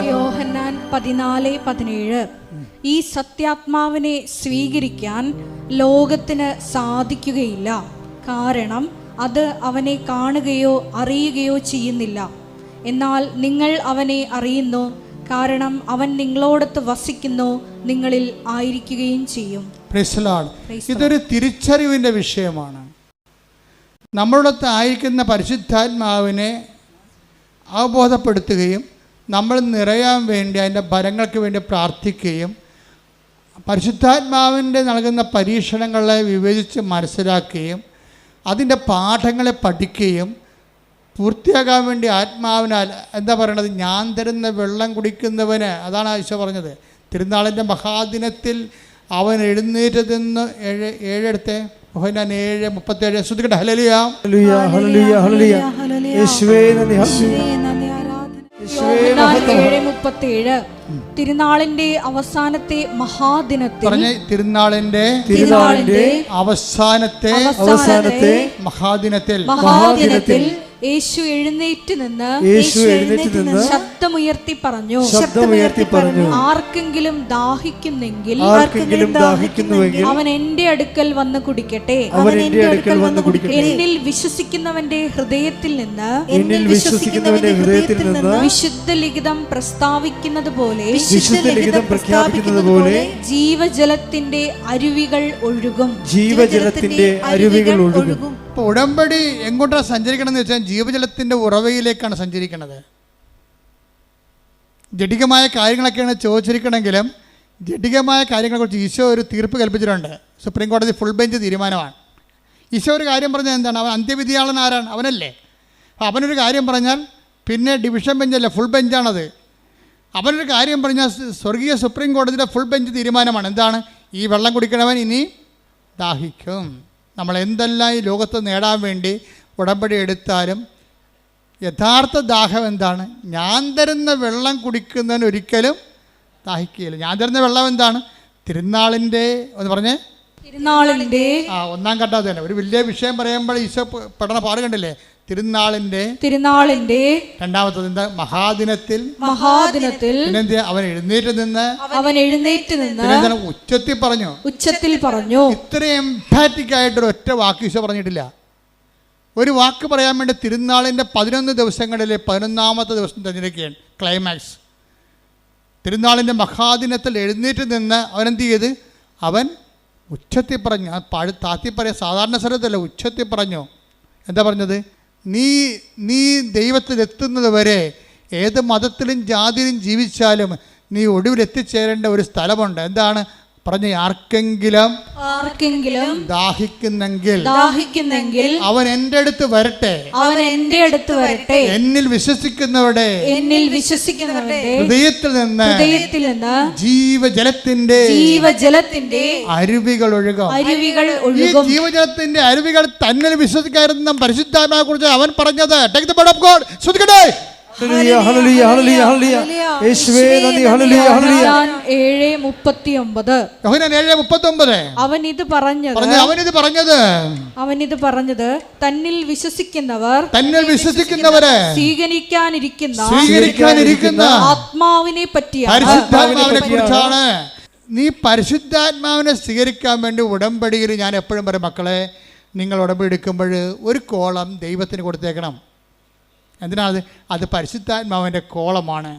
യോഹന്നാൻ 14:17 ഈ സത്യാത്മാവിനെ സ്വീകരിക്കാൻ ലോകത്തിന് സാധിക്കുകയില്ല. കാരണം അത് അവനെ കാണുകയോ അറിയുകയോ ചെയ്യുന്നില്ല. എന്നാൽ നിങ്ങൾ അവനെ അറിയുന്നു, കാരണം അവൻ നിങ്ങളോടൊത്ത് വസിക്കുന്നു, നിങ്ങളിൽ ആയിരിക്കുകയും ചെയ്യും. ഇതൊരു തിരിച്ചറിവിൻ്റെ വിഷയമാണ്. നമ്മളോടൊത്ത് ആയിരിക്കുന്ന പരിശുദ്ധാത്മാവിനെ അവബോധപ്പെടുത്തുകയും നമ്മൾ നിറയാൻ വേണ്ടി അതിൻ്റെ ഫലങ്ങൾക്ക് വേണ്ടി പ്രാർത്ഥിക്കുകയും പരിശുദ്ധാത്മാവിൻ്റെ നൽകുന്ന പരീക്ഷണങ്ങളെ വിവേചിച്ച് മനസ്സിലാക്കുകയും അതിൻ്റെ പാഠങ്ങളെ പഠിക്കുകയും പൂർത്തിയാകാൻ വേണ്ടി ആത്മാവിനാൽ എന്താ പറയണത്? ഞാൻ തരുന്ന വെള്ളം കുടിക്കുന്നവന്, അതാണ് ഈശോ പറഞ്ഞത്. തിരുനാളിൻ്റെ മഹാദിനത്തിൽ അവൻ എഴുന്നേറ്റതെന്ന് 7 യോഹന്നാൻ 7:37 ശ്രുതിക്കട്ടെ. ഹല്ലേലൂയ ഹല്ലേലൂയ ഹല്ലേലൂയ യേശുവേ നന്ദി. യോഹന്നാൻ 7:37 തിരുനാളിന്റെ അവസാനത്തെ മഹാദിനത്തിൽ തിരുനാളിന്റെ അവസാനത്തെ മഹാദിനത്തിൽ യേശു എഴുന്നേറ്റ് നിന്ന് ശബ്ദമുയർത്തി പറഞ്ഞു, ആർക്കെങ്കിലും ദാഹിക്കുന്നെങ്കിൽ അവൻ എന്റെ അടുക്കൽ വന്ന് കുടിക്കട്ടെ. എന്നിൽ വിശ്വസിക്കുന്നവന്റെ ഹൃദയത്തിൽ നിന്ന് വിശുദ്ധ ലിഖിതം പ്രസ്താവിക്കുന്നത് പോലെ ജീവജലത്തിന്റെ അരുവികൾ ഒഴുകും. ഇപ്പൊ ഉടമ്പടി എങ്ങോട്ടാണ് സഞ്ചരിക്കണം എന്ന് വെച്ചാൽ ജീവജലത്തിന്റെ ഉറവയിലേക്കാണ് സഞ്ചരിക്കുന്നത്. ജഡികമായ കാര്യങ്ങളൊക്കെയാണ് ചോദിച്ചിരിക്കണമെങ്കിലും ജഡികമായ കാര്യങ്ങളെക്കുറിച്ച് ഈശോ ഒരു തീർപ്പ് കൽപ്പിച്ചിട്ടുണ്ട്. സുപ്രീം കോടതി ഫുൾ ബെഞ്ച് തീരുമാനമാണ്. ഈശോ ഒരു കാര്യം പറഞ്ഞാൽ എന്താണ്? അവൻ അന്ത്യവിധിയാളൻ ആരാണ്? അവനല്ലേ. അവനൊരു കാര്യം പറഞ്ഞാൽ പിന്നെ ഡിവിഷൻ ബെഞ്ചല്ല, ഫുൾ ബെഞ്ചാണത്. അവനൊരു കാര്യം പറഞ്ഞാൽ സ്വർഗീയ സുപ്രീം കോടതിയുടെ ഫുൾ ബെഞ്ച് തീരുമാനമാണ്. എന്താണ്? ഈ വെള്ളം കുടിക്കണവൻ ഇനി ദാഹിക്കും. നമ്മൾ എന്തെല്ലാം ഈ ലോകത്ത് നേടാൻ വേണ്ടി ഉടമ്പടി എടുത്താലും യഥാർത്ഥ ദാഹം എന്താണ്? ഞാൻ തരുന്ന വെള്ളം കുടിക്കുന്നതിന് ഒരിക്കലും ദാഹിക്കുകയില്ല. ഞാൻ തരുന്ന വെള്ളം എന്താണ്? തിരുനാളിൻ്റെ ഒന്ന് പറഞ്ഞേ, തിരുനാളിൻ്റെ ഒന്നാം ഘട്ടം തന്നെ. ഒരു വലിയ വിഷയം പറയുമ്പോൾ ഈശോ പഠന പാട് കണ്ടില്ലേ? തിരുനാളിൻ്റെ രണ്ടാമത്തത് എന്താ? മഹാദിനത്തിൽ അവൻ എഴുന്നേറ്റ് നിന്ന് ഉച്ചത്തിൽ പറഞ്ഞു. ഇത്രയും എംഫാറ്റിക് ആയിട്ടൊരു ഒറ്റ വാക്ക് ഈശോ പറഞ്ഞിട്ടില്ല. ഒരു വാക്ക് പറയാൻ വേണ്ടി തിരുനാളിൻ്റെ 11 ദിവസങ്ങളിൽ 11ാമത്തെ ദിവസം തിരഞ്ഞെടുക്കുകയാണ് ക്ലൈമാക്സ്. തിരുനാളിൻ്റെ മഹാദിനത്തിൽ എഴുന്നേറ്റ് നിന്ന് അവൻ എന്ത് ചെയ്ത്? അവൻ ഉച്ചത്തിൽ പറഞ്ഞു. താത്തി പറയാൻ സാധാരണ സ്ഥലത്തല്ല, ഉച്ചത്തിൽ പറഞ്ഞു. എന്താ പറഞ്ഞത്? നീ ദൈവത്തിലെത്തുന്നത് വരെ ഏത് മതത്തിലും ജാതിയിലും ജീവിച്ചാലും നീ ഒടുവിൽ എത്തിച്ചേരേണ്ട ഒരു സ്ഥലമുണ്ട്. എന്താണ് പറഞ്ഞ? ആർക്കെങ്കിലും ദാഹിക്കുന്നെങ്കിൽ അവൻ എൻ്റെ അടുത്ത് വരട്ടെ. എന്നിൽ വിശ്വസിക്കുന്നവരുടെ ഹൃദയത്തിൽ നിന്ന് ജീവജലത്തിന്റെ അരുവികൾ ഒഴുകും. ഈ ജീവജലത്തിന്റെ അരുവികൾ തന്നിൽ വിശ്വസിക്കാതിരുന്ന പരിശുദ്ധാത്മാവിനെ കുറിച്ച് അവൻ പറഞ്ഞത്. Take the word of God. ശ്രദ്ധിക്കട്ടെ. അവൻ ഇത് പറഞ്ഞത് തന്നിൽ വിശ്വസിക്കുന്നവരെ സ്വീകരിക്കാനിരിക്കുന്ന ആത്മാവിനെ പറ്റിയാണ്. നീ പരിശുദ്ധാത്മാവിനെ സ്വീകരിക്കാൻ വേണ്ടി ഉടമ്പടിയിൽ ഞാൻ എപ്പോഴും പറയും, മക്കളെ, നിങ്ങൾ ഉടമ്പടി എടുക്കുമ്പോൾ ഒരു കോളം ദൈവത്തിന് കൊടുത്തേക്കണം. എന്തിനാണ്? അത് പരിശുദ്ധാത്മാവിൻ്റെ കോളമാണ്.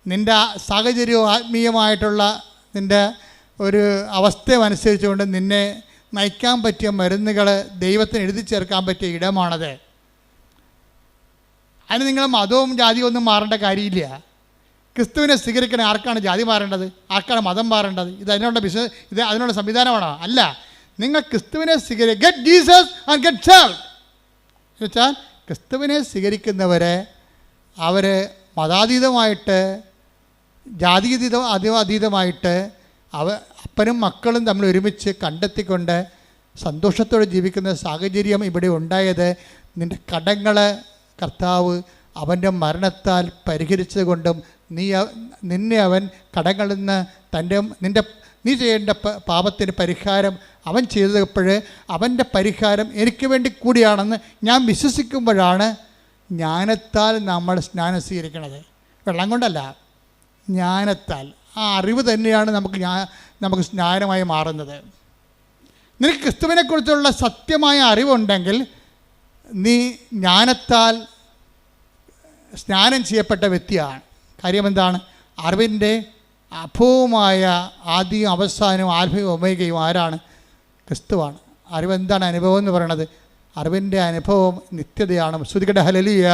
നിൻ്റെ സാഹചര്യവും ആത്മീയമായിട്ടുള്ള നിൻ്റെ ഒരു അവസ്ഥയനുസരിച്ചുകൊണ്ട് നിന്നെ നയിക്കാൻ പറ്റിയ മരുന്നുകൾ ദൈവത്തിന് എഴുതി ചേർക്കാൻ പറ്റിയ ഇടമാണത്. അതിന് നിങ്ങൾ മതവും ജാതിയും ഒന്നും മാറേണ്ട കാര്യമില്ല. ക്രിസ്തുവിനെ സ്വീകരിക്കണ ആർക്കാണ് ജാതി മാറേണ്ടത്? ആർക്കാണ് മതം മാറേണ്ടത്? ഇത് അതിനുള്ള സംവിധാനമാണോ? അല്ല. നിങ്ങൾ ക്രിസ്തുവിനെ get Jesus and get saved എന്ന് വെച്ചാൽ ക്രിസ്തുവിനെ സ്വീകരിക്കുന്നവരെ അവർ മതാതീതമായിട്ട് അതീതമായിട്ട് അപ്പനും മക്കളും തമ്മിൽ ഒരുമിച്ച് കണ്ടെത്തിക്കൊണ്ട് സന്തോഷത്തോടെ ജീവിക്കുന്ന സാഹചര്യം ഇവിടെ ഉണ്ടായത് നിൻ്റെ കടങ്ങൾ കർത്താവ് അവൻ്റെ മരണത്താൽ പരിഹരിച്ചത് കൊണ്ടും നിന്നെ അവൻ കടങ്ങളിൽ നിന്ന് നീ ചെയ്യേണ്ട പാപത്തിന് പരിഹാരം അവൻ ചെയ്തപ്പോൾ അവൻ്റെ പരിഹാരം എനിക്ക് വേണ്ടി കൂടിയാണെന്ന് ഞാൻ വിശ്വസിക്കുമ്പോഴാണ് ജ്ഞാനത്താൽ നമ്മൾ സ്നാനം സ്വീകരിക്കുന്നത്. വെള്ളം കൊണ്ടല്ല, ജ്ഞാനത്താൽ. ആ അറിവ് തന്നെയാണ് നമുക്ക് സ്നാനമായി മാറുന്നത്. നിനക്ക് ക്രിസ്തുവിനെക്കുറിച്ചുള്ള സത്യമായ അറിവുണ്ടെങ്കിൽ നീ ജ്ഞാനത്താൽ സ്നാനം ചെയ്യപ്പെട്ട വ്യക്തിയാണ്. കാര്യം എന്താണ്? അറിവിൻ്റെ അഭവമായ ആദ്യവും അവസാനവും ആൽഫയും ഒമേഗയും ആരാണ്? ക്രിസ്തുവാണ്. അറിവ് എന്താണ്? അനുഭവം എന്ന് പറയണത്. അറിവിൻ്റെ അനുഭവം നിത്യതയാണ്. ശ്രുതികട്ടെ. ഹല്ലേലൂയ.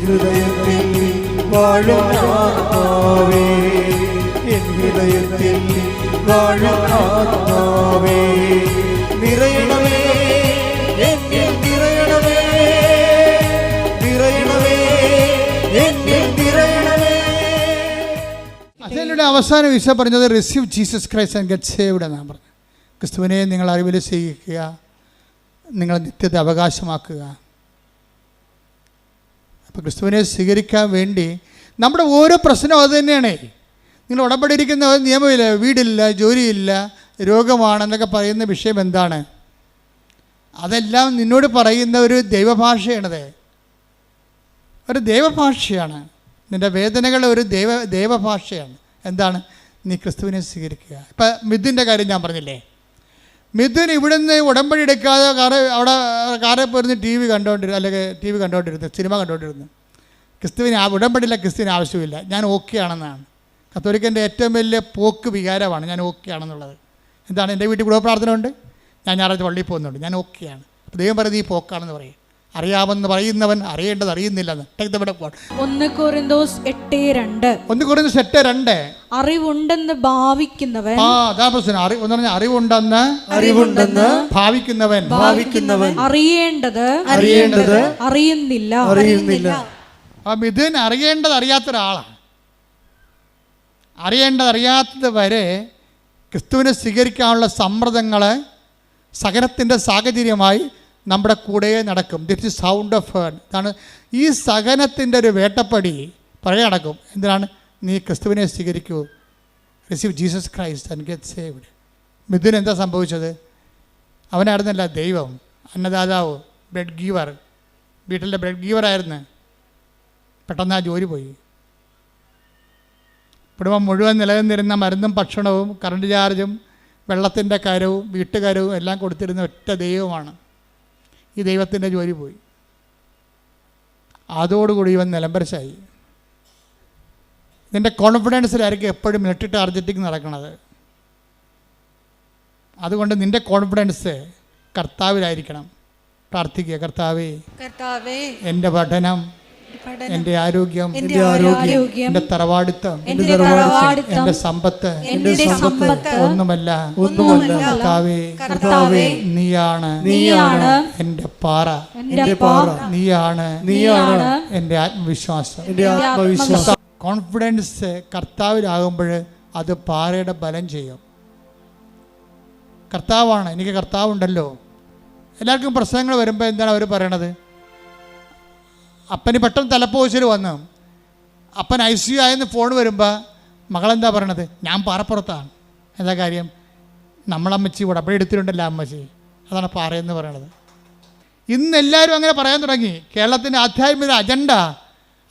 ഹൃദയത്തിൽ വാഴും ആത്മാവേ, എൻ ഹൃദയത്തിൽ വാഴും ആത്മാവേ നിറയണമേ എന്നിൽ നിറയണമേ നിറയണമേ എന്നിൽ നിറയണമേ. അതിലൂടെ അവസാനം ഈശോ പറഞ്ഞത് receive Jesus Christ and get saved എന്നാണ് പറഞ്ഞത്. ക്രിസ്തുവിനെ നിങ്ങൾ അറിവിൽ സ്വീകരിക്കുക, നിങ്ങൾ നിത്യത അവകാശമാക്കുക. അപ്പോൾ ക്രിസ്തുവിനെ സ്വീകരിക്കാൻ വേണ്ടി നമ്മുടെ ഓരോ പ്രശ്നവും അത് തന്നെയാണ്. നിങ്ങൾ ഉടമ്പടിയിരിക്കുന്ന നിയമമില്ല, വീടില്ല, ജോലിയില്ല, രോഗമാണെന്നൊക്കെ പറയുന്ന വിഷയം എന്താണ്? അതെല്ലാം നിന്നോട് പറയുന്ന ഒരു ദൈവഭാഷയാണത്, ഒരു ദൈവഭാഷയാണ്. നിൻ്റെ വേദനകൾ ഒരു ദൈവഭാഷയാണ്. എന്താണ്? നീ ക്രിസ്തുവിനെ സ്വീകരിക്കുക. ഇപ്പം മിഥുൻ്റെ കാര്യം ഞാൻ പറഞ്ഞില്ലേ, മിഥുൻ ഇവിടുന്ന് ഉടമ്പടി എടുക്കാതെ കാറിൽ പോയിരുന്ന് ടി വി കണ്ടുകൊണ്ടിരുന്നു, സിനിമ കണ്ടുകൊണ്ടിരുന്നു. ക്രിസ്തുവിന് ഉടമ്പടിയില്ല, ക്രിസ്തുവിന് ആവശ്യമില്ല, ഞാൻ ഓക്കെ ആണെന്നാണ്. കത്തോലിക്കൻ്റെ ഏറ്റവും വലിയ പോക്ക് വികാരമാണ് ഞാൻ ഓക്കെ ആണെന്നുള്ളത്. എന്താണ്? എൻ്റെ വീട്ടിൽ കുടുംബപ്രാർത്ഥന ഉണ്ട്, ഞാൻ ഞായറാഴ്ച പള്ളിയിൽ പോകുന്നുണ്ട്, ഞാൻ ഓക്കെയാണ്. അപ്പോൾ ദൈവം പറയുന്നത് ഈ പോക്കാണെന്ന് പറയും. അറിയാമെന്ന് പറയുന്നവൻ അറിയേണ്ടത് അറിയുന്നില്ലെന്ന്. 1 കൊരിന്തോസ് 8:2 അറിവുണ്ടെന്ന് ഭാവിക്കുന്നവൻ അറിവുണ്ടെന്ന് ഭാവിക്കുന്നവൻ അറിയേണ്ടത് അറിയുന്നില്ല. ആ മിഥുൻ അറിയേണ്ടത് അറിയാത്ത ഒരാളാണ്. അറിയേണ്ടത് അറിയാത്തത് വരെ ക്രിസ്തുവിനെ സ്വീകരിക്കാനുള്ള സമ്മർദ്ദങ്ങൾ സഹനത്തിൻ്റെ സാഹചര്യമായി നമ്മുടെ കൂടെ നടക്കും. This is sound of heard. ഇതാണ് ഈ സഹനത്തിൻ്റെ ഒരു വേട്ടപ്പടി പുറകെ നടക്കും. എന്തിനാണ്? നീ ക്രിസ്തുവിനെ സ്വീകരിക്കൂ, receive Jesus Christ and get saved. Mithun എന്താ സംഭവിച്ചത്? അവനായിരുന്നല്ല ദൈവം, അന്നദാതാവ്, ബ്രെഡ് ഗീവർ, വീട്ടിലെ ബ്രെഡ് ഗീവറായിരുന്നു. പെട്ടെന്ന് ആ ജോലി പോയി. കുടുംബം മുഴുവൻ നിലനിന്നിരുന്ന മരുന്നും ഭക്ഷണവും കറണ്ട് ചാർജും വെള്ളത്തിൻ്റെ കരവും വീട്ടുകരവും എല്ലാം കൊടുത്തിരുന്ന ഒറ്റ ദൈവമാണ്. ഈ ദൈവത്തിൻ്റെ ജോലി പോയി. അതോടുകൂടി ഇവൻ നിലംപരിശായി. ഇതിൻ്റെ കോൺഫിഡൻസിലായിരിക്കും എപ്പോഴും മിലിറ്ററി ടാർഗറ്റിംഗ് നടക്കുന്നത്. അതുകൊണ്ട് നിൻ്റെ കോൺഫിഡൻസ് കർത്താവിലായിരിക്കണം. പ്രാർത്ഥിക്കുക, കർത്താവേ എൻ്റെ പഠനം, എൻ്റെ ആരോഗ്യം, എൻ്റെ തറവാടിത്തം, എൻ്റെ സമ്പത്ത് ഒന്നുമല്ല. കർത്താവേ നീയാണ് എൻ്റെ പാറ, നീയാണ് എൻ്റെ ആത്മവിശ്വാസം. കോൺഫിഡൻസ് കർത്താവിലാകുമ്പോൾ അത് പാറയുടെ ബലം ചെയ്യും. കർത്താവാണ്, എനിക്ക് കർത്താവുണ്ടല്ലോ. എല്ലാവർക്കും പ്രശ്നങ്ങൾ വരുമ്പോൾ എന്താണ് അവർ പറയണത്? അപ്പന് പെട്ടെന്ന് തലപ്പോശൽ വന്നു, അപ്പൻ ICU ആയെന്ന് ഫോൺ വരുമ്പോൾ മകളെന്താ പറയണത്? ഞാൻ പാറപ്പുറത്താണ്. എന്താ കാര്യം? നമ്മളമ്മച്ചി ഇവിടെ അവിടെ എടുത്തിട്ടുണ്ടല്ലോ അമ്മച്ചി, അതാണ് പാറയെന്ന് പറയണത്. ഇന്നെല്ലാവരും അങ്ങനെ പറയാൻ തുടങ്ങി. കേരളത്തിൻ്റെ ആധ്യാത്മിക അജണ്ട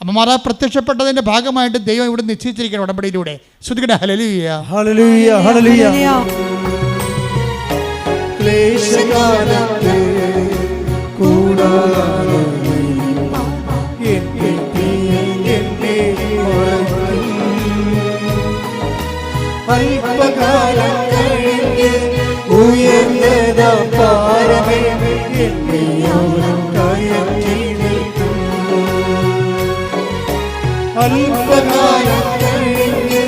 അമ്മമാരെ പ്രത്യക്ഷപ്പെട്ടതിൻ്റെ ഭാഗമായിട്ട് ദൈവം ഇവിടെ നിശ്ചയിച്ചിരിക്കണം ഉടമ്പടിയിലൂടെ. ശ്രുതിക്കട്ടെ, ഹല്ലേലൂയ ഹല്ലേലൂയ ഹല്ലേലൂയ. ക്ലേശകാലത്തെ കൂടാതെ അല്പകാലം കഴിഞ്ഞ് ഉയർന്നതാ പാറമേ അല്പകാലം കഴിഞ്ഞ്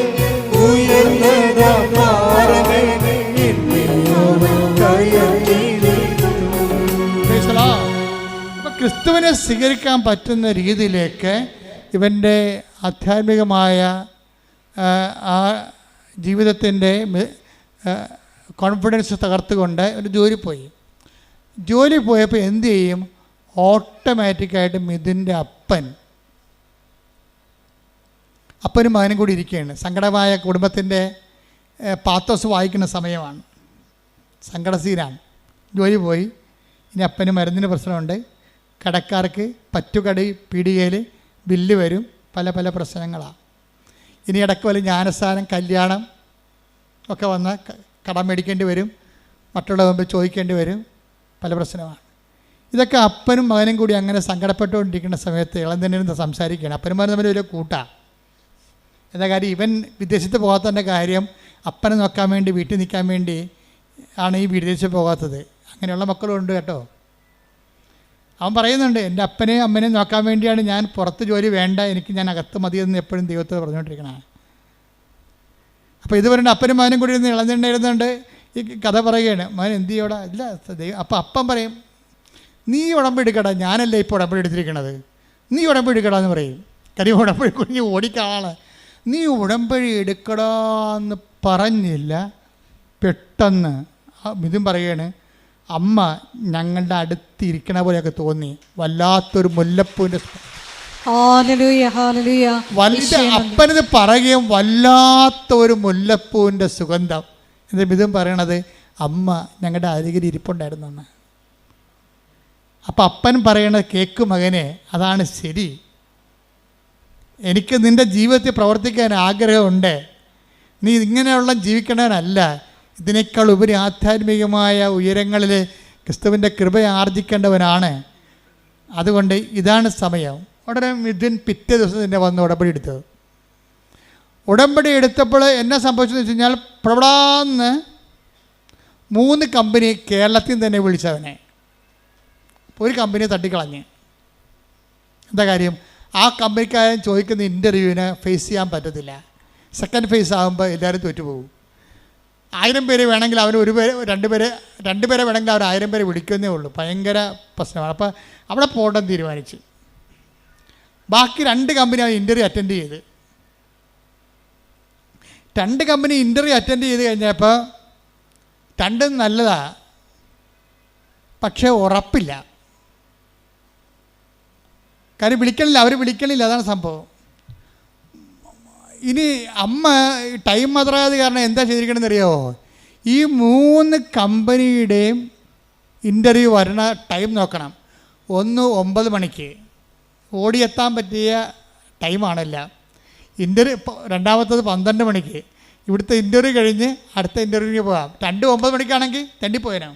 ഉയർന്നതാ പാറമേ. ക്രിസ്തുവിനെ സ്വീകരിക്കാൻ പറ്റുന്ന രീതിയിലേക്ക് ഇവൻ്റെ ആധ്യാത്മികമായ ആ ജീവിതത്തിൻ്റെ കോൺഫിഡൻസ് തകർത്തുകൊണ്ട് ഒരു ജോലി പോയപ്പോൾ എന്ത് ചെയ്യും? ഓട്ടോമാറ്റിക്കായിട്ട് മിഥുൻ്റെ അപ്പനും മകനും കൂടി ഇരിക്കുകയാണ്. സങ്കടമായ കുടുംബത്തിൻ്റെ പാത്തോസ് വായിക്കുന്ന സമയമാണ്, സങ്കടസീനാണ്. ജോലി പോയി, ഇനി അപ്പന് മരുന്നിന് പ്രശ്നമുണ്ട്, കടക്കാർക്ക് പറ്റുകടി പീടികയിൽ ബില്ല് വരും, പല പല പ്രശ്നങ്ങളാണ്. ഇനി ഇടയ്ക്ക് വല്ല ജ്ഞാനസ്ഥാനം, കല്യാണം ഒക്കെ വന്ന് കടം മേടിക്കേണ്ടി വരും, മറ്റുള്ള മുമ്പ് ചോദിക്കേണ്ടി വരും, പല പ്രശ്നമാണ്. ഇതൊക്കെ അപ്പനും മകനും കൂടി അങ്ങനെ സങ്കടപ്പെട്ടുകൊണ്ടിരിക്കുന്ന സമയത്ത് ഇളം തന്നെ ഇരുന്ന് സംസാരിക്കുകയാണ്. അപ്പനും മകനും തമ്മിൽ ഒരു കൂട്ടാണ്. എന്താ കാര്യം? ഇവൻ വിദേശത്ത് പോകാത്തതിൻ്റെ കാര്യം അപ്പനെ നോക്കാൻ വേണ്ടി, വീട്ടിൽ നിൽക്കാൻ വേണ്ടി ആണ് ഈ വിദേശത്ത് പോകാത്തത്. അങ്ങനെയുള്ള മക്കളുണ്ട് കേട്ടോ. അവൻ പറയുന്നുണ്ട്, എൻ്റെ അപ്പനെയും അമ്മനെയും നോക്കാൻ വേണ്ടിയാണ് ഞാൻ പുറത്ത് ജോലി വേണ്ട, എനിക്ക് ഞാൻ അകത്ത് മതിയെന്ന് എപ്പോഴും ദൈവത്തോട് പറഞ്ഞുകൊണ്ടിരിക്കണേ. അപ്പോൾ ഇത് പറഞ്ഞ അപ്പനും മകനും കൂടി ഇരുന്ന് ഇളഞ്ഞെണ്ണ ഇരുന്നുണ്ട് ഈ കഥ പറയുകയാണ്, മകൻ എന്ത് ചെയ്യോടാ, ഇല്ല അപ്പോൾ അപ്പം പറയും, നീ ഉടമ്പടി എടുക്കടാ, ഞാനല്ലേ ഇപ്പോൾ ഉടമ്പടി എടുത്തിരിക്കണത്, നീ ഉടമ്പടി എടുക്കടാ എന്ന് പറയും. കാര്യം ഉടമ്പടി കുഞ്ഞ് ഓടിക്കാളാണ്. നീ ഉടമ്പടി എടുക്കടാന്ന് പറഞ്ഞില്ല, പെട്ടെന്ന് ഇതും പറയുകയാണ്, അമ്മ ഞങ്ങളുടെ അടുത്തിരിക്കണ പോലെയൊക്കെ തോന്നി, വല്ലാത്തൊരു മുല്ലപ്പൂവിൻ്റെ അപ്പനിത് പറയുകയും വല്ലാത്ത ഒരു മുല്ലപ്പൂവിൻ്റെ സുഗന്ധം. എന്നിട്ട് ഇതും പറയണത് അമ്മ ഞങ്ങളുടെ അരികിൽ ഇരിപ്പുണ്ടായിരുന്നെന്ന്. അപ്പം അപ്പൻ പറയണത് കേക്ക് മകനെ, അതാണ് ശരി, എനിക്ക് നിൻ്റെ ജീവിതത്തിൽ പ്രവർത്തിക്കാൻ ആഗ്രഹമുണ്ട്, നീ ഇങ്ങനെയുള്ള ജീവിക്കണവനല്ല, ഇതിനേക്കാൾ ഉപരി ആധ്യാത്മികമായ ഉയരങ്ങളിൽ ക്രിസ്തുവിൻ്റെ കൃപ ആർജിക്കേണ്ടവനാണ്, അതുകൊണ്ട് ഇതാണ് സമയം. ഉടനെ മിഥുൻ പിറ്റേ ദിവസം തന്നെ വന്ന് ഉടമ്പടി എടുത്തത്. ഉടമ്പടി എടുത്തപ്പോൾ എന്നെ സംഭവിച്ചതെന്ന് വെച്ച് കഴിഞ്ഞാൽ, പ്രവടാന്ന് 3 കമ്പനി കേരളത്തിൽ തന്നെ വിളിച്ചവനെ ഒരു കമ്പനിയെ തട്ടിക്കളഞ്ഞ്. എന്താ കാര്യം? ആ കമ്പനിക്കാരൻ ചോദിക്കുന്ന ഇൻ്റർവ്യൂവിന് ഫേസ് ചെയ്യാൻ പറ്റത്തില്ല. സെക്കൻഡ് ഫേസ് ആകുമ്പോൾ എല്ലാവരും തോറ്റുപോകും. 1000 പേര് വേണമെങ്കിൽ അവർ 1 പേര് 2 പേരെ വേണമെങ്കിൽ അവർ 1000 പേരെ വിളിക്കുന്നേ ഉള്ളൂ. ഭയങ്കര പ്രശ്നമാണ്. അപ്പോൾ അവിടെ പോകണ്ടെന്ന് തീരുമാനിച്ചു. ബാക്കി 2 കമ്പനി അവർ ഇൻ്റർവ്യൂ അറ്റൻഡ് ചെയ്ത്. 2 കമ്പനി ഇൻ്റർവ്യൂ അറ്റൻഡ് ചെയ്ത് കഴിഞ്ഞപ്പോൾ 2 നല്ലതാണ്, പക്ഷേ ഉറപ്പില്ല. കാര്യം വിളിക്കണില്ല, അവർ വിളിക്കണില്ല, അതാണ് സംഭവം. ഇനി അമ്മ ടൈം മാത്രമായത് കാരണം എന്താ ചെയ്തിരിക്കണമെന്ന് അറിയാമോ? ഈ 3 കമ്പനിയുടെയും ഇൻ്റർവ്യൂ വരണ ടൈം നോക്കണം. ഒന്ന് 9 മണിക്ക് ഓടിയെത്താൻ പറ്റിയ ടൈമാണല്ല. ഇൻ്റർവ്യൂ രണ്ടാമത്തത് 12 മണിക്ക്. ഇവിടുത്തെ ഇൻ്റർവ്യൂ കഴിഞ്ഞ് അടുത്ത ഇൻ്റർവ്യൂവിന് പോകാം. 2 9 മണിക്കാണെങ്കിൽ തെണ്ടിപ്പോയനാം.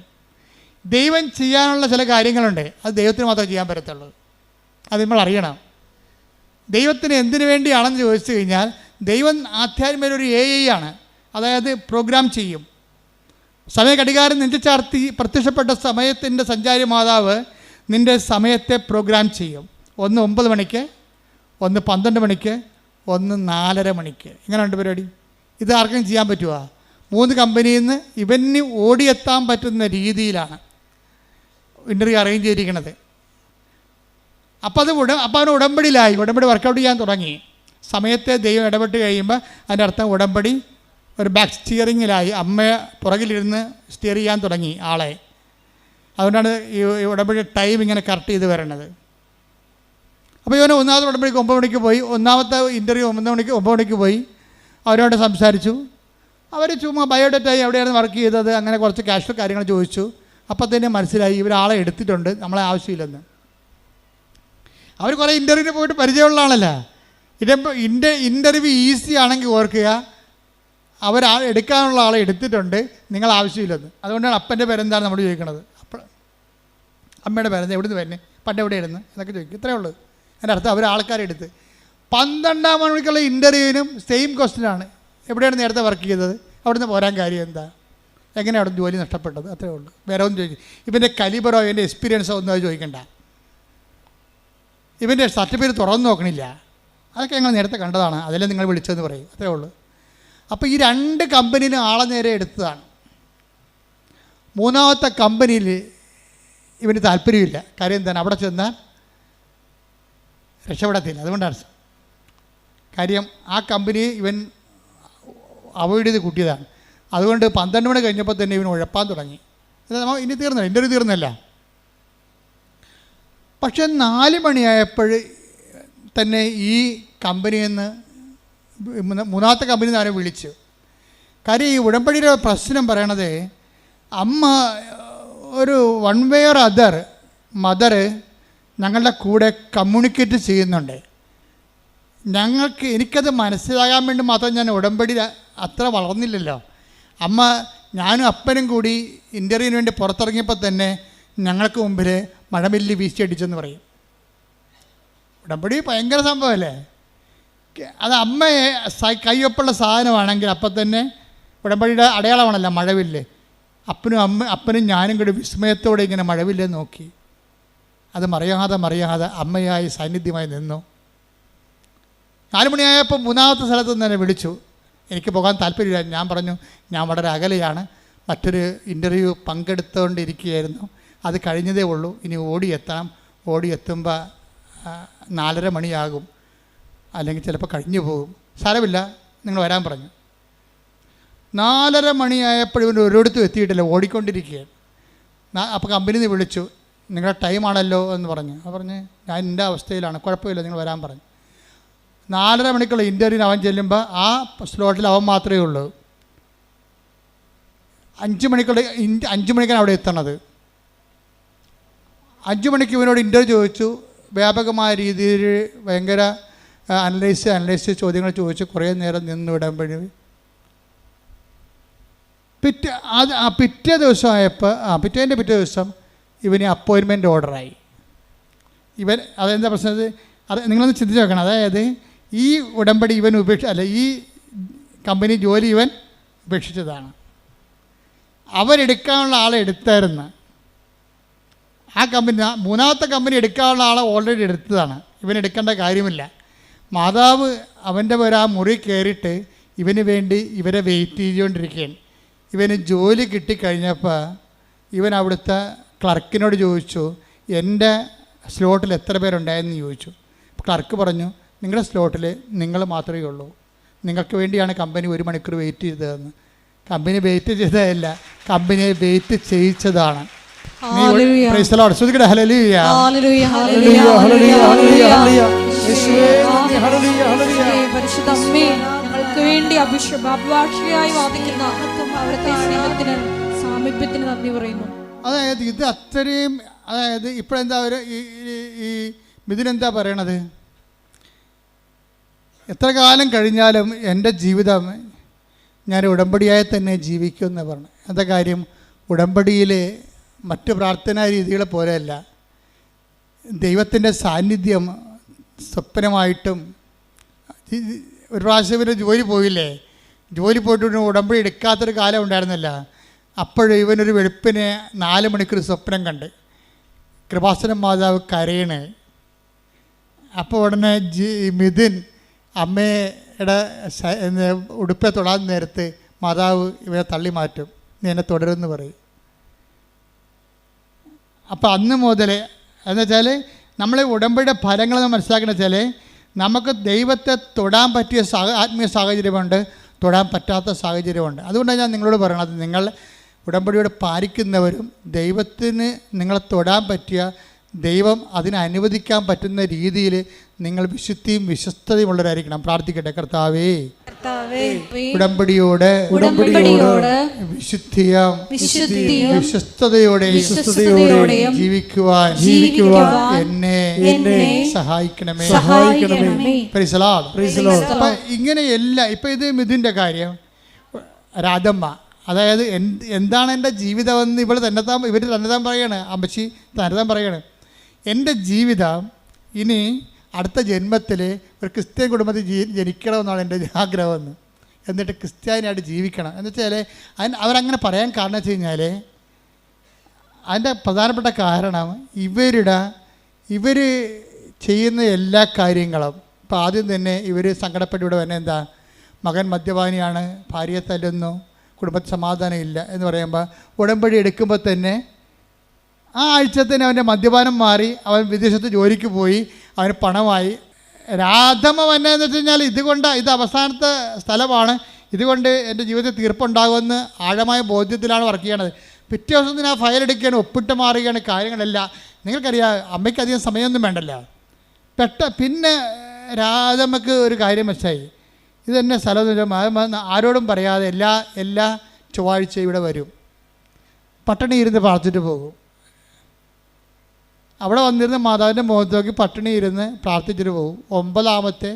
ദൈവം ചെയ്യാനുള്ള ചില കാര്യങ്ങളുണ്ട്, അത് ദൈവത്തിന് മാത്രമേ ചെയ്യാൻ പറ്റത്തുള്ളൂ. അത് നമ്മൾ അറിയണം. ദൈവത്തിന് എന്തിനു വേണ്ടിയാണെന്ന് ചോദിച്ചു കഴിഞ്ഞാൽ, ദൈവം ആധ്യാത്മിക ഒരു AI ആണ്, അതായത് പ്രോഗ്രാം ചെയ്യും. സമയ ഘടികാരം നെഞ്ചുചാർത്തി പ്രത്യക്ഷപ്പെട്ട സമയത്തിൻ്റെ സഞ്ചാരി മാതാവ് നിൻ്റെ സമയത്തെ പ്രോഗ്രാം ചെയ്യും. ഒന്ന് 9 മണിക്ക്, ഒന്ന് 12 മണിക്ക്, ഒന്ന് 4:30 മണിക്ക്. ഇങ്ങനെയുണ്ട് പരിപാടി. ഇത് ആർക്കും ചെയ്യാൻ പറ്റുമോ? 3 കമ്പനിയിൽ നിന്ന് ഇവന് ഓടിയെത്താൻ പറ്റുന്ന രീതിയിലാണ് ഇൻ്റർവ്യൂ അറേഞ്ച് ചെയ്തിരിക്കുന്നത്. അപ്പോൾ അവന് ഉടമ്പടിയിലായി, ഉടമ്പടി വർക്കൗട്ട് ചെയ്യാൻ തുടങ്ങി. സമയത്തെ ദൈവം ഇടപെട്ട് കഴിയുമ്പോൾ അതിൻ്റെ അർത്ഥം ഉടമ്പടി ഒരു ബാക്ക് സ്റ്റിയറിങ്ങിലായി. അമ്മയെ പുറകിലിരുന്ന് സ്റ്റിയർ ചെയ്യാൻ തുടങ്ങി ആളെ. അതുകൊണ്ടാണ് ഈ ഉടമ്പടി ടൈം ഇങ്ങനെ കറക്റ്റ് ചെയ്ത് വരണത്. അപ്പോൾ ഇവന് 1ാമത്തെ ഉടമ്പടിക്ക് 9 മണിക്ക് പോയി. 1ാമത്തെ ഇൻ്റർവ്യൂ 9 മണിക്ക് പോയി. അവരോട് സംസാരിച്ചു. അവർ ചുമ്മാ ബയോഡേറ്റ എവിടെയാണ് വർക്ക് ചെയ്തത്, അങ്ങനെ കുറച്ച് കാഷ്വൽ കാര്യങ്ങൾ ചോദിച്ചു. അപ്പോൾ തന്നെ മനസ്സിലായി ഇവരാളെ എടുത്തിട്ടുണ്ട്, നമ്മളെ ആവശ്യമില്ലെന്ന്. അവർ കുറേ ഇൻ്റർവ്യൂവിന് പോയിട്ട് പരിചയമുള്ള ആളല്ല. ഇൻ്റർവ്യൂ ഈസി ആണെങ്കിൽ ഓർക്കുക, എടുക്കാനുള്ള ആളെ എടുത്തിട്ടുണ്ട്, നിങ്ങൾ ആവശ്യമില്ലെന്ന്. അതുകൊണ്ടാണ് അപ്പൻ്റെ പേരെന്താണ് നമ്മൾ ചോദിക്കണത്. അപ്പോൾ അമ്മയുടെ പേരെന്താ, എവിടുന്ന് വരുന്നത്, പണ്ട് എവിടെയായിരുന്നു എന്നൊക്കെ ചോദിക്കും. ഇത്രയേ ഉള്ളൂ. എൻ്റെ അർത്ഥം അവർ ആൾക്കാരെടുത്ത്. 12 മണിക്കുള്ള ഇൻ്റർവ്യൂവിനും സെയിം ക്വസ്റ്റ്യനാണ്. എവിടെയാണ് നേരത്തെ വർക്ക് ചെയ്തത്, അവിടുന്ന് പോരാൻ കാര്യം എന്താ, എങ്ങനെ അവിടെ ജോലി നഷ്ടപ്പെട്ടത്, അത്രേ ഉള്ളൂ. വേറെ ഒന്നും ചോദിക്കും. ഇവൻ്റെ കലിബറോ ഇവൻ്റെ എക്സ്പീരിയൻസോ ഒന്നും അത് ചോദിക്കണ്ട. ഇവൻ്റെ സർട്ടിഫിക്കറ്റ് തുറന്നു നോക്കണില്ല. അതൊക്കെ ഞങ്ങൾ നേരത്തെ കണ്ടതാണ്, അതിലെ നിങ്ങൾ വിളിച്ചതെന്ന് പറയും. അത്രേ ഉള്ളൂ. അപ്പോൾ ഈ 2 കമ്പനിയിലും ആളെ നേരെ എടുത്തതാണ്. 3ാമത്തെ കമ്പനിയിൽ ഇവന് താല്പര്യമില്ല. കാര്യം എന്താണ്, അവിടെ ചെന്നാൽ രക്ഷപ്പെടത്തില്ല. അതുകൊണ്ടാണ് കാര്യം ആ കമ്പനി ഇവൻ അവോയ്ഡ് ചെയ്ത് കൂട്ടിയതാണ്. അതുകൊണ്ട് 12 മണി കഴിഞ്ഞപ്പോൾ തന്നെ ഇവൻ ഉഴപ്പാൻ തുടങ്ങി. ഇനി തീർന്നില്ല, ഇൻ്റർവ്യൂ തീർന്നില്ല. പക്ഷെ 4 മണിയായപ്പോൾ തന്നെ ഈ കമ്പനിയിൽ നിന്ന് 3ാമത്തെ കമ്പനിയിൽ നിന്ന് ആരെ വിളിച്ചു. കാര്യം ഈ ഉടമ്പടിയുടെ പ്രശ്നം പറയണത്, അമ്മ ഒരു 1 way or other മദർ ഞങ്ങളുടെ കൂടെ കമ്മ്യൂണിക്കേറ്റ് ചെയ്യുന്നുണ്ട്. എനിക്കത് മനസ്സിലാകാൻ വേണ്ടി മാത്രം ഞാൻ ഉടമ്പടി അത്ര വളർന്നില്ലല്ലോ. അമ്മ ഞാനും അപ്പനും കൂടി ഇൻ്റർവ്യൂവിന് വേണ്ടി പുറത്തിറങ്ങിയപ്പോൾ തന്നെ ഞങ്ങൾക്ക് മുമ്പിൽ മഴമില്ലി വീശിയടിച്ചെന്ന് പറയും. ഉടമ്പടി ഭയങ്കര സംഭവമല്ലേ. അത് അമ്മയെ കയ്യൊപ്പുള്ള സാധനമാണെങ്കിൽ അപ്പം തന്നെ ഉടമ്പടിയുടെ അടയാളമാണല്ലോ മഴവില്ല്. അപ്പനും ഞാനും കൂടി വിസ്മയത്തോടെ ഇങ്ങനെ മഴവില്ല് നോക്കി. അത് മറിയാതെ അമ്മയായി സാന്നിധ്യമായി നിന്നു. 4 മണിയായപ്പോൾ 3ാമത്തെ സ്ഥലത്ത് നിന്ന് തന്നെ വിളിച്ചു. എനിക്ക് പോകാൻ താല്പര്യമില്ല. ഞാൻ പറഞ്ഞു ഞാൻ വളരെ അകലെയാണ്, മറ്റൊരു ഇൻ്റർവ്യൂ പങ്കെടുത്തുകൊണ്ടിരിക്കുകയായിരുന്നു, അത് കഴിഞ്ഞതേ ഉള്ളൂ, ഇനി ഓടിയെത്തണം, ഓടിയെത്തുമ്പോൾ 4:30 മണിയാകും, അല്ലെങ്കിൽ ചിലപ്പോൾ കഴിഞ്ഞു പോകും, സാരമില്ല നിങ്ങൾ വരാൻ പറഞ്ഞു. 4:30 മണിയായപ്പോൾ ഇവൻ ഒരിടത്തും എത്തിയിട്ടില്ല, ഓടിക്കൊണ്ടിരിക്കുകയാണ്. അപ്പോൾ കമ്പനി നിന്ന് വിളിച്ചു, നിങ്ങളുടെ ടൈമാണല്ലോ എന്ന് പറഞ്ഞു. അപ്പോൾ പറഞ്ഞ് ഞാൻ എൻ്റെ അവസ്ഥയിലാണ്, കുഴപ്പമില്ല നിങ്ങൾ വരാൻ പറഞ്ഞു. 4:30 മണിക്കുള്ള ഇൻ്റർവ്യൂവിന് അവൻ ചെല്ലുമ്പോൾ ആ സ്ലോട്ടിൽ അവൻ മാത്രമേ ഉള്ളൂ. 5 മണിക്കാണ് അവിടെ എത്തണത്. 5 മണിക്ക് ഇവനോട് ഇൻ്റർവ്യൂ ചോദിച്ചു. വ്യാപകമായ രീതിയിൽ ഭയങ്കര അനലൈസ് ചോദ്യങ്ങൾ ചോദിച്ചു. കുറേ നേരം നിന്ന് വിടുമ്പോഴേ പിറ്റേ ദിവസം ഇവന് അപ്പോയിൻമെൻറ്റ് ഓർഡറായി. അതെന്താ പ്രശ്നം? അത് നിങ്ങളൊന്ന് ചിന്തിച്ച് നോക്കണം. അതായത് ഈ ഉടമ്പടി ഇവൻ ഈ കമ്പനി ജോലി ഇവൻ ഉപേക്ഷിച്ചതാണ്. അവരെടുക്കാനുള്ള ആളെ എടുത്തായിരുന്നു. ആ കമ്പനി, മൂന്നാമത്തെ കമ്പനി എടുക്കാനുള്ള ആളെ ഓൾറെഡി എടുത്തതാണ്. ഇവൻ എടുക്കേണ്ട കാര്യമില്ല. മാതാവ് അവൻ്റെ ആ മുറി കയറിയിട്ട് ഇവന് വേണ്ടി ഇവരെ വെയിറ്റ് ചെയ്തുകൊണ്ടിരിക്കുകയാണ്. ഇവന് ജോലി കിട്ടിക്കഴിഞ്ഞപ്പോൾ ഇവൻ അവിടുത്തെ ക്ലർക്കിനോട് ചോദിച്ചു, എൻ്റെ സ്ലോട്ടിൽ എത്ര പേരുണ്ടായെന്ന് ചോദിച്ചു. ക്ലർക്ക് പറഞ്ഞു, നിങ്ങളുടെ സ്ലോട്ടിൽ നിങ്ങൾ മാത്രമേ ഉള്ളൂ, നിങ്ങൾക്ക് വേണ്ടിയാണ് കമ്പനി 1 മണിക്കൂർ വെയിറ്റ് ചെയ്തതെന്ന്. കമ്പനി വെയിറ്റ് ചെയ്തതല്ല, കമ്പനിയെ വെയിറ്റ് ചെയ്യിച്ചതാണ്. വേണ്ടി അഭിഭാഷകയായി വാദിക്കുന്ന അവിടുത്തെ സ്നേഹത്തിന് സാമീപ്യത്തിന് നന്ദി പറയുന്നു. അതായത് ഇത് അത്രയും, അതായത് ഇപ്പോഴെന്താ ഈ മിഥുനെന്താ പറയണത്? എത്ര കാലം കഴിഞ്ഞാലും എൻ്റെ ജീവിതം ഞാൻ ഉടമ്പടിയായി തന്നെ ജീവിക്കുമെന്ന് പറഞ്ഞു. എന്താ കാര്യം? ഉടമ്പടിയിൽ മറ്റ് പ്രാർത്ഥനാ രീതികളെ പോലെയല്ല. ദൈവത്തിൻ്റെ സാന്നിധ്യം സ്വപ്നമായിട്ടും. ഒരു പ്രാവശ്യം ഇവർ ജോലി പോയില്ലേ, ജോലി പോയിട്ട് ഉടമ്പടി എടുക്കാത്തൊരു കാലം ഉണ്ടായിരുന്നില്ല. അപ്പോഴും ഇവനൊരു വെളുപ്പിന് 4 മണിക്കൂർ സ്വപ്നം കണ്ട് കൃപാസന മാതാവ് കരയണേ. അപ്പോൾ ഉടനെ മിഥുൻ അമ്മയുടെ ഉടുപ്പെ തൊടാൻ നേരത്ത് മാതാവ് ഇവരെ തള്ളി മാറ്റും, നീ എന്നെ തുടരുമെന്ന് പറയും. അപ്പോൾ അന്ന് മുതൽ എന്ന് വെച്ചാൽ നമ്മൾ ഉടമ്പടിയുടെ ഫലങ്ങൾ മനസ്സിലാക്കുന്ന വെച്ചാൽ നമുക്ക് ദൈവത്തെ തൊടാൻ പറ്റിയ ആത്മീയ സാഹചര്യമുണ്ട്, തൊടാൻ പറ്റാത്ത സാഹചര്യമുണ്ട്. അതുകൊണ്ടാണ് ഞാൻ നിങ്ങളോട് പറയണത്, നിങ്ങൾ ഉടമ്പടിയോട് പാലിക്കുന്നവരും ദൈവത്തിന് നിങ്ങളെ തൊടാൻ പറ്റിയ, ദൈവം അതിനെ അനുവദിക്കാൻ പറ്റുന്ന രീതിയിൽ നിങ്ങൾ വിശുദ്ധിയും വിശ്വസ്തതയും ഉള്ളവരായിരിക്കണം. പ്രാർത്ഥിക്കട്ടെ. കർത്താവേ, ഉടമ്പടിയോട് വിശുദ്ധിയും വിശ്വസ്തതയോടെയും ജീവിക്കുവാൻ എന്നെ സഹായിക്കണമേ. അപ്പൊ ഇങ്ങനെയല്ല. ഇപ്പൊ ഇത് മിഥുൻ്റെ കാര്യം, രാധമ്മ, അതായത് എന്താണ് എൻ്റെ ജീവിതമെന്ന് ഇവർ തന്നെത്താൻ പറയാണ്. അമ്മച്ചി തന്നെത്താൻ പറയാണ്, എൻ്റെ ജീവിതം ഇനി അടുത്ത ജന്മത്തിൽ ഒരു ക്രിസ്ത്യൻ കുടുംബത്തിൽ ജനിക്കണമെന്നാണ് എൻ്റെ ആഗ്രഹമെന്ന്. എന്നിട്ട് ക്രിസ്ത്യാനിയായിട്ട് ജീവിക്കണം എന്ന് വെച്ചാൽ അവരങ്ങനെ പറയാൻ കാരണം വെച്ച് കഴിഞ്ഞാൽ അതിൻ്റെ പ്രധാനപ്പെട്ട കാരണം ഇവർ ചെയ്യുന്ന എല്ലാ കാര്യങ്ങളും. ഇപ്പോൾ ആദ്യം തന്നെ ഇവർ സങ്കടപ്പെട്ട് ഇവിടെ തന്നെ എന്താ, മകൻ മദ്യപാനിയാണ്, ഭാര്യയെ തല്ലുന്നു, കുടുംബത്തിൽ സമാധാനം ഇല്ല എന്ന് പറയുമ്പോൾ ഉടമ്പടി എടുക്കുമ്പോൾ തന്നെ ആ ആഴ്ച തന്നെ അവൻ്റെ മദ്യപാനം മാറി, അവൻ വിദേശത്ത് ജോലിക്ക് പോയി, അവന് പണമായി. രാധമ്മ വന്നതെന്ന് വെച്ച് കഴിഞ്ഞാൽ ഇത് അവസാനത്തെ സ്ഥലമാണ്, ഇതുകൊണ്ട് എൻ്റെ ജീവിതത്തിൽ തീർപ്പുണ്ടാകുമെന്ന് ആഴമായ ബോധ്യത്തിലാണ് വർക്ക് ചെയ്യണത്. പിറ്റേ ദിവസം തന്നെ ആ ഫയൽ എടുക്കുകയാണ്, ഒപ്പിട്ട് മാറുകയാണ് കാര്യങ്ങളെല്ലാം. നിങ്ങൾക്കറിയാം, അമ്മയ്ക്ക് അധികം സമയമൊന്നും വേണ്ടല്ലോ. പിന്നെ രാധമ്മക്ക് ഒരു കാര്യം വെച്ചായി, ഇതെന്നെ സ്ഥലം ആരോടും പറയാതെ എല്ലാ ചൊവ്വാഴ്ച ഇവിടെ വരും, പട്ടിണി ഇരുന്ന് പ്രാർത്ഥിച്ചിട്ട് പോകും. അവിടെ വന്നിരുന്ന് മാതാവിൻ്റെ മുഖത്ത് നോക്കി പട്ടിണി ഇരുന്ന് പ്രാർത്ഥിച്ചിട്ട് പോകും. 9ാമത്തെ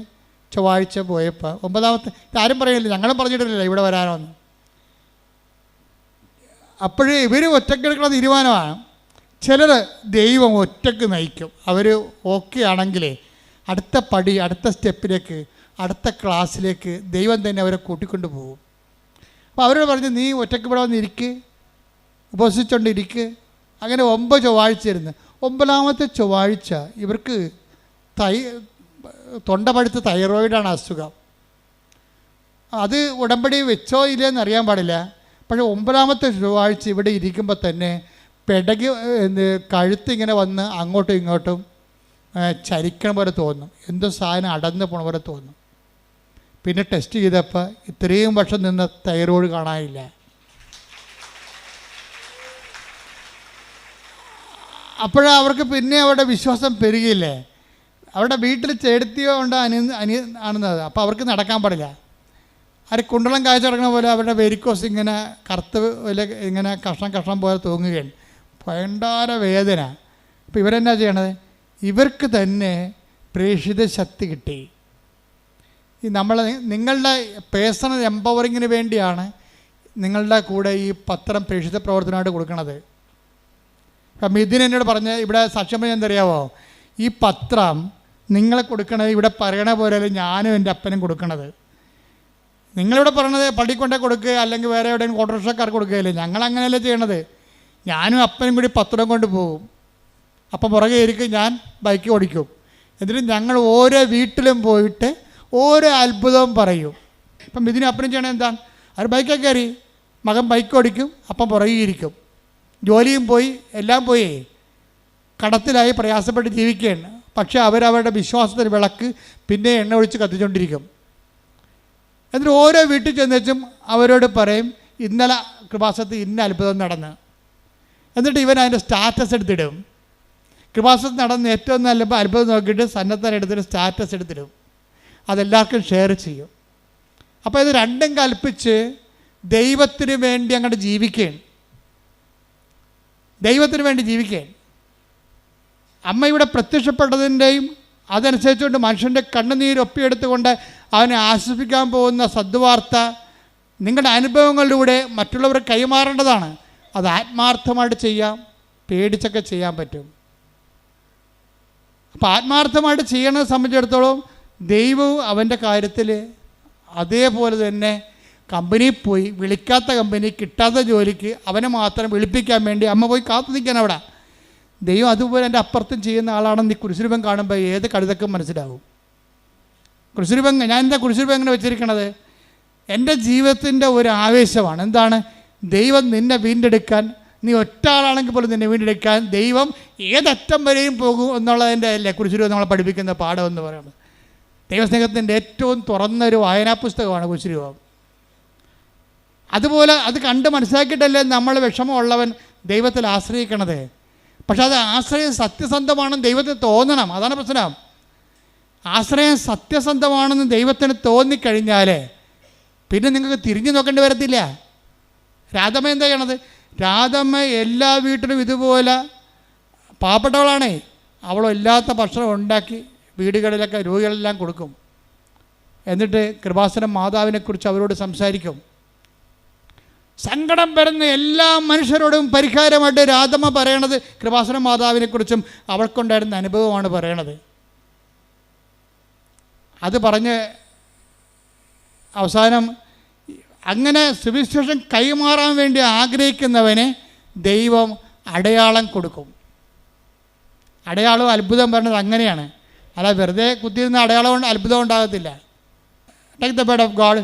ചൊവ്വാഴ്ച പോയപ്പോൾ, 9ാമത്തെ ആരും പറയില്ല, ഞങ്ങളും പറഞ്ഞിട്ടില്ല ഇവിടെ വരാനോന്ന്. അപ്പോഴേ ഇവർ ഒറ്റക്കെടുക്കുന്ന തീരുമാനമാണ്. ചിലർ ദൈവം ഒറ്റക്ക് നയിക്കും. അവർ ഓക്കെ ആണെങ്കിലേ അടുത്ത പടി, അടുത്ത സ്റ്റെപ്പിലേക്ക്, അടുത്ത ക്ലാസ്സിലേക്ക് ദൈവം തന്നെ അവരെ കൂട്ടിക്കൊണ്ട് പോകും. അപ്പോൾ അവരോട് പറഞ്ഞ്, നീ ഒറ്റക്ക് ഇവിടെ വന്നിരിക്ക്, ഉപവസിച്ചുകൊണ്ടിരിക്ക്. അങ്ങനെ 9 ചൊവ്വാഴ്ച ഇരുന്ന് 9ാമത്തെ ചൊവ്വാഴ്ച ഇവർക്ക് തൊണ്ട പഴുത്ത് തൈറോയിഡാണ് അസുഖം. അത് ഉടമ്പടി വെച്ചോ ഇല്ലയെന്ന് അറിയാൻ പാടില്ല. പക്ഷേ 9ാമത്തെ ചൊവ്വാഴ്ച ഇവിടെ ഇരിക്കുമ്പോൾ തന്നെ പെടകി കഴുത്തിങ്ങനെ വന്ന് അങ്ങോട്ടും ഇങ്ങോട്ടും ചരിക്കണ പോലെ തോന്നും, എന്തോ സാധനം അടന്ന് പോണ പോലെ തോന്നും. പിന്നെ ടെസ്റ്റ് ചെയ്തപ്പോൾ ഇത്രയും വർഷം നിന്ന തൈറോയ്ഡ് കാണാനില്ല. അപ്പോഴവർക്ക് പിന്നെ അവരുടെ വിശ്വാസം പെരുകിയില്ലേ. അവരുടെ വീട്ടിൽ ചേടത്തിയോ ഉണ്ട് ആണെന്നത്. അപ്പോൾ അവർക്ക് നടക്കാൻ പാടില്ല. അവർ കുണ്ടളം കാഴ്ച കിടക്കുന്ന പോലെ അവരുടെ വെരിക്കോസ് ഇങ്ങനെ കറുത്ത് ഇങ്ങനെ കഷ്ണം പോലെ തൂങ്ങുകയാണ്. ഭയങ്കര വേദന. അപ്പോൾ ഇവരെന്നാ ചെയ്യണത്? ഇവർക്ക് തന്നെ പ്രേക്ഷിത ശക്തി കിട്ടി. ഈ നിങ്ങളുടെ പേഴ്സണൽ എംപവറിങ്ങിന് വേണ്ടിയാണ് നിങ്ങളുടെ കൂടെ ഈ പത്രം പ്രേക്ഷിത പ്രവർത്തനമായിട്ട് കൊടുക്കുന്നത്. അപ്പം ഇതിനെന്നോട് പറഞ്ഞ് ഇവിടെ സാക്ഷ്യം പറഞ്ഞാൽ എന്തറിയാവോ, ഈ പത്രം നിങ്ങളെ കൊടുക്കണത് ഇവിടെ പറയണ പോലെ ഞാനും എൻ്റെ അപ്പനും കൊടുക്കണത്. നിങ്ങളിവിടെ പറയണത് പള്ളിയിൽ കൊണ്ടേ കൊടുക്കുക, അല്ലെങ്കിൽ വേറെ എവിടെയെങ്കിലും ഓട്ടോറിക്ഷക്കാർക്ക് കൊടുക്കുകയല്ലേ. ഞങ്ങളങ്ങനെയല്ലേ ചെയ്യണത്. ഞാനും അപ്പനും കൂടി പത്രം കൊണ്ട് പോകും. അപ്പം പുറകെ ഇരിക്കും, ഞാൻ ബൈക്ക് ഓടിക്കും. എന്നിട്ട് ഞങ്ങൾ ഓരോ വീട്ടിലും പോയിട്ട് ഓരോ അത്ഭുതവും പറയും. ഇപ്പം ഇതിന് അപ്പനും ചെയ്യണത് എന്താണ്? അവർ ബൈക്കൊക്കെ കയറി, മകൻ ബൈക്ക് ഓടിക്കും, അപ്പം പുറകെ ഇരിക്കും. ജോലിയും പോയി, എല്ലാം പോയി, കടത്തിലായി പ്രയാസപ്പെട്ട് ജീവിക്കുകയാണ്. പക്ഷേ അവരവരുടെ വിശ്വാസത്തിന് വിളക്ക് പിന്നെ എണ്ണ ഒഴിച്ച് കത്തിച്ചുകൊണ്ടിരിക്കും. എന്നിട്ട് ഓരോ വീട്ടിൽ ചെന്നുവെച്ചും അവരോട് പറയും, ഇന്നലെ കൃപാസനത്തിൽ ഇന്ന അത്ഭുതം നടന്ന്. എന്നിട്ട് ഇവൻ അതിൻ്റെ സ്റ്റാറ്റസ് എടുത്തിടും. കൃപാസനത്തിൽ നടന്ന് ഏറ്റവും നല്ല അത്ഭുതം നോക്കിയിട്ട് സന്നദ്ധനെ എടുത്തിട്ട് സ്റ്റാറ്റസ് എടുത്തിടും. അതെല്ലാവർക്കും ഷെയർ ചെയ്യും. അപ്പോൾ ഇത് രണ്ടും കൽപ്പിച്ച് ദൈവത്തിന് വേണ്ടി അങ്ങോട്ട് ജീവിക്കുകയാണ്. ദൈവത്തിന് വേണ്ടി ജീവിക്കുകയാണ്. അമ്മ ഇവിടെ പ്രത്യക്ഷപ്പെട്ടതിൻ്റെയും അതനുസരിച്ചുകൊണ്ട് മനുഷ്യൻ്റെ കണ്ണുനീരൊപ്പിയെടുത്തുകൊണ്ട് അവനെ ആശ്വസിപ്പിക്കാൻ പോകുന്ന സദ്വാർത്ത നിങ്ങളുടെ അനുഭവങ്ങളിലൂടെ മറ്റുള്ളവർ കൈമാറേണ്ടതാണ്. അത് ആത്മാർത്ഥമായിട്ട് ചെയ്യാം, പേടിച്ചൊക്കെ ചെയ്യാൻ പറ്റും. അപ്പോൾ ആത്മാർത്ഥമായിട്ട് ചെയ്യണത് സംബന്ധിച്ചിടത്തോളം ദൈവവും അവൻ്റെ കാര്യത്തിൽ അതേപോലെ തന്നെ കമ്പനിയിൽ പോയി, വിളിക്കാത്ത കമ്പനി, കിട്ടാത്ത ജോലിക്ക് അവനെ മാത്രം വിളിപ്പിക്കാൻ വേണ്ടി അമ്മ പോയി കാത്തു നിൽക്കാൻ അവിടെ. ദൈവം അതുപോലെ എൻ്റെ അപ്പുറത്തും ചെയ്യുന്ന ആളാണെന്ന് ഈ കുരിശുരൂപം കാണുമ്പോൾ ഏത് കഴുതക്കും മനസ്സിലാവും. കുരിശുരൂപം ഞാൻ എന്താ കുരിശുരൂപം എങ്ങനെ വെച്ചിരിക്കണത്? എൻ്റെ ജീവിതത്തിൻ്റെ ഒരു ആവേശമാണ്. എന്താണ്? ദൈവം നിന്നെ വീണ്ടെടുക്കാൻ, നീ ഒറ്റ ആളാണെങ്കിൽ പോലും നിന്നെ വീണ്ടെടുക്കാൻ ദൈവം ഏതറ്റം വരെയും പോകും എന്നുള്ളതിൻ്റെ അല്ലേ കുരിശുരൂപം നമ്മളെ പഠിപ്പിക്കുന്ന പാഠം എന്ന് പറയുന്നത്. ദൈവസ്നേഹത്തിൻ്റെ ഏറ്റവും തുറന്നൊരു വായനാ പുസ്തകമാണ് കുരിശുരൂപം. അതുപോലെ അത് കണ്ട് മനസ്സിലാക്കിയിട്ടല്ലേ നമ്മൾ വിഷമമുള്ളവൻ ദൈവത്തിൽ ആശ്രയിക്കണത്. പക്ഷെ അത് ആശ്രയം സത്യസന്ധമാണെന്ന് ദൈവത്തിന് തോന്നണം. അതാണ് പ്രശ്നം. ആശ്രയം സത്യസന്ധമാണെന്ന് ദൈവത്തിന് തോന്നിക്കഴിഞ്ഞാൽ പിന്നെ നിങ്ങൾക്ക് തിരിഞ്ഞു നോക്കേണ്ടി വരത്തില്ല. രാധമ്മ എന്താ ചെയ്യണത്? രാധമ്മ എല്ലാ വീട്ടിലും ഇതുപോലെ പാവപ്പെട്ടവളാണേ, അവളില്ലാത്ത ഭക്ഷണം ഉണ്ടാക്കി വീടുകളിലൊക്കെ രോഗികളെല്ലാം കൊടുക്കും. എന്നിട്ട് കൃപാസനം മാതാവിനെക്കുറിച്ച് അവരോട് സംസാരിക്കും. സങ്കടം വരുന്ന എല്ലാ മനുഷ്യരോടും പരിഹാരമായിട്ട് രാധമ്മ പറയണത് കൃപാസനം മാതാവിനെക്കുറിച്ചും അവൾക്കുണ്ടായിരുന്ന അനുഭവമാണ് പറയണത്. അത് പറഞ്ഞ് അവസാനം അങ്ങനെ സുവിശേഷം കൈമാറാൻ വേണ്ടി ആഗ്രഹിക്കുന്നവന് ദൈവം അടയാളം കൊടുക്കും. അടയാളം അത്ഭുതം പറയുന്നത് അങ്ങനെയാണ്. അല്ല വെറുതെ കുത്തിയിരുന്ന അടയാളം കൊണ്ട് അത്ഭുതം ഉണ്ടാകത്തില്ല. Take the word of God.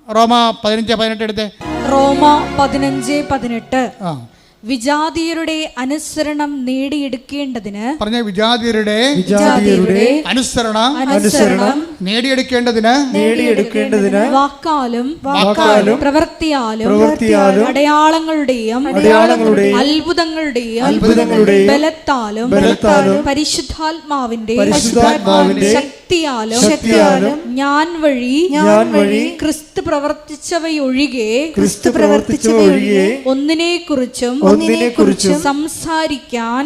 റോമ 15:18 എടുത്തേ. റോമ 15:18. വിജാതീയരുടെ അനുസരണം നേടിയെടുക്കേണ്ടതിന് പറഞ്ഞ വിജാതീയരുടെ അനുസരണം നേടിയെടുക്കേണ്ടതിന് വാക്കാലും പ്രവൃത്തിയാലും അടയാളങ്ങളുടെയും അത്ഭുതങ്ങളുടെയും ബലത്താലും പരിശുദ്ധാത്മാവിന്റെ ശക്തിയാലും ഞാൻ വഴി ക്രിസ്തു പ്രവർത്തിച്ചവയൊഴികെ ഒന്നിനെക്കുറിച്ചും സംസാരിക്കാൻ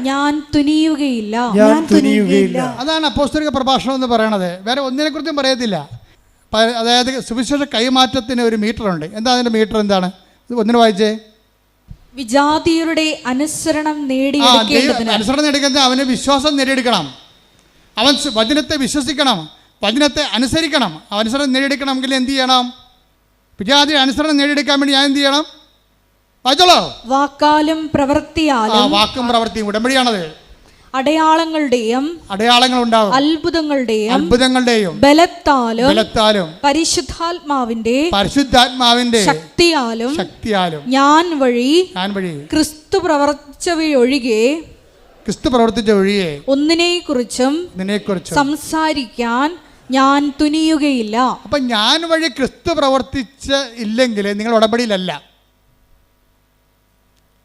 ഞാൻ തുനിയുകയില്ല. അതാണ് അപ്പോസ്തലിക പ്രഭാഷണം എന്ന് പറയണത്. വേറെ ഒന്നിനെക്കുറിച്ചും പറയത്തില്ല. അതായത് സുവിശേഷ കൈമാറ്റത്തിന് ഒരു മീറ്റർ ഉണ്ട്. എന്താ അതിൻ്റെ മീറ്റർ? എന്താണ്? ഒന്നിന് വായിച്ചേ. വിജാതീയരുടെ അനുസരണം നേടിയെടുക്കേണ്ടതിന് അവന് വിശ്വാസം നേടിയെടുക്കണം. അവൻ വചനത്തെ വിശ്വസിക്കണം, വചനത്തെ അനുസരിക്കണം. അനുസരണം നേടിയെടുക്കണമെങ്കിൽ എന്ത് ചെയ്യണം? വിജാതി അനുസരണം നേടിയെടുക്കാൻ വേണ്ടി ഞാൻ എന്ത് ചെയ്യണം? വായിച്ചോളൂ. വാക്കാലും പ്രവൃത്തിയാലും. വാക്കും പ്രവൃത്തിയും ഉടമ്പടിയാണത്. അടയാളങ്ങളുടെയും ഉണ്ടാകും, അത്ഭുതങ്ങളുടെയും ബലത്താലും പരിശുദ്ധാത്മാവിന്റെ ശക്തിയാലും ഞാൻ വഴി ക്രിസ്തു പ്രവർത്തിച്ച ഒഴികെ ഒന്നിനെക്കുറിച്ചും സംസാരിക്കാൻ ഞാൻ തുനിയുകയില്ല. അപ്പൊ ഞാൻ വഴി ക്രിസ്തു പ്രവർത്തിച്ച ഇല്ലെങ്കിൽ നിങ്ങൾ ഉടമ്പടിയിലല്ല.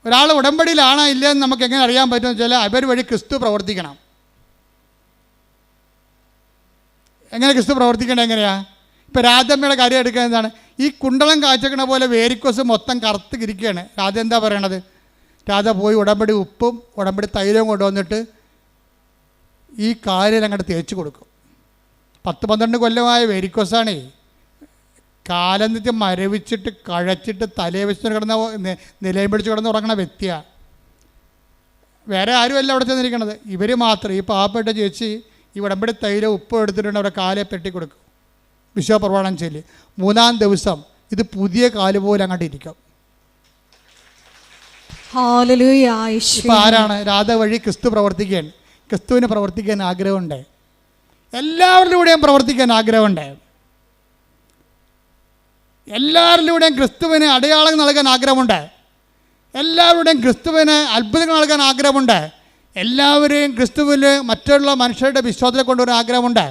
ഒരാൾ ഉടമ്പടിയിലാണോ ഇല്ലെന്ന് നമുക്ക് എങ്ങനെ അറിയാൻ പറ്റുമെന്ന് വെച്ചാൽ അവർ വഴി ക്രിസ്തു പ്രവർത്തിക്കണം. എങ്ങനെ ക്രിസ്തു പ്രവർത്തിക്കേണ്ടത് എങ്ങനെയാ? ഇപ്പം രാധമ്മയുടെ കാര്യം എടുക്കുക എന്താണ്? ഈ കുണ്ടളം കാച്ചക്കണ പോലെ വേരിക്കോസ് മൊത്തം കറുത്ത് ഇരിക്കുകയാണ്. രാധ എന്താ പറയണത്? രാധ പോയി ഉടമ്പടി ഉപ്പും ഉടമ്പടി തൈലവും കൊണ്ടുവന്നിട്ട് ഈ കാലിൽ അങ്ങോട്ട് തേച്ച് കൊടുക്കും. 10-12 കൊല്ലമായ വേരിക്കോസാണേ. കാലം മരവിച്ചിട്ട് കഴച്ചിട്ട് തലയെ വെച്ച് കിടന്ന നിലയും പിടിച്ച് കിടന്ന് ഉറങ്ങണ വ്യക്തിയാണ്. വേറെ ആരുമല്ല അവിടെ ചെന്നിരിക്കണത്, ഇവർ മാത്രം. ഈ പാവപ്പെട്ട ചേച്ചി ഈ ഉടമ്പടി തൈലം ഉപ്പ് എടുത്തിട്ടുണ്ട് അവരുടെ കാലെ പെട്ടി കൊടുക്കും. വിശ്വപ്രമാണം ചൊല്ലി 3-ാം ദിവസം ഇത് പുതിയ കാല് പോലെ അങ്ങോട്ട് ഇരിക്കും. ഇപ്പം ആരാണ്? രാധ വഴി ക്രിസ്തു പ്രവർത്തിക്കാൻ, ക്രിസ്തുവിന് പ്രവർത്തിക്കാൻ ആഗ്രഹമുണ്ട്. എല്ലാവരിലൂടെയും പ്രവർത്തിക്കാൻ ആഗ്രഹമുണ്ട്. എല്ലാവരിലൂടെയും ക്രിസ്തുവിന് അടയാളം നൽകാൻ ആഗ്രഹമുണ്ട്. എല്ലാവരുടെയും ക്രിസ്തുവിന് അത്ഭുതങ്ങൾ നൽകാൻ ആഗ്രഹമുണ്ട്. എല്ലാവരെയും ക്രിസ്തുവിൽ മറ്റുള്ള മനുഷ്യരുടെ വിശ്വാസത്തെ കൊണ്ടുവരാൻ ആഗ്രഹമുണ്ട്.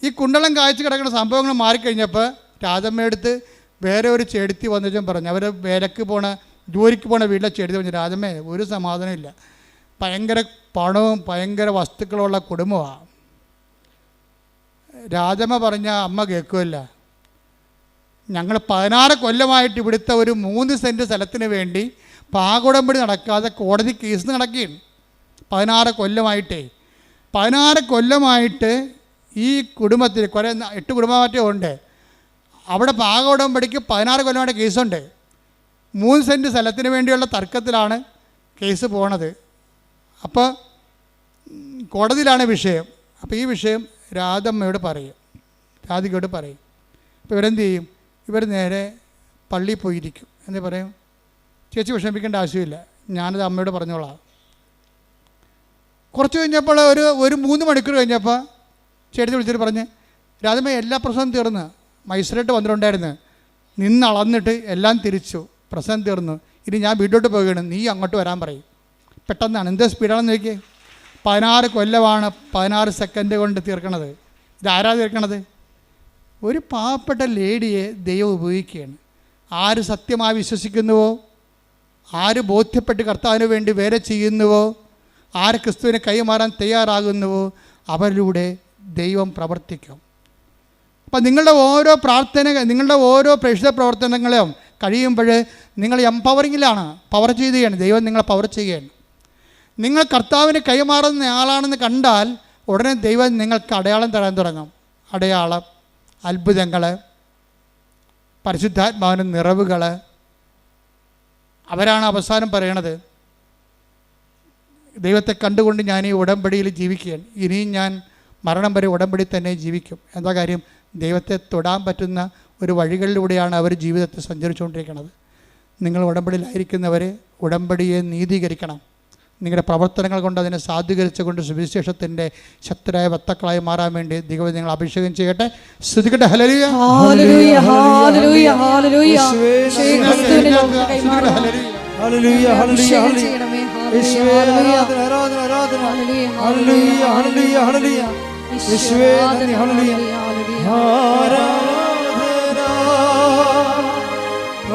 ഈ കുണ്ടളം കാഴ്ച കിടക്കുന്ന സംഭവങ്ങൾ മാറിക്കഴിഞ്ഞപ്പോൾ രാധമ്മയെടുത്ത് വേറെ ഒരു ചെടുത്തി വന്നിട്ടും പറഞ്ഞു, അവർ ജോലിക്ക് പോണ വീട്ടിലെ ചെടുത്തി പറഞ്ഞു, രാധമ്മേ ഒരു സമാധാനമില്ല, ഭയങ്കര പണവും ഭയങ്കര വസ്തുക്കളുള്ള കുടുംബമാണ്. രാധമ്മ പറഞ്ഞ അമ്മ കേൾക്കുമല്ല, ഞങ്ങൾ 16 കൊല്ലമായിട്ട് ഇവിടുത്തെ ഒരു 3 സെൻറ്റ് സ്ഥലത്തിന് വേണ്ടി പാകുടമ്പടി നടക്കാതെ കോടതി കേസ് നടക്കുകയാണ്. 16 കൊല്ലമായിട്ട് ഈ കുടുംബത്തിൽ 8 കുടുംബമാറ്റം ഉണ്ട്. അവിടെ പാകുടമ്പടിക്ക് 16 കൊല്ലമായിട്ട് കേസുണ്ട്. 3 സെൻറ്റ് സ്ഥലത്തിന് വേണ്ടിയുള്ള തർക്കത്തിലാണ് കേസ് പോണത്. അപ്പോൾ കോടതിയിലാണ് വിഷയം. അപ്പോൾ ഈ വിഷയം രാധമ്മയോട് പറയും, രാധികയോട് പറയും. അപ്പോൾ ഇവരെന്ത് ചെയ്യും? ഇവർ നേരെ പള്ളിയിൽ പോയിരിക്കും. എന്ന് പറയും, ചേച്ചി വിഷമിക്കേണ്ട ആവശ്യമില്ല, ഞാനത് അമ്മയോട് പറഞ്ഞോളാം. കുറച്ച് കഴിഞ്ഞപ്പോൾ ഒരു 3 മണിക്കൂർ കഴിഞ്ഞപ്പോൾ ചേട്ടത്തി വിളിച്ചിട്ട് പറഞ്ഞ്, രാധമ്മ എല്ലാ പ്രശ്നവും തീർന്ന്, മജിസ്ട്രേറ്റ് വന്നിട്ടുണ്ടായിരുന്നു, നിന്നളന്നിട്ട് എല്ലാം തിരിച്ചു, പ്രശ്നം തീർന്നു, ഇനി ഞാൻ വീട്ടിലോട്ട് പോവുകയാണ്, നീ അങ്ങോട്ട് വരാൻ പറയും. പെട്ടെന്നാണ്, എന്ത് സ്പീഡാണെന്ന് നോക്കിയേ. 16 കൊല്ലമാണ് 16 സെക്കൻഡ് കൊണ്ട് തീർക്കണത്. ഇതാരാ തീർക്കണത്? ഒരു പാവപ്പെട്ട ലേഡിയെ ദൈവം ഉപയോഗിക്കുകയാണ്. ആര് സത്യമായി വിശ്വസിക്കുന്നുവോ, ആര് ബോധ്യപ്പെട്ട് കർത്താവിന് വേണ്ടി വേറെ ചെയ്യുന്നുവോ, ആര് ക്രിസ്തുവിനെ കൈമാറാൻ തയ്യാറാകുന്നുവോ, അവരിലൂടെ ദൈവം പ്രവർത്തിക്കും. അപ്പം നിങ്ങളുടെ ഓരോ നിങ്ങളുടെ ഓരോ പ്രേക്ഷിത പ്രവർത്തനങ്ങളും കഴിയുമ്പോൾ നിങ്ങൾ എംപവറിങ്ങിലാണ്, പവർ ചെയ്യുകയാണ്. ദൈവം നിങ്ങളെ പവർ ചെയ്യുകയാണ്. നിങ്ങൾ കർത്താവിന് കൈമാറുന്ന ആളാണെന്ന് കണ്ടാൽ ഉടനെ ദൈവം നിങ്ങൾക്ക് അടയാളം തരാൻ തുടങ്ങും. അടയാളം, അത്ഭുതങ്ങൾ, പരിശുദ്ധാത്മാവിൻ്റെ നിറവുകൾ. അവരാണ് അവസാനം പറയണത്, ദൈവത്തെ കണ്ടുകൊണ്ട് ഞാൻ ഈ ഉടമ്പടിയിൽ ജീവിക്കുകയാണ്, ഇനിയും ഞാൻ മരണം വരെ ഉടമ്പടി തന്നെ ജീവിക്കും. എന്താ കാര്യം? ദൈവത്തെ തൊടാൻ പറ്റുന്ന ഒരു വഴികളിലൂടെയാണ് അവർ ജീവിതത്തെ സഞ്ചരിച്ചുകൊണ്ടിരിക്കുന്നത്. നിങ്ങൾ ഉടമ്പടിയിലായിരിക്കുന്നവർ ഉടമ്പടിയെ നീതീകരിക്കണം. നിങ്ങളുടെ പ്രവർത്തനങ്ങൾ കൊണ്ട് അതിനെ സാധൂകരിച്ചുകൊണ്ട് സുവിശേഷത്തിൻ്റെ ശക്തരായ വക്താക്കളായി മാറാൻ വേണ്ടി ദൈവം നിങ്ങൾ അഭിഷേകം ചെയ്യട്ടെ. സ്തുതിക്കട്ടെ. ഹല്ലേലൂയ, ഹല്ലേലൂയ, ഹല്ലേലൂയ, ഹല്ലേലൂയ. ഹല്ലേലൂയ, ഹല്ലേലൂയ, ഹല്ലേലൂയ, ഹല്ലേലൂയ. യേശുവേ നന്ദി, ഹല്ലേലൂയ. ആരാധന,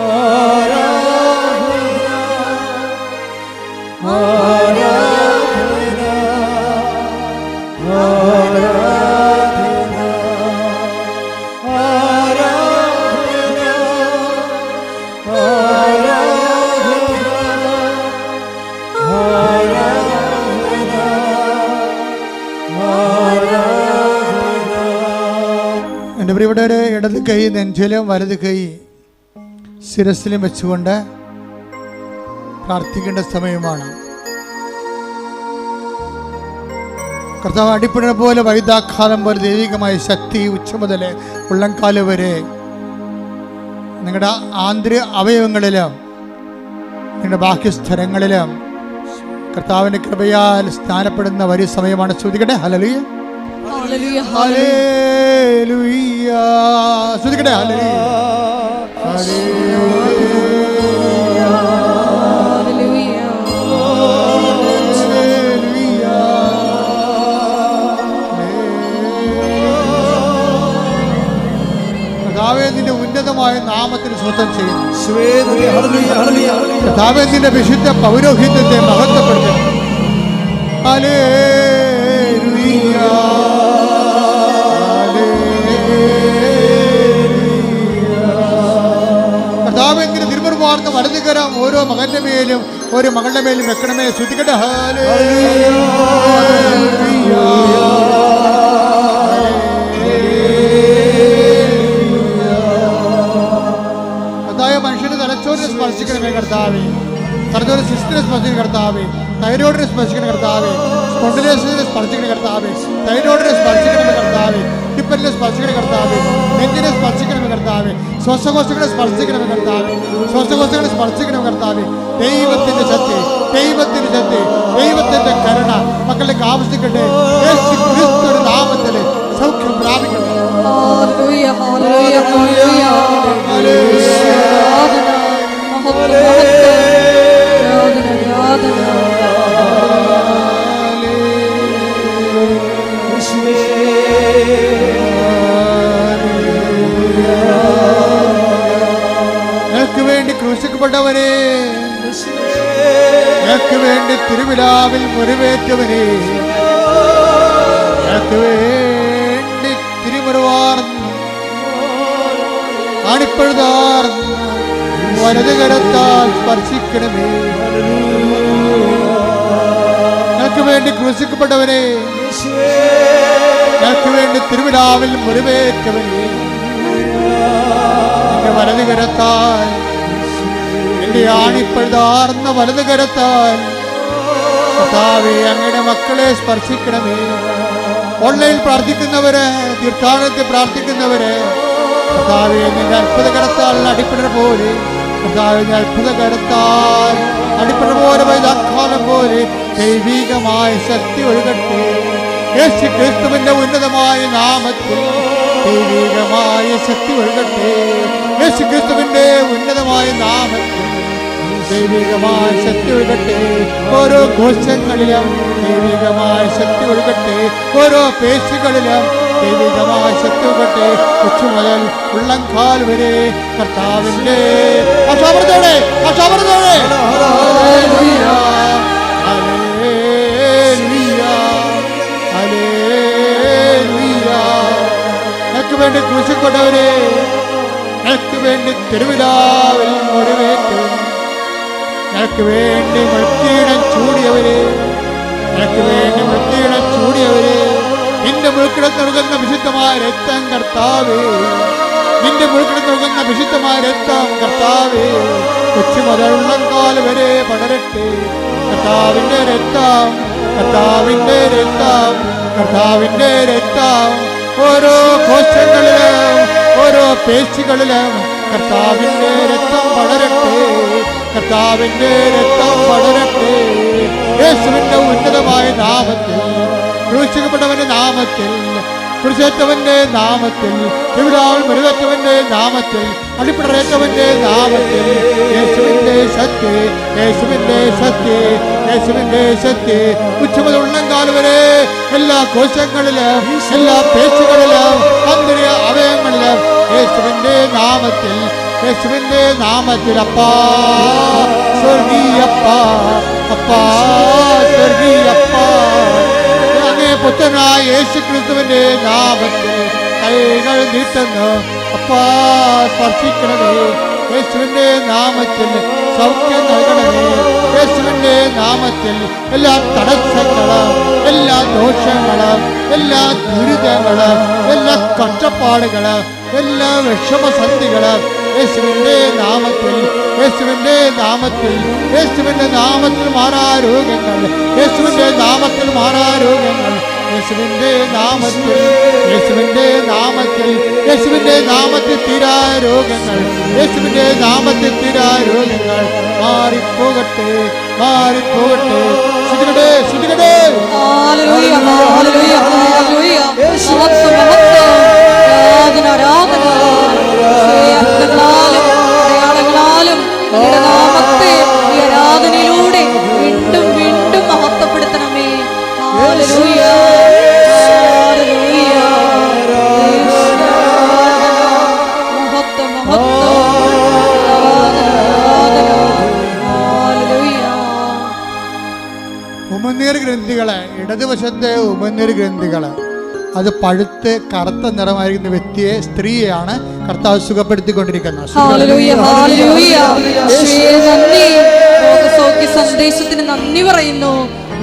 ആരാധന, ആരാധന, ആരാധന, ആരാധന, എൻ്റെ പ്രിയപ്പെട്ടവരെ, ഇടത് കൈ നെഞ്ചിലും വലത് കൈ ശിരസിലും വെച്ചുകൊണ്ട് പ്രാർത്ഥിക്കേണ്ട സമയമാണ്. കർത്താവ് അടിപ്പിട പോലെ വൈദ്യാഘാതം പോലെ ദൈവികമായ ശക്തി ഉച്ച മുതൽ ഉള്ളംകാല് വരെ നിങ്ങളുടെ ആന്തരിക അവയവങ്ങളിലും നിങ്ങളുടെ ബാഹ്യസ്ഥലങ്ങളിലും കർത്താവിന്റെ കൃപയാൽ സ്നാനപ്പെടുന്ന വലിയ സമയമാണ്. ശ്രദ്ധിക്കട്ടെ. ഹല്ലേലൂയ ഹല്ലേലൂയ ഹല്ലേലൂയ. ശ്രദ്ധിക്കട്ടെ. ഹല്ലേലൂയ കർത്താവിന്റെ ഉന്നതമായ നാമത്തിന് സ്വന്തം ചെയ്യുന്നു. കർത്താവിന്റെ വിശുദ്ധ പൗരോഹിത്യത്തെ മഹത്വപ്പെടുത്തുന്നു. ഹല്ലേലൂയ കർത്താവിന്റെ തിരുമുറുമാർന്ന വലതുകരം ഓരോ മകന്റെ മേലും ഓരോ മകളുടെ മേലും വെക്കണമേ. ശ്രദ്ധിക്കട്ടെ. മനുഷ്യന് തലച്ചോറിനെ സ്പർശിക്കണമേ കർത്താവേ. തലച്ചോറ് സിസ്റ്റിനെ സ്പർശിക്കുന്ന കർത്താവേ. തൈറോയിഡിനെ സ്പർശിക്കുന്ന കർത്താവേ. സ്പോണ്ടിലോസിസിനെ സ്പർശിക്കുന്ന കർത്താവേ. തൈറോയിഡിനെ സ്പർശിക്കണമേ കർത്താവേ. ഹിപ്പലിനെ സ്പർശിക്കുന്ന കർത്താവേ. നെഞ്ചിനെ സ്പർശിക്കണമേ കർത്താവേ. ശ്വാസകോശങ്ങളെ സ്പർശിക്കണമേ കർത്താവേ. ശ്വാസകോശങ്ങളെ സ്പർശിക്കണമേ കർത്താവേ. ദൈവത്തിന്റെ ശക്തി, ദൈവത്തിന്റെ ശക്തി, ദൈവത്തിന്റെ കരുണ മക്കളിലേക്ക് ആവശ്യിക്കട്ടെ. യേശു ക്രിസ്തുവിന്റെ നാമത്തിൽ സൗഖ്യം പ്രാപിക്കട്ടെ. ഹല്ലേലൂയ ഹല്ലേലൂയ ഹല്ലേലൂയ ആരാധന മഹത്വം ആരാധന ഞങ്ങൾക്ക് വേണ്ടി ക്രൂശിക്കപ്പെട്ടവനെ, ഞങ്ങൾക്ക് വേണ്ടി തിരുവിലാവിൽ മുറിവേറ്റവനെ, ഞങ്ങൾക്ക് വേണ്ടി തിരുമുറിവാർന്ന് അണിപ്പഴുതാർന്ന് വലതുകരത്താൽ സ്പർശിക്കണമേ. ഞങ്ങൾക്ക് വേണ്ടി ക്രൂശിക്കപ്പെട്ടവനെ, ഞങ്ങൾക്ക് വേണ്ടി തിരുവിലാവിൽ മുറിവേറ്റവനെ, എന്റെ വലതുകരത്താൽ, എന്റെ ആണിപ്പഴുതാർന്ന വലതുകരത്താൽ കർത്താവേ അങ്ങയുടെ മക്കളെ സ്പർശിക്കണമേ. ഓൺലൈനിൽ പ്രാർത്ഥിക്കുന്നവര്, തീർത്ഥാടനത്തിൽ പ്രാർത്ഥിക്കുന്നവര് കർത്താവേ നിന്റെ അത്ഭുത കരത്താൽ അടിപ്പിടർ പോലെ, കർത്താവേ അത്ഭുത കരത്താൽ അടിപ്പിടർ പോലെ വൈദാക്കാലം പോലെ ദൈവികമായ ശക്തി ഒഴുകട്ടെ. യേശു ക്രിസ്തുവിന്റെ ഉന്നതമായ നാമത്തിൽ ദൈവികമായ ശക്തി ഒഴുകട്ടെ. യേശു ക്രിസ്തുവിന്റെ ഉന്നതമായ നാമത്തിൽ ദൈവികമായ ശക്തി ഒഴുകട്ടെ. ഓരോ കോശങ്ങളിലും ദൈവികമായ ശക്തി ഒഴുകട്ടെ. ഓരോ പേശികളിലും ദൈവികമായ ശക്തി ഒഴുകട്ടെ. കൊച്ചു മുതൽ ഉള്ളംകാൽ വരെ കർത്താവിന്റെ ഞങ്ങൾക്ക് വേണ്ടി ക്രൂശിക്കപ്പെട്ടവരെ, ഞങ്ങൾക്ക് വേണ്ടി തിരുവിലാവിൽ മുറിവേറ്റവരെ, ഞങ്ങൾക്ക് വേണ്ടി മൃത്യുടം ചൂടിയവരെ, ഞങ്ങൾക്ക് വേണ്ടി മൃത്യുടം ചൂടിയവരെ, നിന്റെ മുഴുക്കിടത്ത് നൽകുന്ന വിശുദ്ധമായ രക്തം കർത്താവേ, നിന്റെ മുഴുക്കിടത്ത് നൽകുന്ന വിശുദ്ധമായ രക്തം കർത്താവേ, കൊച്ചു മുതൽ ഉള്ളംകാൽ വരെ പടരട്ടെ. കർത്താവിന്റെ രക്തം, കർത്താവിന്റെ രക്തം, കർത്താവിന്റെ രക്തം ഓരോ കോശങ്ങളിലും ഓരോ പേശികളിലും കർത്താവിന്റെ രക്തം പടരട്ടെ. കർത്താവിന്റെ രക്തം പടരട്ടെ. യേശുവിന്റെ ഉന്നതമായ നാമത്തിൽ, ക്രൂശിക്കപ്പെട്ടവന്റെ നാമത്തിൽ, കുരിശേറ്റവന്റെ നാമത്തിൽ, തിരുവിലാവിൽ മുറിവേറ്റവന്റെ നാമത്തിൽ, അടിപ്പിടറേറ്റവന്റെ നാമത്തിൽ യേശുവിന്റെ ശക്തി, യേശുവിന്റെ ശക്തി, യേശുവിന്റെ ശക്തി ഉച്ചമുതൽ ഉള്ളംകാൽ വരെ എല്ലാ കോശങ്ങളിലും എല്ലാ പേശികളിലും ആന്തരിക അവയവങ്ങളിലും യേശുവിന്റെ നാമത്തിൽ, യേശുവിന്റെ നാമത്തിൽ അപ്പാ സ്വർഗീയപ്പാ, അപ്പാ സ്വർഗീയപ്പാ, അങ്ങേ പുത്രനായ യേശു ക്രിസ്തുവിന്റെ നാമത്തിൽ കൈകൾ നീട്ടുന്നു. അപ്പാ സ്പർശിക്കണമേ. യേശുവിന്റെ നാമത്തിൽ സൗഖ്യം നൽകണമേ. യേശുവിന്റെ നാമത്തിൽ എല്ലാ തടസ്സങ്ങളും എല്ലാ ദോഷങ്ങളും എല്ലാ ദുരിതങ്ങളും എല്ലാ കഷ്ടപ്പാടുകളും എല്ലാ വിഷമസന്ധികളും യേശുവിന്റെ നാമത്തിൽ, യേശുവിന്റെ നാമത്തിൽ, യേശുവിന്റെ നാമത്തിൽ മാറാ രോഗങ്ങൾ, യേശുവിന്റെ നാമത്തിൽ മാറാ രോഗങ്ങൾ, യേശുവിന്റെ നാമത്തിൽ, യേശുവിന്റെ നാമത്തിൽ, യേശുവിന്റെ നാമത്തിൽ തീരാ രോഗങ്ങൾ, യേശുവിന്റെ നാമത്തിൽ തീരാ രോഗങ്ങൾ മാറിപ്പോകട്ടെ. മാറിപ്പോകട്ടെ. ശ്രദ്ധിക്കട്ടെ, ശ്രദ്ധിക്കട്ടെ. ഹല്ലേലൂയ, ഹല്ലേലൂയ, ഹല്ലേലൂയ. മഹത്വം, മഹത്വം. ആരാധന, ആരാധന. അത്ഭുതങ്ങളാലും അടയാളങ്ങളാലും അങ്ങയുടെ നാമത്തെ ഈ ആരാധനയിലൂടെ വീണ്ടും വീണ്ടും മഹത്വപ്പെടുത്തണമേ. ഹല്ലേലൂയ, ഹല്ലേലൂയ. മഹത്വം, മഹത്വം. ആരാധന, ഹല്ലേലൂയ. ഉമിനീർ ഗ്രന്ഥികളെ, ഇടതുവശത്തെ ഉമിനീർ ഗ്രന്ഥികളെ, അത് പഴുത്ത് കറുത്ത നിറമായിരിക്കുന്ന വ്യക്തിയെ, സ്ത്രീയെയാണ് കർത്താവ് സുഖപ്പെടുത്തിക്കൊണ്ടിരിക്കുന്നത്. ഹല്ലേലൂയ, ഹല്ലേലൂയ. യേശുവേ നന്ദി. രോഗസൗഖ്യ സന്ദേശത്തിന് നന്ദി പറയുന്നു.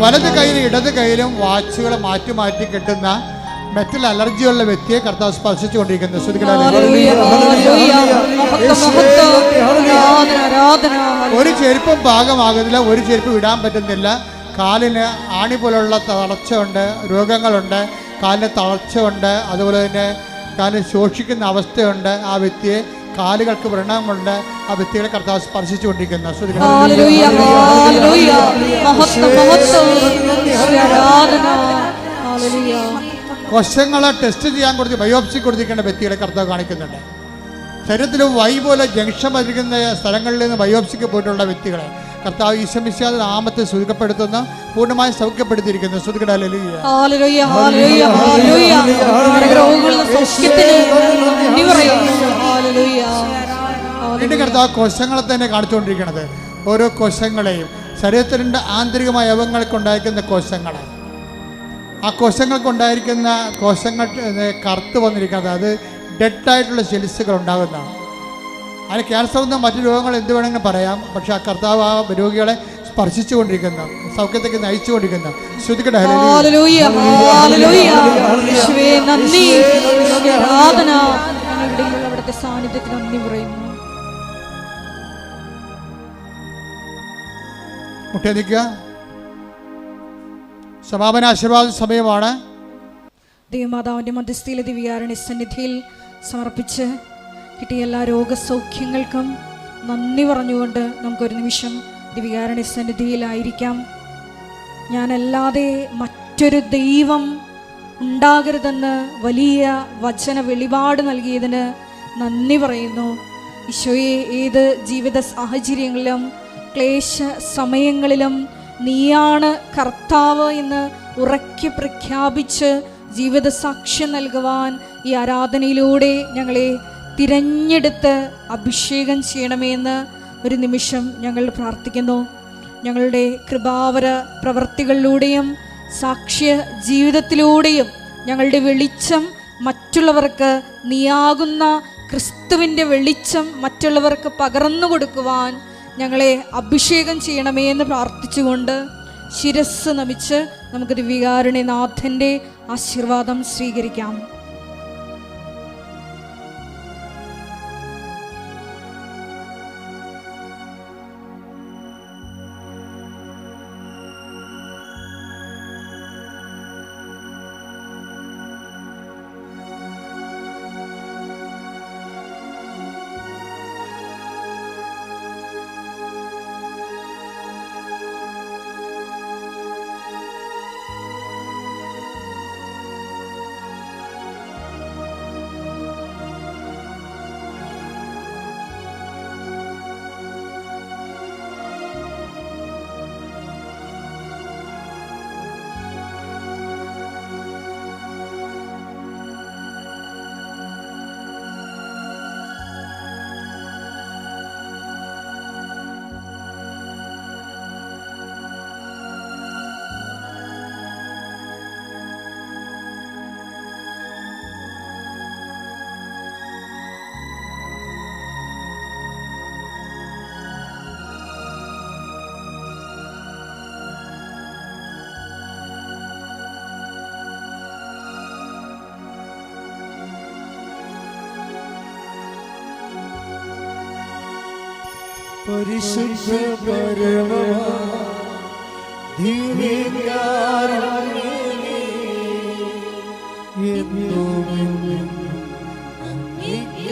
വലത് കയ്യിലും ഇടത് കയ്യിലും വാച്ചുകൾ മാറ്റി മാറ്റി കെട്ടുന്ന മെറ്റൽ അലർജിയുള്ള വ്യക്തിയെ കർത്താവ് സ്പർശിച്ചുകൊണ്ടിരിക്കുന്നു. ഹല്ലേലൂയ, ഹല്ലേലൂയ. മഹത്വം, മഹത്വം. ആരാധന, ആരാധന. ഒരു ചെരുപ്പും പാകമാകുന്നില്ല, ഒരു ചെരുപ്പ് വിടാൻ പറ്റുന്നില്ല. കാലിന് ആണി പോലുള്ള തളർച്ചയുണ്ട്, രോഗങ്ങളുണ്ട്, കാലിന് തളർച്ചയുണ്ട്, അതുപോലെ തന്നെ കാലിന് ശോഷിക്കുന്ന അവസ്ഥയുണ്ട്. ആ വ്യക്തിയെ കാലുകൾക്ക് വ്രണമുണ്ട്. ആ വ്യക്തികളെ കർത്താവ് സ്പർശിച്ചുകൊണ്ടിരിക്കുന്നു. ഹല്ലേലൂയ, ഹല്ലേലൂയ. മഹത്വം, മഹത്വം. ആരാധന. ഹല്ലേലൂയ. കോശങ്ങളെ ടെസ്റ്റ് ചെയ്യാൻ കൊടുത്ത് ബയോപ്സി കൊടുത്തിരിക്കേണ്ട വ്യക്തികളെ കർത്താവ് കാണിക്കുന്നുണ്ട്. ശരീരത്തിൽ വൈ പോലെ ജംഗ്ഷൻ പതിരിക്കുന്ന സ്ഥലങ്ങളിൽ നിന്ന് ബയോപ്സിക്ക് പോയിട്ടുള്ള വ്യക്തികളെ കർത്താവ് ഈശോമിശിഹായുടെ നാമത്തെ സുഖപ്പെടുത്തുന്ന പൂർണ്ണമായി സൗഖ്യപ്പെടുത്തിയിരിക്കുന്നു. ഹല്ലേലൂയ, ഹല്ലേലൂയ, ഹല്ലേലൂയ. രോഗങ്ങളുടെ സൗഖ്യത്തിന് നന്ദി പറയുന്നു. ഹല്ലേലൂയ. വീണ്ടും കർത്താവ് കോശങ്ങളെ തന്നെ കാണിച്ചുകൊണ്ടിരിക്കുന്നത്. ഓരോ കോശങ്ങളെയും ശരീരത്തിൻ്റെ ആന്തരികമായ അവയവങ്ങൾക്കുണ്ടായിരിക്കുന്ന കോശങ്ങളെ, ആ കോശങ്ങൾക്കുണ്ടായിരിക്കുന്ന കോശങ്ങൾ കറുത്ത് വന്നിരിക്കുന്നത്, അത് ഡെഡായിട്ടുള്ള സെൽസുകൾ ഉണ്ടാകുന്നതാണ്. അതിന് ക്യാൻസർ എന്ന മറ്റു രോഗങ്ങൾ എന്ത് വേണമെങ്കിലും പറയാം. പക്ഷെ ആ കർത്താവ് ആ രോഗികളെ സ്പർശിച്ചുകൊണ്ടിരിക്കുന്നു, സൗഖ്യത്തേക്ക് നയിച്ചുകൊണ്ടിരിക്കുന്നു. ശ്രുതിക്കട്ടെ. ഹല്ലേലൂയ, ഹല്ലേലൂയ. യേശുവേ നന്ദി. ആരാധന. ഞങ്ങളുടെ അവിടുത്തെ സാന്നിധ്യത്തിന് നന്ദി പറയുന്നു. മുട്ടേ നിൽക്കുക. സമാപന ആശീർവാദ സമയമാണ്. ദൈവമാതാവിന്റെ മധ്യസ്ഥയിലെ ദിവ്യാരണി സന്നിധിയിൽ സമർപ്പിച്ച് കിട്ടിയ എല്ലാ രോഗസൗഖ്യങ്ങൾക്കും നന്ദി പറഞ്ഞുകൊണ്ട് നമുക്കൊരു നിമിഷം ദിവ്യാരണി സന്നിധിയിലായിരിക്കാം. ഞാനല്ലാതെ മറ്റൊരു ദൈവം ഉണ്ടാകരുതെന്ന് വലിയ വചന വെളിപാട് നൽകിയതിന് നന്ദി പറയുന്നു. ഈശോയെ, ഏത് ജീവിത സാഹചര്യങ്ങളിലും ക്ലേശ സമയങ്ങളിലും നീയാണ് കർത്താവ് എന്ന് ഉറക്കെ പ്രഖ്യാപിച്ച് ജീവിത സാക്ഷ്യം നൽകുവാൻ ഈ ആരാധനയിലൂടെ ഞങ്ങളെ തിരഞ്ഞെടുത്ത് അഭിഷേകം ചെയ്യണമേ എന്ന് ഒരു നിമിഷം ഞങ്ങൾ പ്രാർത്ഥിക്കുന്നു. ഞങ്ങളുടെ കൃപാവര പ്രവർത്തികളിലൂടെയും സാക്ഷ്യ ജീവിതത്തിലൂടെയും ഞങ്ങളുടെ വെളിച്ചം മറ്റുള്ളവർക്ക്, നീയാകുന്ന ക്രിസ്തുവിൻ്റെ വെളിച്ചം മറ്റുള്ളവർക്ക് പകർന്നു കൊടുക്കുവാൻ ഞങ്ങളെ അഭിഷേകം ചെയ്യണമേ എന്ന് പ്രാർത്ഥിച്ചുകൊണ്ട് ശിരസ് നമിച്ച് നമുക്ക് ദിവ്യകാരുണ്യനാഥൻ്റെ ആശീർവാദം സ്വീകരിക്കാം. പരിശുദ്ധ പരമ ദിവ്യകാരുണ്യമേ, എന്നും അങ്ങേക്ക്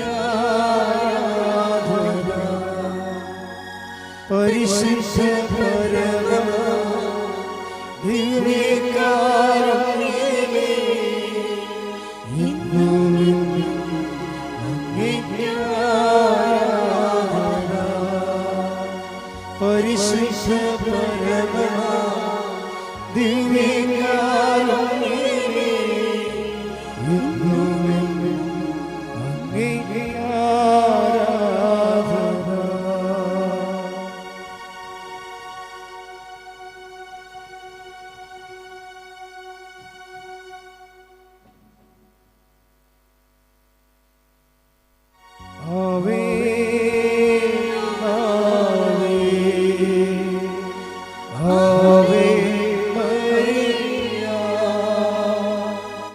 ആരാധന. പരിശുദ്ധ പരമ ദിവ്യകാരുണ്യമേ, ഇന്നും അങ്ങേക്ക് ആരാധന. പരിശുദ്ധ പരമ ദിവ്യകാരുണ്യമേ,